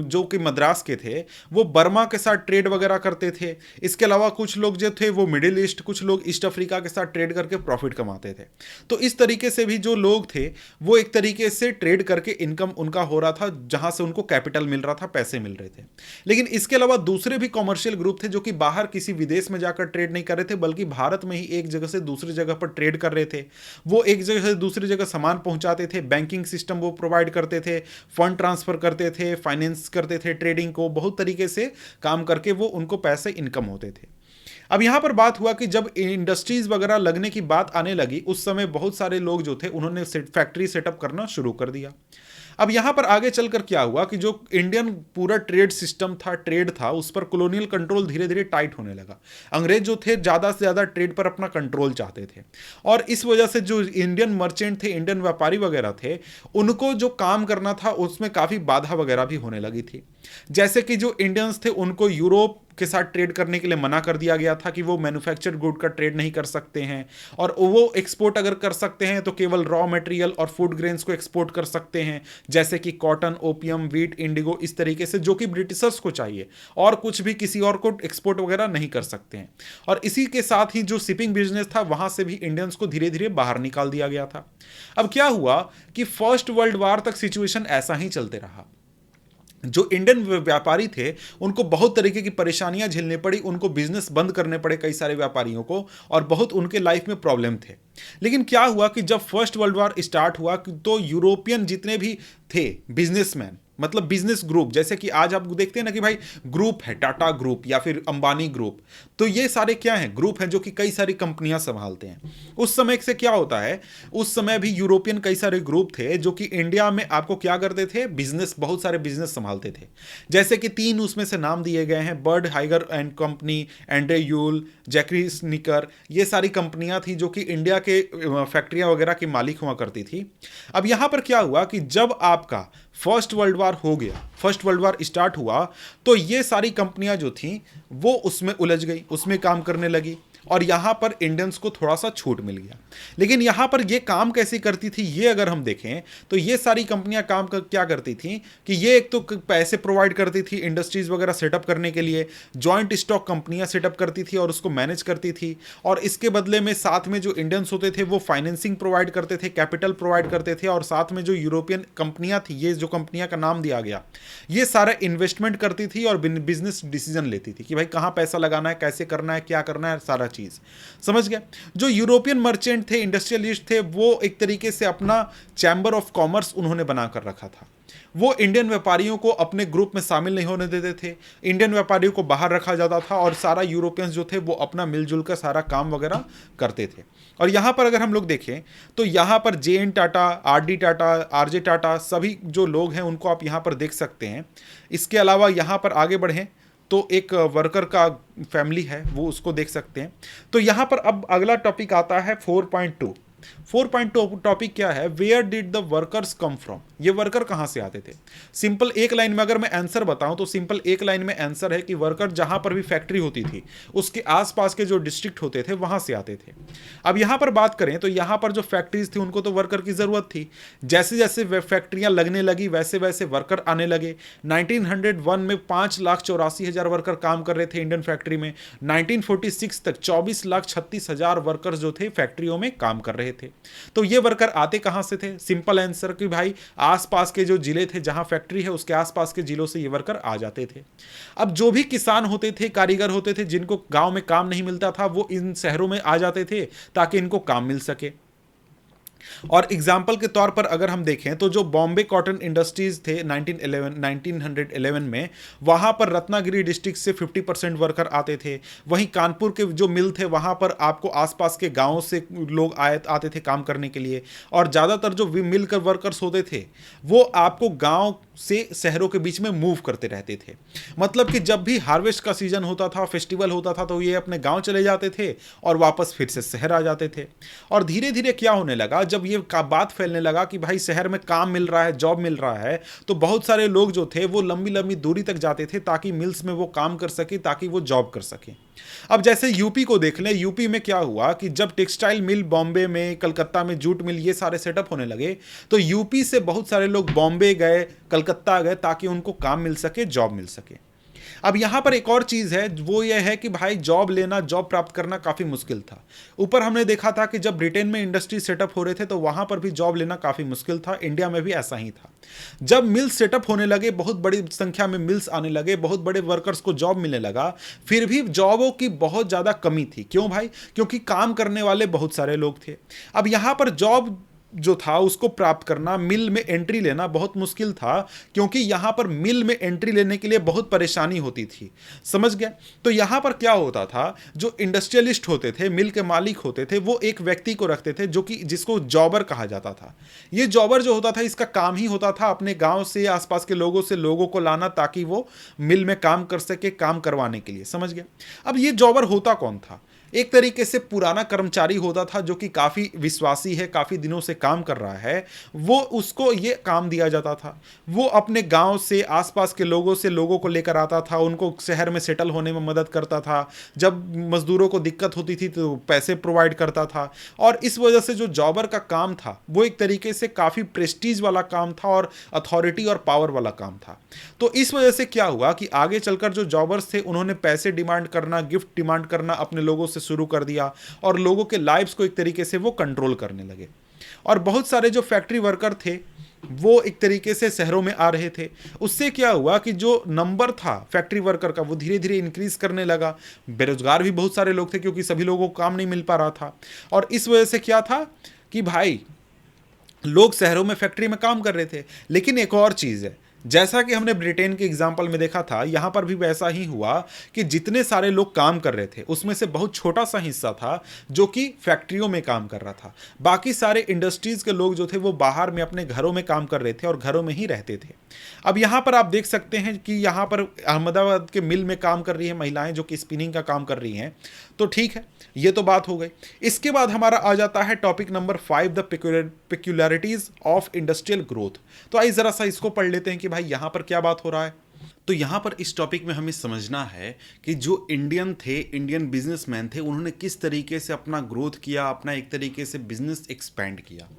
जो कि मद्रास के थे, वो बर्मा के साथ ट्रेड वगैरह करते थे। इसके अलावा कुछ लोग जो थे वो मिडिल ईस्ट, कुछ लोग ईस्ट अफ्रीका के साथ ट्रेड करके प्रॉफिट कमाते थे। तो इस तरीके से भी जो लोग थे वो एक तरीके से ट्रेड करके इनकम उनका हो रहा था, जहां से उनको कैपिटल मिल रहा था, पैसे मिल रहे थे। लेकिन इसके अलावा दूसरे भी कॉमर्शियल ग्रुप थे जो कि बाहर किसी विदेश में जाकर ट्रेड नहीं कर रहे थे, बल्कि भारत में ही एक जगह से दूसरी जगह पर ट्रेड कर रहे थे। वो एक जगह से दूसरी जगह सामान पहुंचाते थे, बैंकिंग सिस्टम वो प्रोवाइड करते थे, फंड ट्रांसफर करते थे, फाइनेंस करते थे, ट्रेडिंग को बहुत तरीके से काम करके वो उनको पैसे इनकम होते थे। अब यहां पर बात हुआ कि जब इंडस्ट्रीज वगैरह लगने की बात आने लगी, उस समय बहुत सारे लोग जो थे उन्होंने फैक्ट्री सेटअप करना शुरू कर दिया। अब यहां पर आगे चलकर क्या हुआ कि जो इंडियन पूरा ट्रेड सिस्टम था, ट्रेड था, उस पर कॉलोनियल कंट्रोल धीरे धीरे टाइट होने लगा। अंग्रेज जो थे ज़्यादा से ज़्यादा ट्रेड पर अपना कंट्रोल चाहते थे, और इस वजह से जो इंडियन मर्चेंट थे, इंडियन व्यापारी वगैरह थे, उनको जो काम करना था उसमें काफ़ी बाधा वगैरह भी होने लगी थी। जैसे कि जो इंडियंस थे उनको यूरोप के साथ ट्रेड करने के लिए मना कर दिया गया था कि वो मैन्युफैक्चर्ड गुड का ट्रेड नहीं कर सकते हैं, और वो एक्सपोर्ट अगर कर सकते हैं तो केवल रॉ मटेरियल और फूड ग्रेन्स को एक्सपोर्ट कर सकते हैं, जैसे कि कॉटन, ओपियम, वीट, इंडिगो, इस तरीके से, जो कि ब्रिटिशर्स को चाहिए, और कुछ भी किसी और को एक्सपोर्ट वगैरह नहीं कर सकते हैं। और इसी के साथ ही जो शिपिंग बिजनेस था वहां से भी इंडियंस को धीरे धीरे बाहर निकाल दिया गया था। अब क्या हुआ कि फर्स्ट वर्ल्ड वॉर तक सिचुएशन ऐसा ही चलते रहा। जो इंडियन व्यापारी थे उनको बहुत तरीके की परेशानियां झेलनी पड़ी, उनको बिजनेस बंद करने पड़े कई सारे व्यापारियों को, और बहुत उनके लाइफ में प्रॉब्लम थे। लेकिन क्या हुआ कि जब फर्स्ट वर्ल्ड वॉर स्टार्ट हुआ तो यूरोपियन जितने भी थे बिजनेसमैन, मतलब बिजनेस ग्रुप, जैसे कि आज आप देखते हैं ना कि भाई ग्रुप है, टाटा ग्रुप या फिर अंबानी ग्रुप, तो ये सारे क्या हैं, ग्रुप हैं जो कि कई सारी कंपनियां संभालते हैं। उस समय से क्या होता है, उस समय भी यूरोपियन कई सारे ग्रुप थे जो कि इंडिया में आपको क्या करते थे, बिजनेस, बहुत सारे बिजनेस संभालते थे। जैसे कि 3 उसमें से नाम दिए गए हैं, bird higher and company, Andre you'll, Zachary sneaker, ये सारी कंपनियां थी जो कि इंडिया के फैक्ट्रियां वगैरह की मालिक हुआ करती थी। अब यहां पर क्या हुआ कि जब आपका फर्स्ट वर्ल्ड वॉर हो गया, फर्स्ट वर्ल्ड वॉर स्टार्ट हुआ, तो ये सारी कंपनियां जो थी वो उसमें उलझ गई, उसमें काम करने लगी, और यहां पर इंडियंस को थोड़ा सा छूट मिल गया। लेकिन यहां पर ये काम कैसे करती थी, ये अगर हम देखें तो ये सारी कंपनियां क्या करती थी कि ये एक तो पैसे प्रोवाइड करती थी इंडस्ट्रीज वगैरह सेटअप करने के लिए, जॉइंट स्टॉक कंपनियां सेटअप करती थी और उसको मैनेज करती थी, और इसके बदले में साथ में जो इंडियंस होते थे वो फाइनेंसिंग प्रोवाइड करते थे, कैपिटल प्रोवाइड करते थे, और साथ में जो यूरोपियन कंपनियां थी, ये जो कंपनियां का नाम दिया गया, ये सारा इन्वेस्टमेंट करती थी और बिजनेस डिसीजन लेती थी कि भाई कहां पैसा लगाना है, कैसे करना है, क्या करना है, सारा चीज समझ गया। जो यूरोपियन मर्चेंट थे, इंडस्ट्रियलिस्ट थे, वो एक तरीके से अपना चैम्बर ऑफ कॉमर्स उन्होंने बनाकर रखा था। वो इंडियन व्यापारियों को अपने ग्रुप में शामिल नहीं होने देते थे, इंडियन व्यापारियों को बाहर रखा जाता था, और सारा यूरोपियंस जो थे वो अपना मिलजुल कर सारा काम वगैरह करते थे। और यहाँ पर अगर हम लोग देखें तो यहाँ पर JN Tata, RD Tata, RJ Tata, सभी जो लोग हैं उनको आप यहाँ पर देख सकते हैं। इसके अलावा यहाँ पर आगे बढ़ें तो एक वर्कर का फैमिली है, वो उसको देख सकते हैं। तो यहाँ पर अब अगला टॉपिक आता है 4.2। 4.2 टॉपिक क्या है, where did the workers come from, ये वर्कर कहां से आते थे। सिंपल एक लाइन में अगर मैं आंसर बताऊं तो सिंपल एक लाइन में आंसर है कि वर्कर जहां पर भी फैक्ट्री होती थी उसके आसपास के जो डिस्ट्रिक्ट होते थे वहां से आते थे। अब यहां पर बात करें तो यहां पर जो फैक्ट्रीज थी उनको तो वर्कर की जरूरत थी, जैसे जैसे फैक्ट्रियां लगने लगी वैसे वैसे वर्कर आने लगे। 1901 में 5,84,000 वर्कर काम कर रहे थे इंडियन फैक्ट्री में। 1946 तक 24,36,000 वर्कर्स जो थे फैक्ट्रियों में काम कर रहे थे। तो ये वर्कर आते कहां से थे, सिंपल आंसर कि भाई आसपास के जो जिले थे जहां फैक्ट्री है उसके आसपास के जिलों से ये वर्कर आ जाते थे। अब जो भी किसान होते थे, कारीगर होते थे, जिनको गांव में काम नहीं मिलता था, वो इन शहरों में आ जाते थे ताकि इनको काम मिल सके। और एग्जाम्पल के तौर पर अगर हम देखें तो जो बॉम्बे कॉटन इंडस्ट्रीज थे 1911 में, वहां पर रत्नागिरी डिस्ट्रिक्ट से 50% वर्कर आते थे। वहीं कानपुर के जो मिल थे वहां पर आपको आसपास के गांवों से लोग आते थे काम करने के लिए, और ज़्यादातर जो मिल कर वर्कर्स होते थे वो आपको गांव से शहरों के बीच में मूव करते रहते थे। मतलब कि जब भी हार्वेस्ट का सीजन होता था, फेस्टिवल होता था, तो ये अपने गांव चले जाते थे और वापस फिर से शहर आ जाते थे। और धीरे धीरे क्या होने लगा, जब ये बात फैलने लगा कि भाई शहर में काम मिल रहा है, जॉब मिल रहा है, तो बहुत सारे लोग जो थे वो लंबी लंबी दूरी तक जाते थे ताकि मिल्स में वो काम कर सके, ताकि वो जॉब कर सके। अब जैसे यूपी को देख लें, यूपी में क्या हुआ कि जब टेक्सटाइल मिल बॉम्बे में, कलकत्ता में जूट मिल ये सारे सेटअप होने लगे, तो यूपी से बहुत सारे लोग बॉम्बे गए, कलकत्ता गए, ताकि उनको काम मिल सके, जॉब मिल सके। अब यहां पर एक और चीज है, वो ये है कि भाई जॉब लेना, जॉब प्राप्त करना काफी मुश्किल था। ऊपर हमने देखा था कि जब ब्रिटेन में इंडस्ट्री सेटअप हो रहे थे तो वहां पर भी जॉब लेना काफी मुश्किल था, इंडिया में भी ऐसा ही था। जब मिल्स सेटअप होने लगे, बहुत बड़ी संख्या में मिल्स आने लगे, बहुत बड़े वर्कर्स को जॉब मिलने लगा, फिर भी जॉबों की बहुत ज्यादा कमी थी। क्यों भाई? क्योंकि काम करने वाले बहुत सारे लोग थे। अब यहां पर जॉब जो था उसको प्राप्त करना, मिल में एंट्री लेना बहुत मुश्किल था, क्योंकि यहां पर मिल में एंट्री लेने के लिए बहुत परेशानी होती थी। समझ गया? तो यहां पर क्या होता था, जो इंडस्ट्रियलिस्ट होते थे, मिल के मालिक होते थे, वो एक व्यक्ति को रखते थे जो कि जिसको जॉबर कहा जाता था। ये जॉबर जो होता था, इसका काम ही होता था अपने गांव से, आसपास के लोगों से लोगों को लाना ताकि वो मिल में काम कर सके, काम करवाने के लिए। समझ गया? अब ये जॉबर होता कौन था? एक तरीके से पुराना कर्मचारी होता था जो कि काफ़ी विश्वासी है, काफ़ी दिनों से काम कर रहा है, वो उसको ये काम दिया जाता था। वो अपने गांव से आसपास के लोगों से लोगों को लेकर आता था, उनको शहर में सेटल होने में मदद करता था, जब मजदूरों को दिक्कत होती थी तो पैसे प्रोवाइड करता था। और इस वजह से जो जॉबर का काम था वो एक तरीके से काफ़ी प्रेस्टीज वाला काम था और अथॉरिटी और पावर वाला काम था। तो इस वजह से क्या हुआ कि आगे चलकर जो जॉबर्स थे उन्होंने पैसे डिमांड करना, गिफ्ट डिमांड करना अपने लोगों से शुरू कर दिया और लोगों के लाइफ्स को एक तरीके से वो कंट्रोल करने लगे। और बहुत सारे जो फैक्ट्री वर्कर थे वो एक तरीके से शहरों में आ रहे थे। उससे क्या हुआ कि जो नंबर था फैक्ट्री वर्कर का वो धीरे धीरे इंक्रीज करने लगा। बेरोजगार भी बहुत सारे लोग थे क्योंकि सभी लोगों को काम नहीं मिल पा रहा था। और इस वजह से क्या था कि भाई लोग शहरों में फैक्ट्री में काम कर रहे थे। लेकिन एक और चीज़ है, जैसा कि हमने ब्रिटेन के एग्जाम्पल में देखा था, यहाँ पर भी वैसा ही हुआ कि जितने सारे लोग काम कर रहे थे उसमें से बहुत छोटा सा हिस्सा था जो कि फैक्ट्रियों में काम कर रहा था। बाकी सारे इंडस्ट्रीज के लोग जो थे वो बाहर में अपने घरों में काम कर रहे थे और घरों में ही रहते थे। अब यहाँ पर आप देख सकते हैं कि यहाँ पर अहमदाबाद के मिल में काम कर रही है महिलाएं जो कि स्पिनिंग का काम कर रही हैं। तो ठीक है, ये तो बात हो गई। इसके बाद हमारा आ जाता है topic number 5, the peculiarities of industrial growth. तो आइए जरा सा इसको पढ़ लेते हैं कि भाई यहाँ पर क्या बात हो रहा है। तो यहाँ पर इस टॉपिक में हमें समझना है कि जो इंडियन बिजनेसमैन थे, उन्होंने किस तरीके से अपना ग्रोथ किया, अपना एक तरीके से बिजनेस एक्सपैंड किया।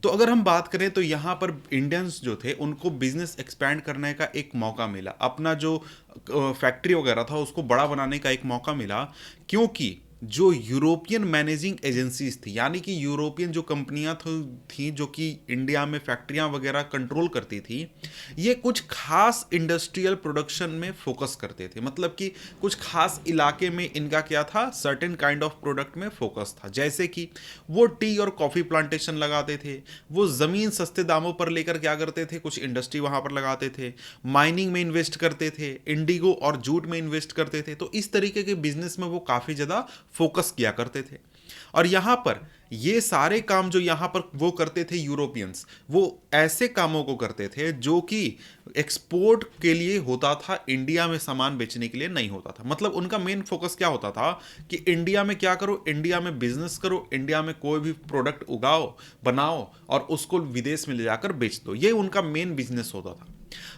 तो अगर हम बात करें तो यहाँ पर इंडियंस जो थे उनको बिजनेस एक्सपैंड करने का एक मौका मिला, अपना जो फैक्ट्री वगैरह था उसको बड़ा बनाने का एक मौका मिला, क्योंकि जो यूरोपियन मैनेजिंग एजेंसीज थी, यानी कि यूरोपियन जो कंपनियां थी जो कि इंडिया में फैक्ट्रियां वगैरह कंट्रोल करती थी, ये कुछ खास इंडस्ट्रियल प्रोडक्शन में फोकस करते थे। मतलब कि कुछ खास इलाके में इनका क्या था, सर्टेन काइंड ऑफ प्रोडक्ट में फोकस था। जैसे कि वो टी और कॉफ़ी प्लांटेशन लगाते थे, वो ज़मीन सस्ते दामों पर लेकर क्या करते थे, कुछ इंडस्ट्री वहाँ पर लगाते थे, माइनिंग में इन्वेस्ट करते थे, इंडिगो और जूट में इन्वेस्ट करते थे। तो इस तरीके के बिजनेस में वो काफ़ी ज़्यादा फोकस किया करते थे। और यहां पर ये सारे काम जो यहां पर वो करते थे यूरोपियंस, वो ऐसे कामों को करते थे जो कि एक्सपोर्ट के लिए होता था, इंडिया में सामान बेचने के लिए नहीं होता था। मतलब उनका मेन फोकस क्या होता था कि इंडिया में क्या करो, इंडिया में बिजनेस करो, इंडिया में कोई भी प्रोडक्ट उगाओ, बनाओ और उसको विदेश में ले जाकर बेच दो। ये उनका मेन बिजनेस होता था।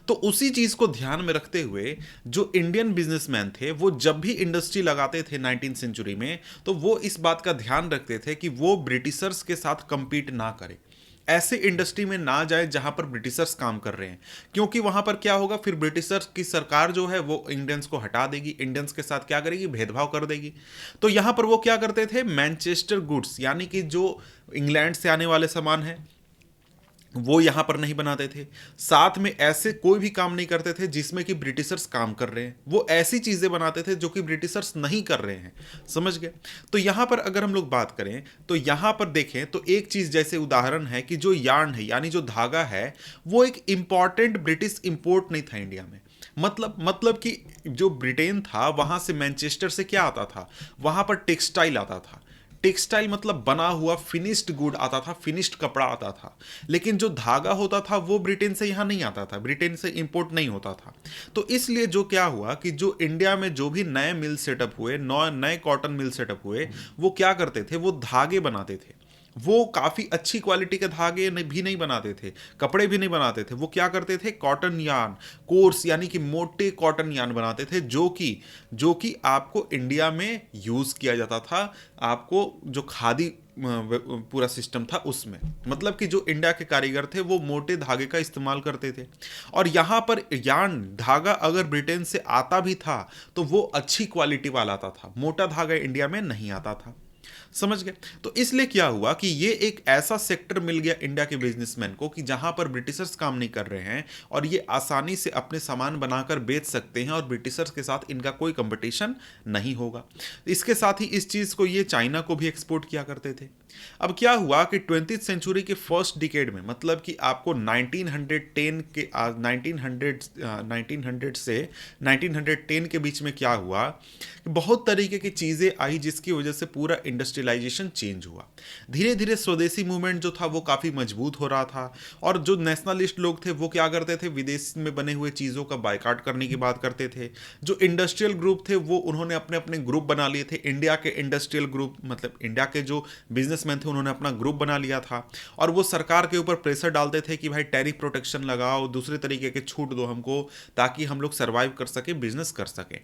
तो उसी चीज को ध्यान में रखते हुए जो इंडियन बिजनेसमैन थे वो जब भी इंडस्ट्री लगाते थे 19th सेंचुरी में, तो वो इस बात का ध्यान रखते थे कि वो ब्रिटिशर्स के साथ कंपीट ना करें, ऐसे इंडस्ट्री में ना जाए जहां पर ब्रिटिशर्स काम कर रहे हैं। क्योंकि वहां पर क्या होगा, फिर ब्रिटिशर्स की सरकार जो है वो इंडियंस को हटा देगी, इंडियंस के साथ क्या करेगी, भेदभाव कर देगी। तो यहां पर वो क्या करते थे, मैनचेस्टर गुड्स यानी कि जो इंग्लैंड से आने वाले सामान है वो यहाँ पर नहीं बनाते थे। साथ में ऐसे कोई भी काम नहीं करते थे जिसमें कि ब्रिटिशर्स काम कर रहे हैं, वो ऐसी चीज़ें बनाते थे जो कि ब्रिटिशर्स नहीं कर रहे हैं। समझ गए। तो यहाँ पर अगर हम लोग बात करें तो यहाँ पर देखें तो एक चीज़ जैसे उदाहरण है कि जो यार्न है यानी जो धागा है वो एक इंपॉर्टेंट ब्रिटिश इंपोर्ट नहीं था इंडिया में। मतलब कि जो ब्रिटेन था वहाँ से मैनचेस्टर से क्या आता था, वहाँ पर टेक्सटाइल आता था। टेक्सटाइल मतलब बना हुआ फिनिश्ड गुड आता था, फिनिश्ड कपड़ा आता था। लेकिन जो धागा होता था वो ब्रिटेन से यहाँ नहीं आता था, ब्रिटेन से इंपोर्ट नहीं होता था। तो इसलिए जो क्या हुआ कि जो इंडिया में जो भी नए मिल सेटअप हुए, नए कॉटन मिल सेटअप हुए, वो क्या करते थे, वो धागे बनाते थे। वो काफ़ी अच्छी क्वालिटी के धागे भी नहीं बनाते थे, कपड़े भी नहीं बनाते थे। वो क्या करते थे, कॉटन यार्न, कोर्स यानी कि मोटे कॉटन यार्न बनाते थे, जो कि आपको इंडिया में यूज़ किया जाता था, आपको जो खादी पूरा सिस्टम था उसमें। मतलब कि जो इंडिया के कारीगर थे वो मोटे धागे का इस्तेमाल करते थे। और यहाँ पर यार्न धागा अगर ब्रिटेन से आता भी था तो वो अच्छी क्वालिटी वाला आता था, मोटा धागा इंडिया में नहीं आता था। समझ गए। तो इसलिए क्या हुआ कि ये एक ऐसा सेक्टर मिल गया इंडिया के बिजनेसमैन को कि जहां पर ब्रिटिशर्स काम नहीं कर रहे हैं और ये आसानी से अपने सामान बनाकर बेच सकते हैं और ब्रिटिशर्स के साथ इनका कोई कंपटीशन नहीं होगा। इसके साथ ही इस चीज़ को ये चाइना को भी एक्सपोर्ट किया करते थे। अब क्या हुआ कि 20th सेंचुरी के फर्स्ट डिकेड में, मतलब कि आपको 1910 के 1900 से 1910 के बीच में क्या हुआ कि बहुत तरीके की चीज़ें आई जिसकी वजह से पूरा इंडस्ट्री इंडस्ट्रियलाइजेशन चेंज हुआ। धीरे धीरे स्वदेशी मूवमेंट जो था वो काफ़ी मजबूत हो रहा था, और जो नेशनलिस्ट लोग थे वो क्या करते थे, विदेश में बने हुए चीज़ों का बायकॉट करने की बात करते थे। जो इंडस्ट्रियल ग्रुप थे वो उन्होंने अपने अपने ग्रुप बना लिए थे। इंडिया के इंडस्ट्रियल ग्रुप मतलब इंडिया के जो बिजनेसमैन थे उन्होंने अपना ग्रुप बना लिया था, और वो सरकार के ऊपर प्रेशर डालते थे कि भाई टैरिफ प्रोटेक्शन लगाओ, दूसरे तरीके के छूट दो हमको, ताकि हम लोग सर्वाइव कर सके, बिजनेस कर सके।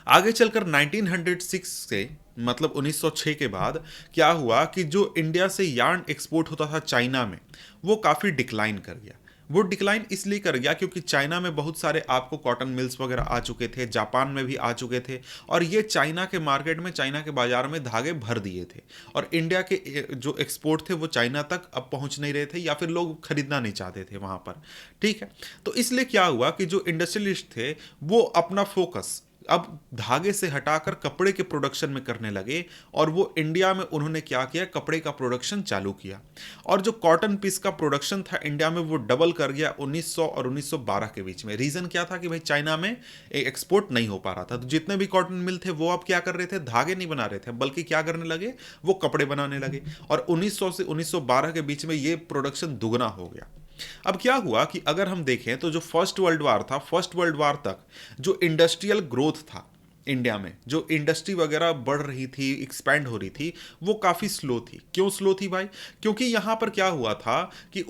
आगे चलकर 1906 से मतलब 1906 के बाद क्या हुआ कि जो इंडिया से यार्न एक्सपोर्ट होता था चाइना में, वो काफ़ी डिक्लाइन कर गया। वो डिक्लाइन इसलिए कर गया क्योंकि चाइना में बहुत सारे आपको कॉटन मिल्स वगैरह आ चुके थे, जापान में भी आ चुके थे, और ये चाइना के मार्केट में, चाइना के बाजार में धागे भर दिए थे, और इंडिया के जो एक्सपोर्ट थे वो चाइना तक अब पहुंच नहीं रहे थे, या फिर लोग खरीदना नहीं चाहते थे वहां पर। ठीक है, तो इसलिए क्या हुआ कि जो इंडस्ट्रियलिस्ट थे वो अपना फोकस अब धागे से हटाकर कपड़े के प्रोडक्शन में करने लगे, और वो इंडिया में उन्होंने क्या किया, कपड़े का प्रोडक्शन चालू किया। और जो कॉटन पीस का प्रोडक्शन था इंडिया में वो डबल कर गया 1900 और 1912 के बीच में। रीजन क्या था कि भाई चाइना में एक्सपोर्ट नहीं हो पा रहा था, तो जितने भी कॉटन मिल थे वो अब क्या कर रहे थे, धागे नहीं बना रहे थे, बल्कि क्या करने लगे, वो कपड़े बनाने लगे। और 1900 से 1912 के बीच में ये प्रोडक्शन दुगना हो गया। अब क्या हुआ कि अगर हम देखें तो जो फर्स्ट वर्ल्ड वार था, फर्स्ट वर्ल्ड वार तक जो इंडस्ट्रियल ग्रोथ था इंडिया में, जो इंडस्ट्री वगैरह बढ़ रही थी, एक्सपैंड हो रही थी, वो काफ़ी स्लो थी। क्यों स्लो थी भाई? क्योंकि यहाँ पर क्या हुआ था कि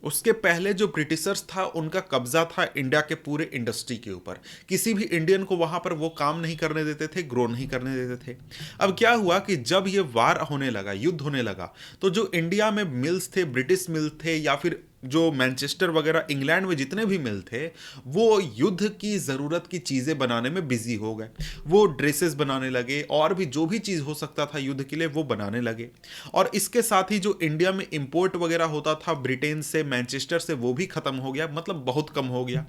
उसके पहले जो ब्रिटिशर्स था उनका कब्जा था इंडिया के पूरे इंडस्ट्री के ऊपर। किसी भी इंडियन को वहां पर वो काम नहीं करने देते थे, ग्रो नहीं करने देते थे। अब क्या हुआ कि जब ये वार होने लगा, युद्ध होने लगा, तो जो इंडिया में मिल्स थे, ब्रिटिश मिल थे, या फिर जो मैनचेस्टर वगैरह इंग्लैंड में जितने भी मिल थे, वो युद्ध की ज़रूरत की चीज़ें बनाने में बिजी हो गए। वो ड्रेसेस बनाने लगे, और भी जो भी चीज़ हो सकता था युद्ध के लिए वो बनाने लगे। और इसके साथ ही जो इंडिया में इंपोर्ट वगैरह होता था ब्रिटेन से, मैनचेस्टर से, वो भी ख़त्म हो गया, मतलब बहुत कम हो गया।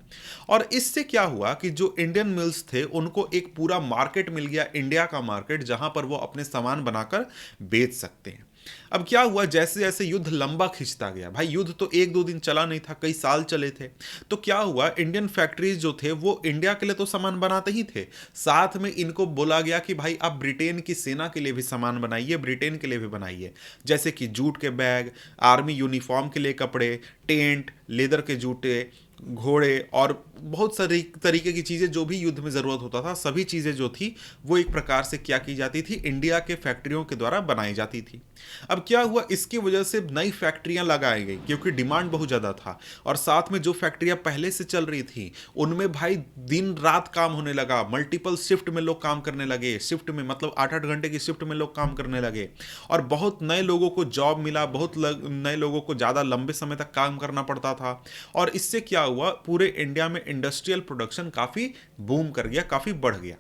और इससे क्या हुआ कि जो इंडियन मिल्स थे उनको एक पूरा मार्केट मिल गया, इंडिया का मार्केट, जहां पर वो अपने सामान बनाकर बेच सकते हैं। अब क्या हुआ, जैसे जैसे युद्ध लंबा खिंचता गया, भाई युद्ध तो एक दो दिन चला नहीं था, कई साल चले थे, तो क्या हुआ, इंडियन फैक्ट्रीज जो थे वो इंडिया के लिए तो सामान बनाते ही थे, साथ में इनको बोला गया कि भाई आप ब्रिटेन की सेना के लिए भी सामान बनाइए, ब्रिटेन के लिए भी बनाइए, जैसे कि जूट के बैग, आर्मी यूनिफॉर्म के लिए कपड़े, टेंट, लेदर के जूते, घोड़े, और बहुत सारी तरीके की चीज़ें जो भी युद्ध में ज़रूरत होता था, सभी चीज़ें जो थी वो एक प्रकार से क्या की जाती थी, इंडिया के फैक्ट्रियों के द्वारा बनाई जाती थी। अब क्या हुआ, इसकी वजह से नई फैक्ट्रियां लगाई गई क्योंकि डिमांड बहुत ज़्यादा था, और साथ में जो फैक्ट्रियां पहले से चल रही थी उनमें भाई दिन रात काम होने लगा, मल्टीपल शिफ्ट में लोग काम करने लगे, शिफ्ट में मतलब 8-8 घंटे की शिफ्ट में लोग काम करने लगे, और बहुत नए लोगों को जॉब मिला, बहुत नए लोगों को ज़्यादा लंबे समय तक काम करना पड़ता था। और इससे क्या हुआ, पूरे इंडिया में इंडस्ट्रियल प्रोडक्शन काफ़ी बूम कर गया, काफ़ी बढ़ गया।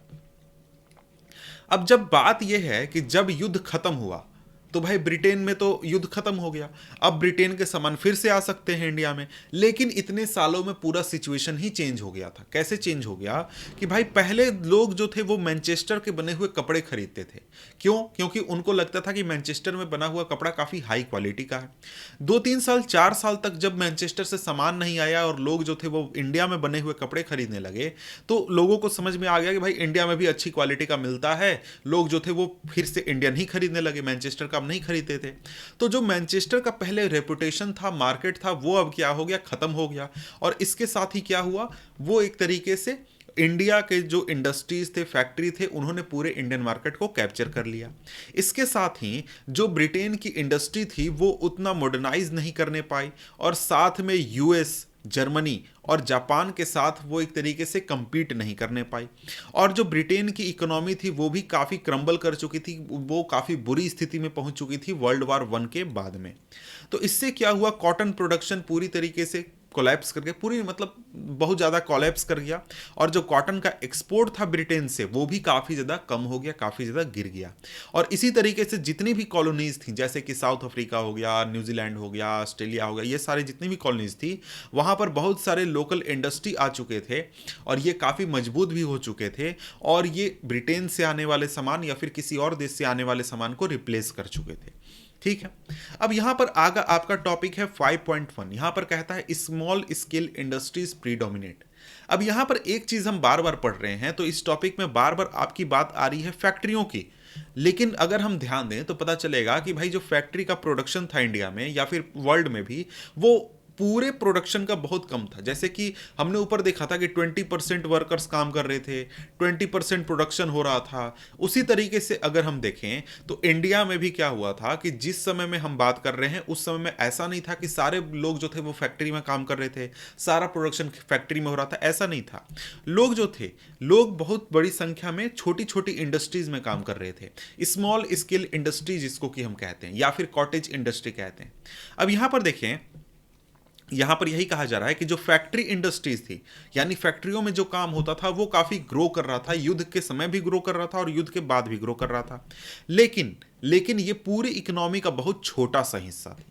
अब जब बात यह है कि जब युद्ध खत्म हुआ तो भाई ब्रिटेन में तो युद्ध खत्म हो गया, अब ब्रिटेन के सामान फिर से आ सकते हैं इंडिया में। लेकिन इतने सालों में पूरा सिचुएशन ही चेंज हो गया था। कैसे चेंज हो गया कि भाई पहले लोग जो थे वो मैनचेस्टर के बने हुए कपड़े खरीदते थे। क्यों? क्योंकि उनको लगता था कि मैनचेस्टर में बना हुआ कपड़ा काफ़ी हाई क्वालिटी का है। 2-3 साल 4 साल तक जब मैनचेस्टर से सामान नहीं आया और लोग जो थे वो इंडिया में बने हुए कपड़े खरीदने लगे, तो लोगों को समझ में आ गया कि भाई इंडिया में भी अच्छी क्वालिटी का मिलता है। लोग जो थे वो फिर से इंडियन ही खरीदने लगे, मैनचेस्टर का नहीं खरीदते थे। तो जो मैनचेस्टर का पहले रेपुटेशन था, मार्केट था, वो अब क्या हो गया, खत्म हो गया। और इसके साथ ही क्या हुआ, वो एक तरीके से इंडिया के जो इंडस्ट्रीज थे, फैक्ट्री थे, उन्होंने पूरे इंडियन मार्केट को कैप्चर कर लिया। इसके साथ ही जो ब्रिटेन की इंडस्ट्री थी वो उतना मॉडर्नाइज नहीं करने पाई, और साथ में यूएस, जर्मनी और जापान के साथ वो एक तरीके से compete नहीं करने पाई। और जो ब्रिटेन की इकोनॉमी थी वो भी काफ़ी क्रम्बल कर चुकी थी, वो काफ़ी बुरी स्थिति में पहुंच चुकी थी वर्ल्ड वार 1 के बाद में। तो इससे क्या हुआ, कॉटन प्रोडक्शन पूरी तरीके से कोलैप्स कर गया, पूरी मतलब बहुत ज़्यादा कोलैप्स कर गया। और जो कॉटन का एक्सपोर्ट था ब्रिटेन से वो भी काफ़ी ज़्यादा कम हो गया, काफ़ी ज़्यादा गिर गया। और इसी तरीके से जितनी भी कॉलोनीज़ थी, जैसे कि साउथ अफ्रीका हो गया, न्यूजीलैंड हो गया, ऑस्ट्रेलिया हो गया, ये सारे जितनी भी कॉलोनीज़ थी वहाँ पर बहुत सारे लोकल इंडस्ट्री आ चुके थे, और ये काफ़ी मजबूत भी हो चुके थे, और ये ब्रिटेन से आने वाले सामान या फिर किसी और देश से आने वाले सामान को रिप्लेस कर चुके थे। ठीक है, अब यहां पर आगा आपका टॉपिक है 5.1। यहां पर कहता है स्मॉल स्केल इंडस्ट्रीज प्रीडोमिनेट। अब यहां पर एक चीज हम बार बार पढ़ रहे हैं, तो इस टॉपिक में बार बार आपकी बात आ रही है फैक्ट्रियों की, लेकिन अगर हम ध्यान दें तो पता चलेगा कि भाई जो फैक्ट्री का प्रोडक्शन था इंडिया में या फिर वर्ल्ड में भी, वो पूरे प्रोडक्शन का बहुत कम था। जैसे कि हमने ऊपर देखा था कि 20% वर्कर्स काम कर रहे थे, 20% प्रोडक्शन हो रहा था। उसी तरीके से अगर हम देखें तो इंडिया में भी क्या हुआ था कि जिस समय में हम बात कर रहे हैं उस समय में ऐसा नहीं था कि सारे लोग जो थे वो फैक्ट्री में काम कर रहे थे, सारा प्रोडक्शन फैक्ट्री में हो रहा था, ऐसा नहीं था। लोग जो थे, लोग बहुत बड़ी संख्या में छोटी छोटी इंडस्ट्रीज में काम कर रहे थे, स्मॉल स्केल इंडस्ट्री जिसको कि हम कहते हैं, या फिर कॉटेज इंडस्ट्री कहते हैं। अब यहां पर देखें, यहां पर यही कहा जा रहा है कि जो फैक्ट्री इंडस्ट्रीज थी, यानी फैक्ट्रियों में जो काम होता था, वो काफी ग्रो कर रहा था, युद्ध के समय भी ग्रो कर रहा था और युद्ध के बाद भी ग्रो कर रहा था। लेकिन ये पूरी इकोनॉमी का बहुत छोटा सा हिस्सा थी।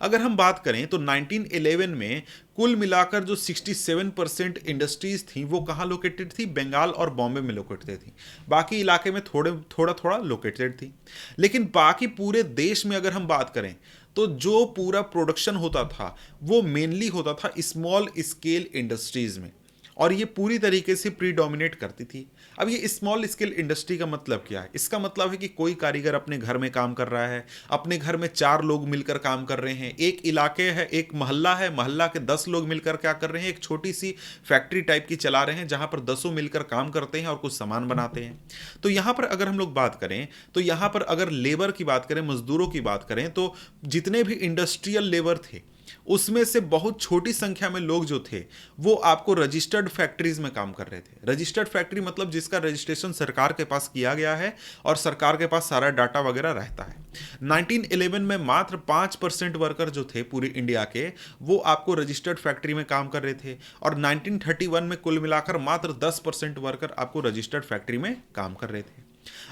अगर हम बात करें तो 1911 में कुल मिलाकर जो 67% इंडस्ट्रीज थी वो कहाँ लोकेटेड थी? बंगाल और बॉम्बे में लोकेटेड थी। बाकी इलाके में थोड़ा थोड़ा लोकेटेड थी। लेकिन बाकी पूरे देश में अगर हम बात करें तो जो पूरा प्रोडक्शन होता था वो मेनली होता था स्मॉल स्केल इंडस्ट्रीज में, और ये पूरी तरीके से प्रीडोमिनेट करती थी। अब ये स्मॉल स्केल इंडस्ट्री का मतलब क्या है? इसका मतलब है कि कोई कारीगर अपने घर में काम कर रहा है, अपने घर में 4 लोग मिलकर काम कर रहे हैं, एक इलाके है, एक मोहल्ला है, मोहल्ला के 10 लोग मिलकर क्या कर रहे हैं, एक छोटी सी फैक्ट्री टाइप की चला रहे हैं जहां पर 10 मिलकर काम करते हैं और कुछ सामान बनाते हैं। तो यहां पर अगर हम लोग बात करें तो यहां पर अगर लेबर की बात करें, मजदूरों की बात करें, तो जितने भी इंडस्ट्रियल लेबर थे उसमें से बहुत छोटी संख्या में लोग जो थे वो आपको रजिस्टर्ड फैक्ट्रीज में काम कर रहे थे। रजिस्टर्ड फैक्ट्री मतलब जिसका रजिस्ट्रेशन सरकार के पास किया गया है और सरकार के पास सारा डाटा वगैरह रहता है। 1911 में मात्र 5% वर्कर जो थे पूरी इंडिया के, वो आपको रजिस्टर्ड फैक्ट्री में काम कर रहे थे, और 1931 में कुल मिलाकर मात्र 10% वर्कर आपको रजिस्टर्ड फैक्ट्री में काम कर रहे थे।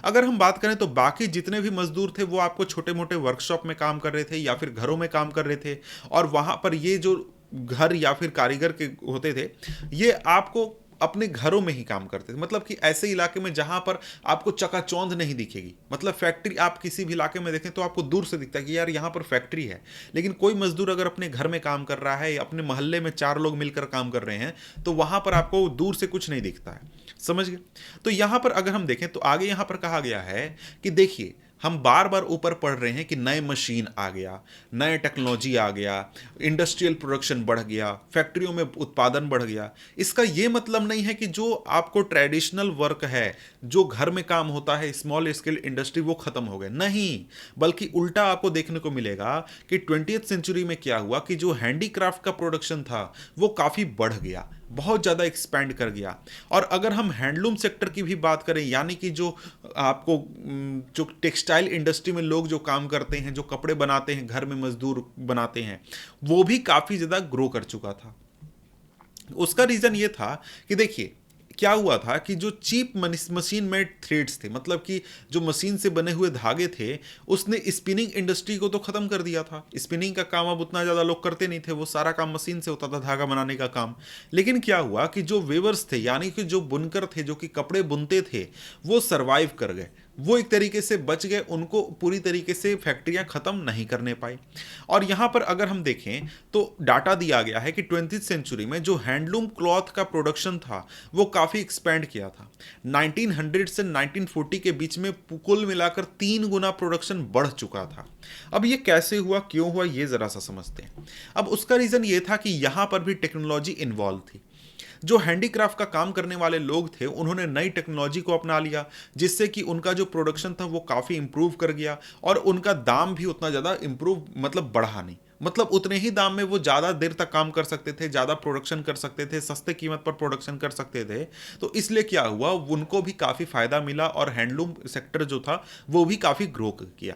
अगर हम बात करें तो बाकी जितने भी मजदूर थे वो आपको छोटे मोटे वर्कशॉप में काम कर रहे थे या फिर घरों में काम कर रहे थे, और वहां पर ये जो घर या फिर कारीगर के होते थे ये आपको अपने घरों में ही काम करते थे। मतलब कि ऐसे इलाके में जहां पर आपको चकाचौंध नहीं दिखेगी, मतलब फैक्ट्री आप किसी भी इलाके में देखें तो आपको दूर से दिखता है कि यार यहां पर फैक्ट्री है, लेकिन कोई मजदूर अगर अपने घर में काम कर रहा है या अपने मोहल्ले में 4 लोग मिलकर काम कर रहे हैं तो वहां पर आपको दूर से कुछ नहीं दिखता है। समझ गए? तो यहां पर अगर हम देखें तो आगे यहां पर कहा गया है कि देखिए, हम बार बार ऊपर पढ़ रहे हैं कि नए मशीन आ गया, नए टेक्नोलॉजी आ गया, इंडस्ट्रियल प्रोडक्शन बढ़ गया, फैक्ट्रियों में उत्पादन बढ़ गया। इसका यह मतलब नहीं है कि जो आपको ट्रेडिशनल वर्क है, जो घर में काम होता है, स्मॉल स्केल इंडस्ट्री, वो खत्म हो गए, नहीं, बल्कि उल्टा आपको देखने को मिलेगा कि 20th सेंचुरी में क्या हुआ कि जो हैंडीक्राफ्ट का प्रोडक्शन था वो काफी बढ़ गया, बहुत ज़्यादा एक्सपैंड कर गया। और अगर हम हैंडलूम सेक्टर की भी बात करें, यानी कि जो आपको जो टेक्सटाइल इंडस्ट्री में लोग जो काम करते हैं, जो कपड़े बनाते हैं, घर में मजदूर बनाते हैं, वो भी काफ़ी ज़्यादा ग्रो कर चुका था। उसका रीज़न ये था कि देखिए क्या हुआ था कि जो चीप मशीन मेड थ्रेड्स थे, मतलब कि जो मशीन से बने हुए धागे थे, उसने स्पिनिंग इंडस्ट्री को तो ख़त्म कर दिया था। स्पिनिंग का काम अब उतना ज़्यादा लोग करते नहीं थे, वो सारा काम मशीन से होता था, धागा बनाने का काम। लेकिन क्या हुआ कि जो वेवर्स थे, यानी कि जो बुनकर थे, जो कि कपड़े बुनते थे, वो सर्वाइव कर गए, वो एक तरीके से बच गए, उनको पूरी तरीके से फैक्ट्रियां ख़त्म नहीं करने पाई। और यहाँ पर अगर हम देखें तो डाटा दिया गया है कि 20th सेंचुरी में जो हैंडलूम क्लॉथ का प्रोडक्शन था वो काफ़ी एक्सपैंड किया था। 1900 से 1940 के बीच में कुल मिलाकर 3 गुना प्रोडक्शन बढ़ चुका था। अब ये कैसे हुआ, क्यों हुआ, ये ज़रा सा समझते हैं। अब उसका रीज़न ये था कि यहाँ पर भी टेक्नोलॉजी इन्वॉल्व थी। जो हैंडीक्राफ्ट का काम करने वाले लोग थे उन्होंने नई टेक्नोलॉजी को अपना लिया, जिससे कि उनका जो प्रोडक्शन था वो काफ़ी इंप्रूव कर गया, और उनका दाम भी उतना ज़्यादा इंप्रूव मतलब बढ़ा नहीं, मतलब उतने ही दाम में वो ज़्यादा देर तक काम कर सकते थे, ज़्यादा प्रोडक्शन कर सकते थे, सस्ते कीमत पर प्रोडक्शन कर सकते थे। तो इसलिए क्या हुआ, उनको भी काफ़ी फ़ायदा मिला और हैंडलूम सेक्टर जो था वो भी काफ़ी ग्रो किया।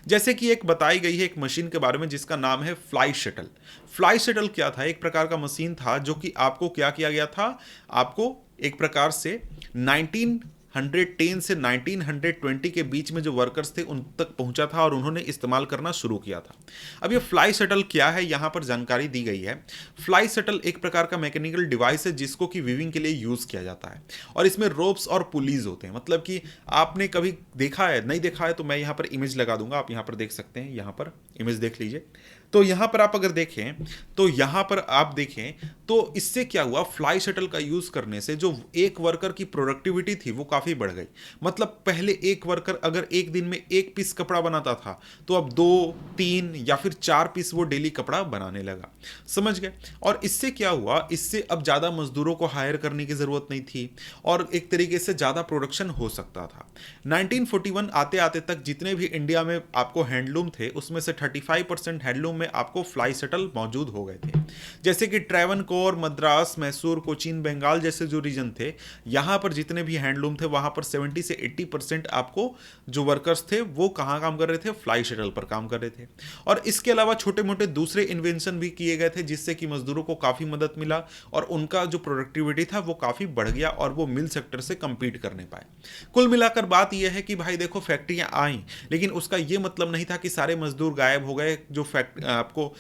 जैसे कि एक बताई गई है एक मशीन के बारे में जिसका नाम है फ्लाई शटल। फ्लाई शटल क्या था? एक प्रकार का मशीन था जो कि आपको क्या किया गया था, आपको एक प्रकार से 1910 से 1920 के बीच में जो वर्कर्स थे उन तक पहुंचा था और उन्होंने इस्तेमाल करना शुरू किया था। अब ये फ्लाई शटल क्या है, यहाँ पर जानकारी दी गई है। फ्लाई शटल एक प्रकार का मैकेनिकल डिवाइस है जिसको कि वीविंग के लिए यूज़ किया जाता है, और इसमें रोप्स और पुलीज होते हैं। मतलब कि आपने कभी देखा है, नहीं देखा है तो मैं यहाँ पर इमेज लगा दूंगा, आप यहाँ पर देख सकते हैं। यहाँ पर इमेज देख लीजिए। तो यहाँ पर आप अगर देखें तो यहाँ पर आप देखें तो इससे क्या हुआ, फ्लाई शटल का यूज़ करने से जो एक वर्कर की प्रोडक्टिविटी थी वो काफ़ी बढ़ गई। मतलब पहले एक वर्कर अगर एक दिन में एक पीस कपड़ा बनाता था तो अब 2, 3 या फिर 4 पीस वो डेली कपड़ा बनाने लगा। समझ गए। और इससे क्या हुआ, इससे अब ज़्यादा मजदूरों को हायर करने की ज़रूरत नहीं थी और एक तरीके से ज़्यादा प्रोडक्शन हो सकता था। 1941 आते आते तक जितने भी इंडिया में आपको हैंडलूम थे उसमें से 35% हैंडलूम में आपको फ्लाई शटल मौजूद हो गए थे। जैसे कि ट्रैवनकोर, मद्रास, मैसूर, कोचीन, बंगाल जैसे जो रीजन थे, यहाँ पर जितने भी हैंडलूम थे वहाँ पर 70 से 80% आपको जो वर्कर्स थे वो कहाँ काम कर रहे थे, फ्लाई शटल पर काम कर रहे थे। और इसके अलावा छोटे मोटे दूसरे इन्वेंशन भी किए गए थे जिससे कि मजदूरों को काफ़ी मदद मिला और उनका जो प्रोडक्टिविटी था वो काफ़ी बढ़ गया और वो मिल सेक्टर से compete करने पाए। कुल मिलाकर बात यह है कि भाई देखो फैक्ट्रियां आई लेकिन उसका ये मतलब नहीं था कि सारे मजदूर गायब हो गए, जो आपको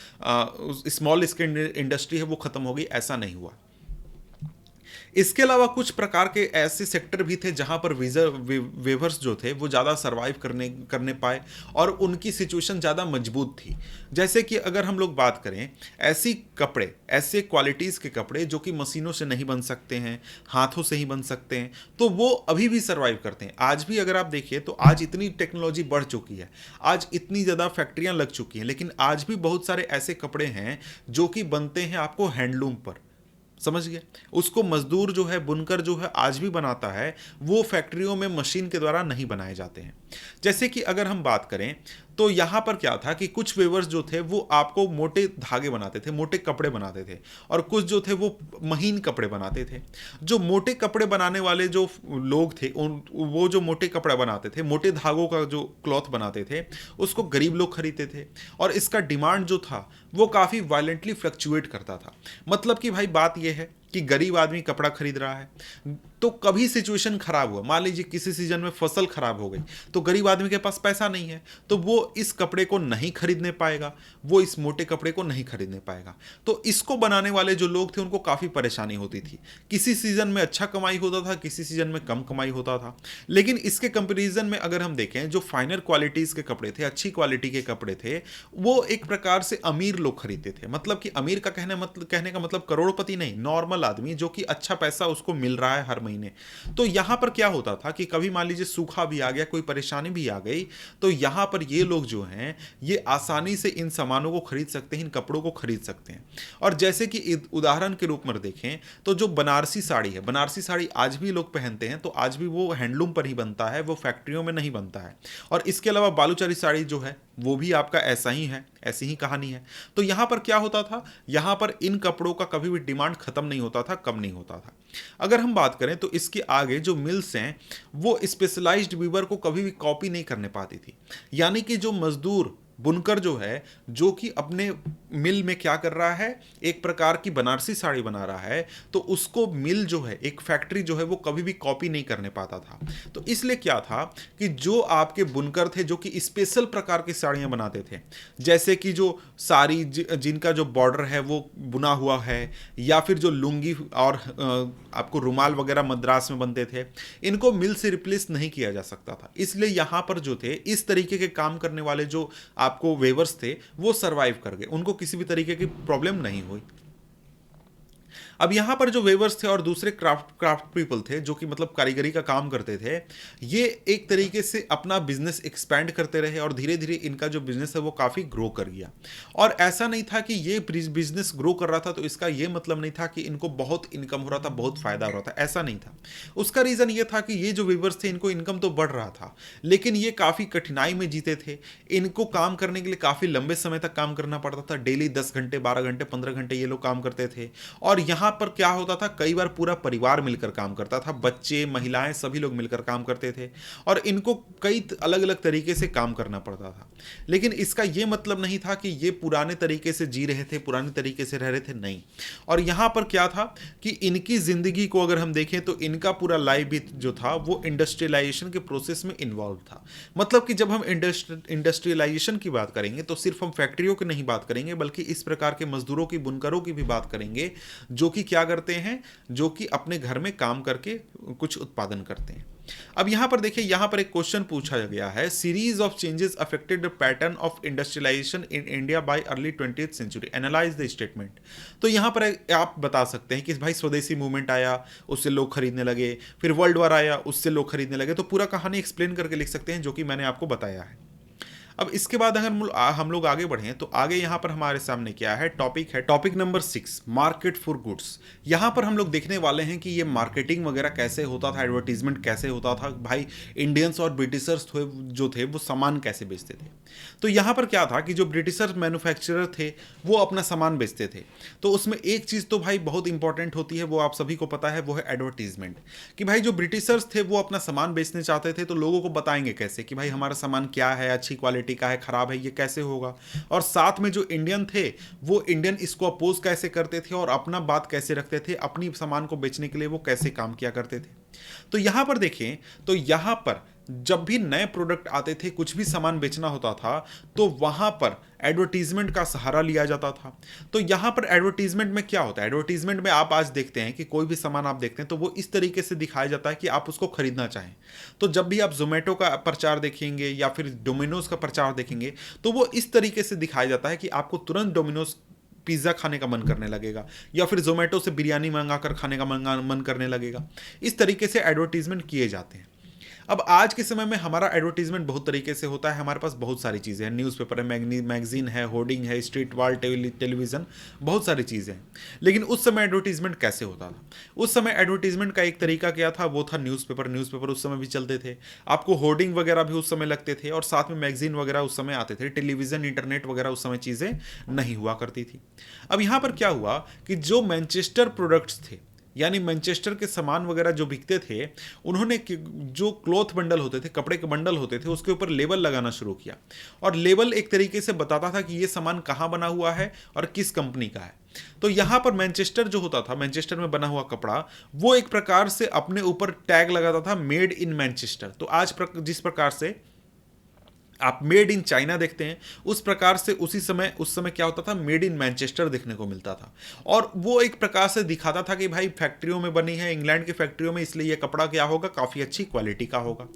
स्मॉल स्केल इंडस्ट्री है वो खत्म हो गई, ऐसा नहीं हुआ। इसके अलावा कुछ प्रकार के ऐसे सेक्टर भी थे जहां पर वेवर्स जो थे वो ज़्यादा सर्वाइव करने पाए और उनकी सिचुएशन ज़्यादा मजबूत थी। जैसे कि अगर हम लोग बात करें ऐसी कपड़े, ऐसे क्वालिटीज़ के कपड़े जो कि मशीनों से नहीं बन सकते हैं, हाथों से ही बन सकते हैं, तो वो अभी भी सर्वाइव करते हैं। आज भी अगर आप देखिए तो आज इतनी टेक्नोलॉजी बढ़ चुकी है, आज इतनी ज़्यादा फैक्ट्रियाँ लग चुकी हैं, लेकिन आज भी बहुत सारे ऐसे कपड़े हैं जो कि बनते हैं आपको हैंडलूम पर। समझ गए। उसको मजदूर जो है, बुनकर जो है आज भी बनाता है, वो फैक्ट्रियों में मशीन के द्वारा नहीं बनाए जाते हैं। जैसे कि अगर हम बात करें तो यहाँ पर क्या था कि कुछ वेवर्स जो थे वो आपको मोटे धागे बनाते थे, मोटे कपड़े बनाते थे, और कुछ जो थे वो महीन कपड़े बनाते थे। जो मोटे कपड़े बनाने वाले जो लोग थे वो जो मोटे कपड़ा बनाते थे, मोटे धागों का जो क्लॉथ बनाते थे, उसको गरीब लोग खरीदते थे और इसका डिमांड जो था वो काफ़ी वायलेंटली फ्लक्चुएट करता था। मतलब कि भाई बात यह है कि गरीब आदमी कपड़ा खरीद रहा है तो कभी सिचुएशन खराब हुआ, मान लीजिए किसी सीजन में फसल खराब हो गई तो गरीब आदमी के पास पैसा नहीं है तो वो इस कपड़े को नहीं खरीदने पाएगा, वो इस मोटे कपड़े को नहीं खरीदने पाएगा। तो इसको बनाने वाले जो लोग थे उनको काफ़ी परेशानी होती थी। किसी सीजन में अच्छा कमाई होता था, किसी सीजन में कम कमाई होता था। लेकिन इसके कंपेरिजन में अगर हम देखें जो फाइनर क्वालिटीज़ के कपड़े थे, अच्छी क्वालिटी के कपड़े थे, वो एक प्रकार से अमीर लोग खरीदते थे। मतलब कि अमीर का कहने का मतलब करोड़पति नहीं, नॉर्मल आदमी जो कि अच्छा पैसा उसको मिल रहा है हर महीने। तो यहां पर क्या होता था कि कभी मान लीजिए सूखा भी आ गया, कोई परेशानी भी आ गई, तो यहां पर ये लोग जो हैं ये आसानी से इन सामानों को खरीद सकते हैं, इन कपड़ों को खरीद सकते हैं। और जैसे कि उदाहरण के रूप में देखें तो जो बनारसी साड़ी है, बनारसी साड़ी आज भी लोग पहनते हैं तो आज भी वो हैंडलूम पर ही बनता है, वो फैक्ट्रियों में नहीं बनता है। और इसके अलावा बालूचारी साड़ी जो है वो भी आपका ऐसा ही है, ऐसी ही कहानी है। तो यहाँ पर क्या होता था, यहाँ पर इन कपड़ों का कभी भी डिमांड खत्म नहीं होता था, कम नहीं होता था। अगर हम बात करें तो इसके आगे जो मिल्स हैं वो स्पेशलाइज्ड वीवर को कभी भी कॉपी नहीं करने पाती थी। यानी कि जो मजदूर बुनकर जो है, जो कि अपने मिल में क्या कर रहा है, एक प्रकार की बनारसी साड़ी बना रहा है, तो उसको मिल जो है, एक फैक्ट्री जो है वो कभी भी कॉपी नहीं करने पाता था। तो इसलिए क्या था कि जो आपके बुनकर थे जो कि स्पेशल प्रकार की साड़ियाँ बनाते थे, जैसे कि जो साड़ी जिनका जो बॉर्डर है वो बुना हुआ है, या फिर जो लुंगी और आपको रुमाल वगैरह मद्रास में बनते थे, इनको मिल से रिप्लेस नहीं किया जा सकता था। इसलिए यहाँ पर जो थे इस तरीके के काम करने वाले जो आपको वेवर्स थे वो सरवाइव कर गए, उनको किसी भी तरीके की प्रॉब्लम नहीं हुई। अब यहाँ पर जो वेवर्स थे और दूसरे क्राफ्ट पीपल थे जो कि मतलब कारीगरी का काम करते थे, ये एक तरीके से अपना बिजनेस एक्सपैंड करते रहे और धीरे धीरे इनका जो बिजनेस है वो काफ़ी ग्रो कर गया। और ऐसा नहीं था कि ये बिजनेस ग्रो कर रहा था तो इसका ये मतलब नहीं था कि इनको बहुत इनकम हो रहा था, बहुत फायदा हो रहा था, ऐसा नहीं था। उसका रीज़न ये था कि ये जो वेवर्स थे इनको इनकम तो बढ़ रहा था लेकिन ये काफ़ी कठिनाई में जीते थे। इनको काम करने के लिए काफ़ी लंबे समय तक काम करना पड़ता था, डेली 10 घंटे, 12 घंटे, 15 घंटे ये लोग काम करते थे। और यहाँ पर क्या होता था, कई बार पूरा परिवार मिलकर काम करता था, बच्चे, महिलाएं, सभी लोग मिलकर काम करते थे और इनको कई अलग अलग तरीके से काम करना पड़ता था। लेकिन इसका यह मतलब नहीं था कि ये पुराने तरीके से जी रहे थे, पुराने तरीके से रह रहे थे, नहीं। और यहां पर क्या था कि इनकी जिंदगी को अगर हम देखें तो इनका पूरा लाइफ भी जो था वो इंडस्ट्रियलाइजेशन के प्रोसेस में इन्वॉल्व था। मतलब कि जब हम इंडस्ट्रियलाइजेशन की बात करेंगे तो सिर्फ हम फैक्ट्रियों की नहीं बात करेंगे बल्कि इस प्रकार के मजदूरों की, बुनकरों की भी बात करेंगे जो कि क्या करते हैं, जो कि अपने घर में काम करके कुछ उत्पादन करते हैं। अब यहाँ पर देखिए, यहाँ पर एक क्वेश्चन पूछा गया है, series of changes affected the pattern of industrialization in India by early 20th century, analyse the statement. तो यहाँ पर आप बता सकते हैं कि भाई स्वदेशी मूवमेंट आया, उससे लोग खरीदने लगे, फिर वर्ल्ड वॉर आया, उससे लोग खरीदने लगे। तो पूरा कहानी एक्सप्लेन करके लिख सकते हैं, जो कि मैंने आपको बताया है। अब इसके बाद अगर हम लोग आगे बढ़ें तो आगे यहाँ पर हमारे सामने क्या है, topic number 6, market for goods. यहाँ पर हम लोग देखने वाले हैं कि ये मार्केटिंग वगैरह कैसे होता था, एडवर्टीजमेंट कैसे होता था, भाई इंडियंस और ब्रिटिशर्स जो थे वो सामान कैसे बेचते थे। तो यहाँ पर क्या था कि जो ब्रिटिशर मैन्युफैक्चरर थे वो अपना सामान बेचते थे, तो उसमें एक चीज़ तो भाई बहुत इंपॉर्टेंट होती है, वो आप सभी को पता है, वो है एडवर्टीजमेंट। कि भाई जो ब्रिटिशर्स थे वो अपना सामान बेचने चाहते थे, तो लोगों को बताएंगे कैसे कि भाई हमारा सामान क्या है, अच्छी क्वालिटी का है, खराब है, ये कैसे होगा। और साथ में जो इंडियन थे वो इंडियन इसको अपोज कैसे करते थे और अपना बात कैसे रखते थे, अपनी सामान को बेचने के लिए वो कैसे काम किया करते थे। तो यहां पर देखें, तो यहां पर जब भी नए प्रोडक्ट आते थे, कुछ भी सामान बेचना होता था, तो वहां पर एडवर्टीजमेंट का सहारा लिया जाता था। तो यहां पर एडवर्टीजमेंट में क्या होता है, एडवर्टीजमेंट में आप आज देखते हैं कि कोई भी सामान आप देखते हैं तो वो इस तरीके से दिखाया जाता है कि आप उसको खरीदना चाहें। तो जब भी आप जोमेटो का प्रचार देखेंगे या फिर डोमिनोज का प्रचार देखेंगे, तो वो इस तरीके से दिखाया जाता है कि आपको तुरंत डोमिनोज पिज़्ज़ा खाने का मन करने लगेगा, या फिर जोमेटो से बिरयानी मंगा कर खाने का मन करने लगेगा। इस तरीके से एडवर्टीजमेंट किए जाते हैं। अब आज के समय में हमारा एडवर्टीजमेंट बहुत तरीके से होता है, हमारे पास बहुत सारी चीज़ें हैं, न्यूज़पेपर है, मैगजीन है, होर्डिंग है, स्ट्रीट वॉल टेलीविज़न, बहुत सारी चीज़ें हैं। लेकिन उस समय एडवर्टीजमेंट कैसे होता था? उस समय एडवर्टीजमेंट का एक तरीका क्या था, वो था न्यूज़पेपर उस समय भी चलते थे, आपको होर्डिंग वगैरह भी उस समय लगते थे, और साथ में मैगजीन वगैरह उस समय आते थे, टेलीविज़न, इंटरनेट वगैरह उस समय चीज़ें नहीं हुआ करती थी। अब यहाँ पर क्या हुआ कि जो मैनचेस्टर प्रोडक्ट्स थे, यानी मैनचेस्टर के सामान वगैरह जो बिकते थे, उन्होंने जो क्लॉथ बंडल होते थे, कपड़े के बंडल होते थे, उसके ऊपर लेबल लगाना शुरू किया। और लेबल एक तरीके से बताता था कि ये सामान कहाँ बना हुआ है और किस कंपनी का है। तो यहाँ पर मैनचेस्टर जो होता था, मैनचेस्टर में बना हुआ कपड़ा, वो एक प्रकार से अपने ऊपर टैग लगाता था, मेड इन मैनचेस्टर। तो आज जिस प्रकार से आप मेड इन चाइना देखते हैं, उस प्रकार से उस समय क्या होता था, मेड इन मैनचेस्टर देखने को मिलता था। और वो एक प्रकार से दिखाता था कि भाई फैक्ट्रियों में बनी है, इंग्लैंड की फैक्ट्रियों में, इसलिए ये कपड़ा क्या होगा, काफ़ी अच्छी क्वालिटी का होगा।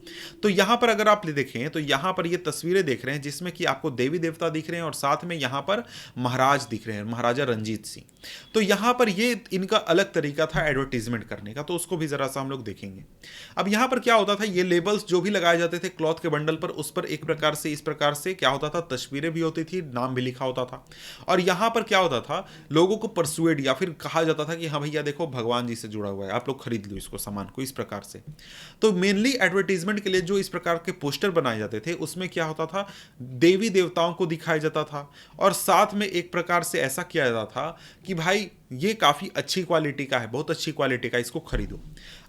तो यहाँ पर अगर आप देखें तो यहाँ पर ये तस्वीरें देख रहे हैं जिसमें कि आपको देवी देवता दिख रहे हैं और साथ में यहाँ पर महाराज दिख रहे हैं, महाराजा रंजीत सिंह। तो यहाँ पर ये इनका अलग तरीका था एडवर्टीजमेंट करने का, तो उसको भी ज़रा सा हम लोग देखेंगे। अब यहाँ पर क्या होता था, ये लेबल्स जो भी लगाए जाते थे क्लॉथ के बंडल पर, उस पर एक प्रकार से इस प्रकार से क्या होता था, तस्वीरें भी होती थी, नाम भी लिखा होता था। और यहाँ पर क्या होता था, लोगों को परसुएड या फिर कहा जाता था कि हाँ भैया देखो भगवान जी से जुड़ा हुआ है, आप लोग खरीद लो इसको सामान को, इस प्रकार से। तो मेनली एडवर्टीजमेंट के लिए जो इस प्रकार के पोस्टर बनाए जाते थे, उसमें क्या होता था, देवी देवताओं को दिखाया जाता था, और साथ में एक प्रकार से ऐसा किया जाता था कि भाई ये काफ़ी अच्छी क्वालिटी का है, बहुत अच्छी क्वालिटी का, इसको खरीदो।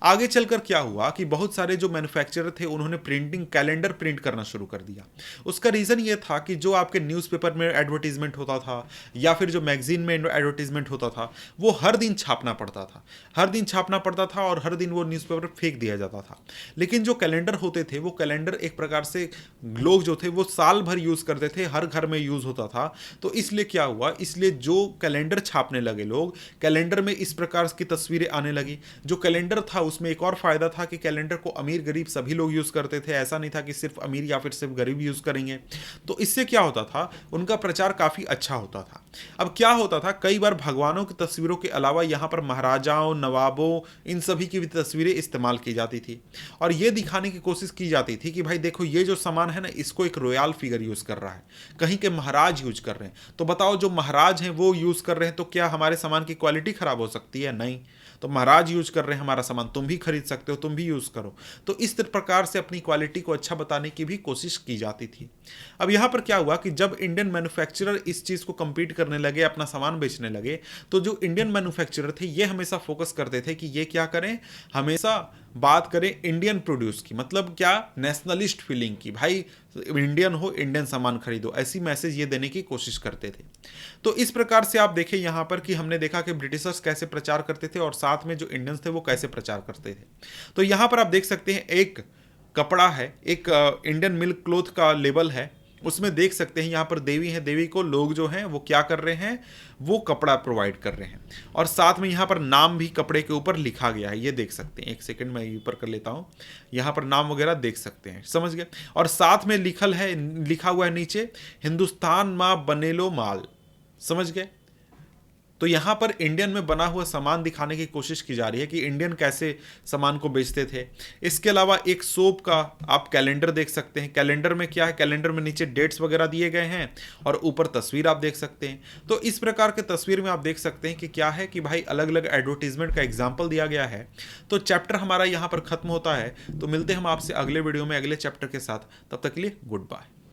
आगे चलकर क्या हुआ कि बहुत सारे जो मैन्युफैक्चरर थे उन्होंने कैलेंडर प्रिंट करना शुरू कर दिया। उसका रीज़न ये था कि जो आपके न्यूज़पेपर में एडवर्टीजमेंट होता था या फिर जो मैगजीन में एडवर्टीजमेंट होता था, वो हर दिन छापना पड़ता था और हर दिन वो न्यूज़पेपर फेंक दिया जाता था। लेकिन जो कैलेंडर होते थे, वो कैलेंडर एक प्रकार से लोग जो थे वो साल भर यूज़ करते थे, हर घर में यूज़ होता था। तो इसलिए क्या हुआ, इसलिए जो कैलेंडर छापने लगे लोग, कैलेंडर में इस प्रकार की तस्वीरें आने लगी। जो कैलेंडर था उसमें एक और फायदा था कि कैलेंडर को अमीर गरीब सभी लोग यूज करते थे, ऐसा नहीं था कि सिर्फ अमीर या फिर सिर्फ गरीब यूज करेंगे। तो इससे क्या होता था, उनका प्रचार काफी अच्छा होता था। अब क्या होता था, कई बार भगवानों की तस्वीरों के अलावा यहाँ पर महाराजाओं, नवाबों, इन सभी की भी तस्वीरें इस्तेमाल की जाती थी, और ये दिखाने की कोशिश की जाती थी कि भाई देखो ये जो सामान है ना, इसको एक रॉयल फिगर यूज कर रहा है, कहीं के महाराज यूज कर रहे हैं। तो बताओ जो महाराज हैं वो यूज कर रहे हैं, तो क्या हमारे सामान की क्वालिटी खराब हो सकती है? नहीं। तो महाराज यूज कर रहे हैं हमारा सामान, तुम भी खरीद सकते हो, तुम भी यूज करो। तो इस प्रकार से अपनी क्वालिटी को अच्छा बताने की भी कोशिश की जाती थी। अब यहां पर क्या हुआ कि जब इंडियन मैन्युफैक्चरर इस चीज को compete करने लगे, अपना सामान बेचने लगे, तो जो इंडियन मैन्युफैक्चरर थे ये हमेशा फोकस करते थे कि ये क्या करें, हमेशा बात करें इंडियन प्रोड्यूस की, मतलब क्या, नेशनलिस्ट फीलिंग की, भाई इंडियन हो, इंडियन सामान खरीदो, ऐसी मैसेज ये देने की कोशिश करते थे। तो इस प्रकार से आप देखें यहाँ पर कि हमने देखा कि ब्रिटिशर्स कैसे प्रचार करते थे और साथ में जो इंडियंस थे वो कैसे प्रचार करते थे। तो यहाँ पर आप देख सकते हैं एक कपड़ा है, एक इंडियन मिल्क क्लोथ का लेबल है, उसमें देख सकते हैं यहाँ पर देवी है, देवी को लोग जो हैं वो क्या कर रहे हैं, वो कपड़ा प्रोवाइड कर रहे हैं। और साथ में यहाँ पर नाम भी कपड़े के ऊपर लिखा गया है, ये देख सकते हैं। एक सेकंड मैं ऊपर कर लेता हूँ, यहाँ पर नाम वगैरह देख सकते हैं, समझ गए। और साथ में लिखा हुआ है नीचे, हिंदुस्तान माँ बनेलो माल, समझ गए। तो यहाँ पर इंडियन में बना हुआ सामान दिखाने की कोशिश की जा रही है कि इंडियन कैसे सामान को बेचते थे। इसके अलावा एक सोप का आप कैलेंडर देख सकते हैं। कैलेंडर में क्या है, कैलेंडर में नीचे डेट्स वगैरह दिए गए हैं और ऊपर तस्वीर आप देख सकते हैं। तो इस प्रकार के तस्वीर में आप देख सकते हैं कि क्या है कि भाई अलग अलग एडवर्टीजमेंट का एग्जाम्पल दिया गया है। तो चैप्टर हमारा यहाँ पर खत्म होता है। तो मिलते हैं हम आपसे अगले वीडियो में अगले चैप्टर के साथ, तब तक के लिए गुड बाय।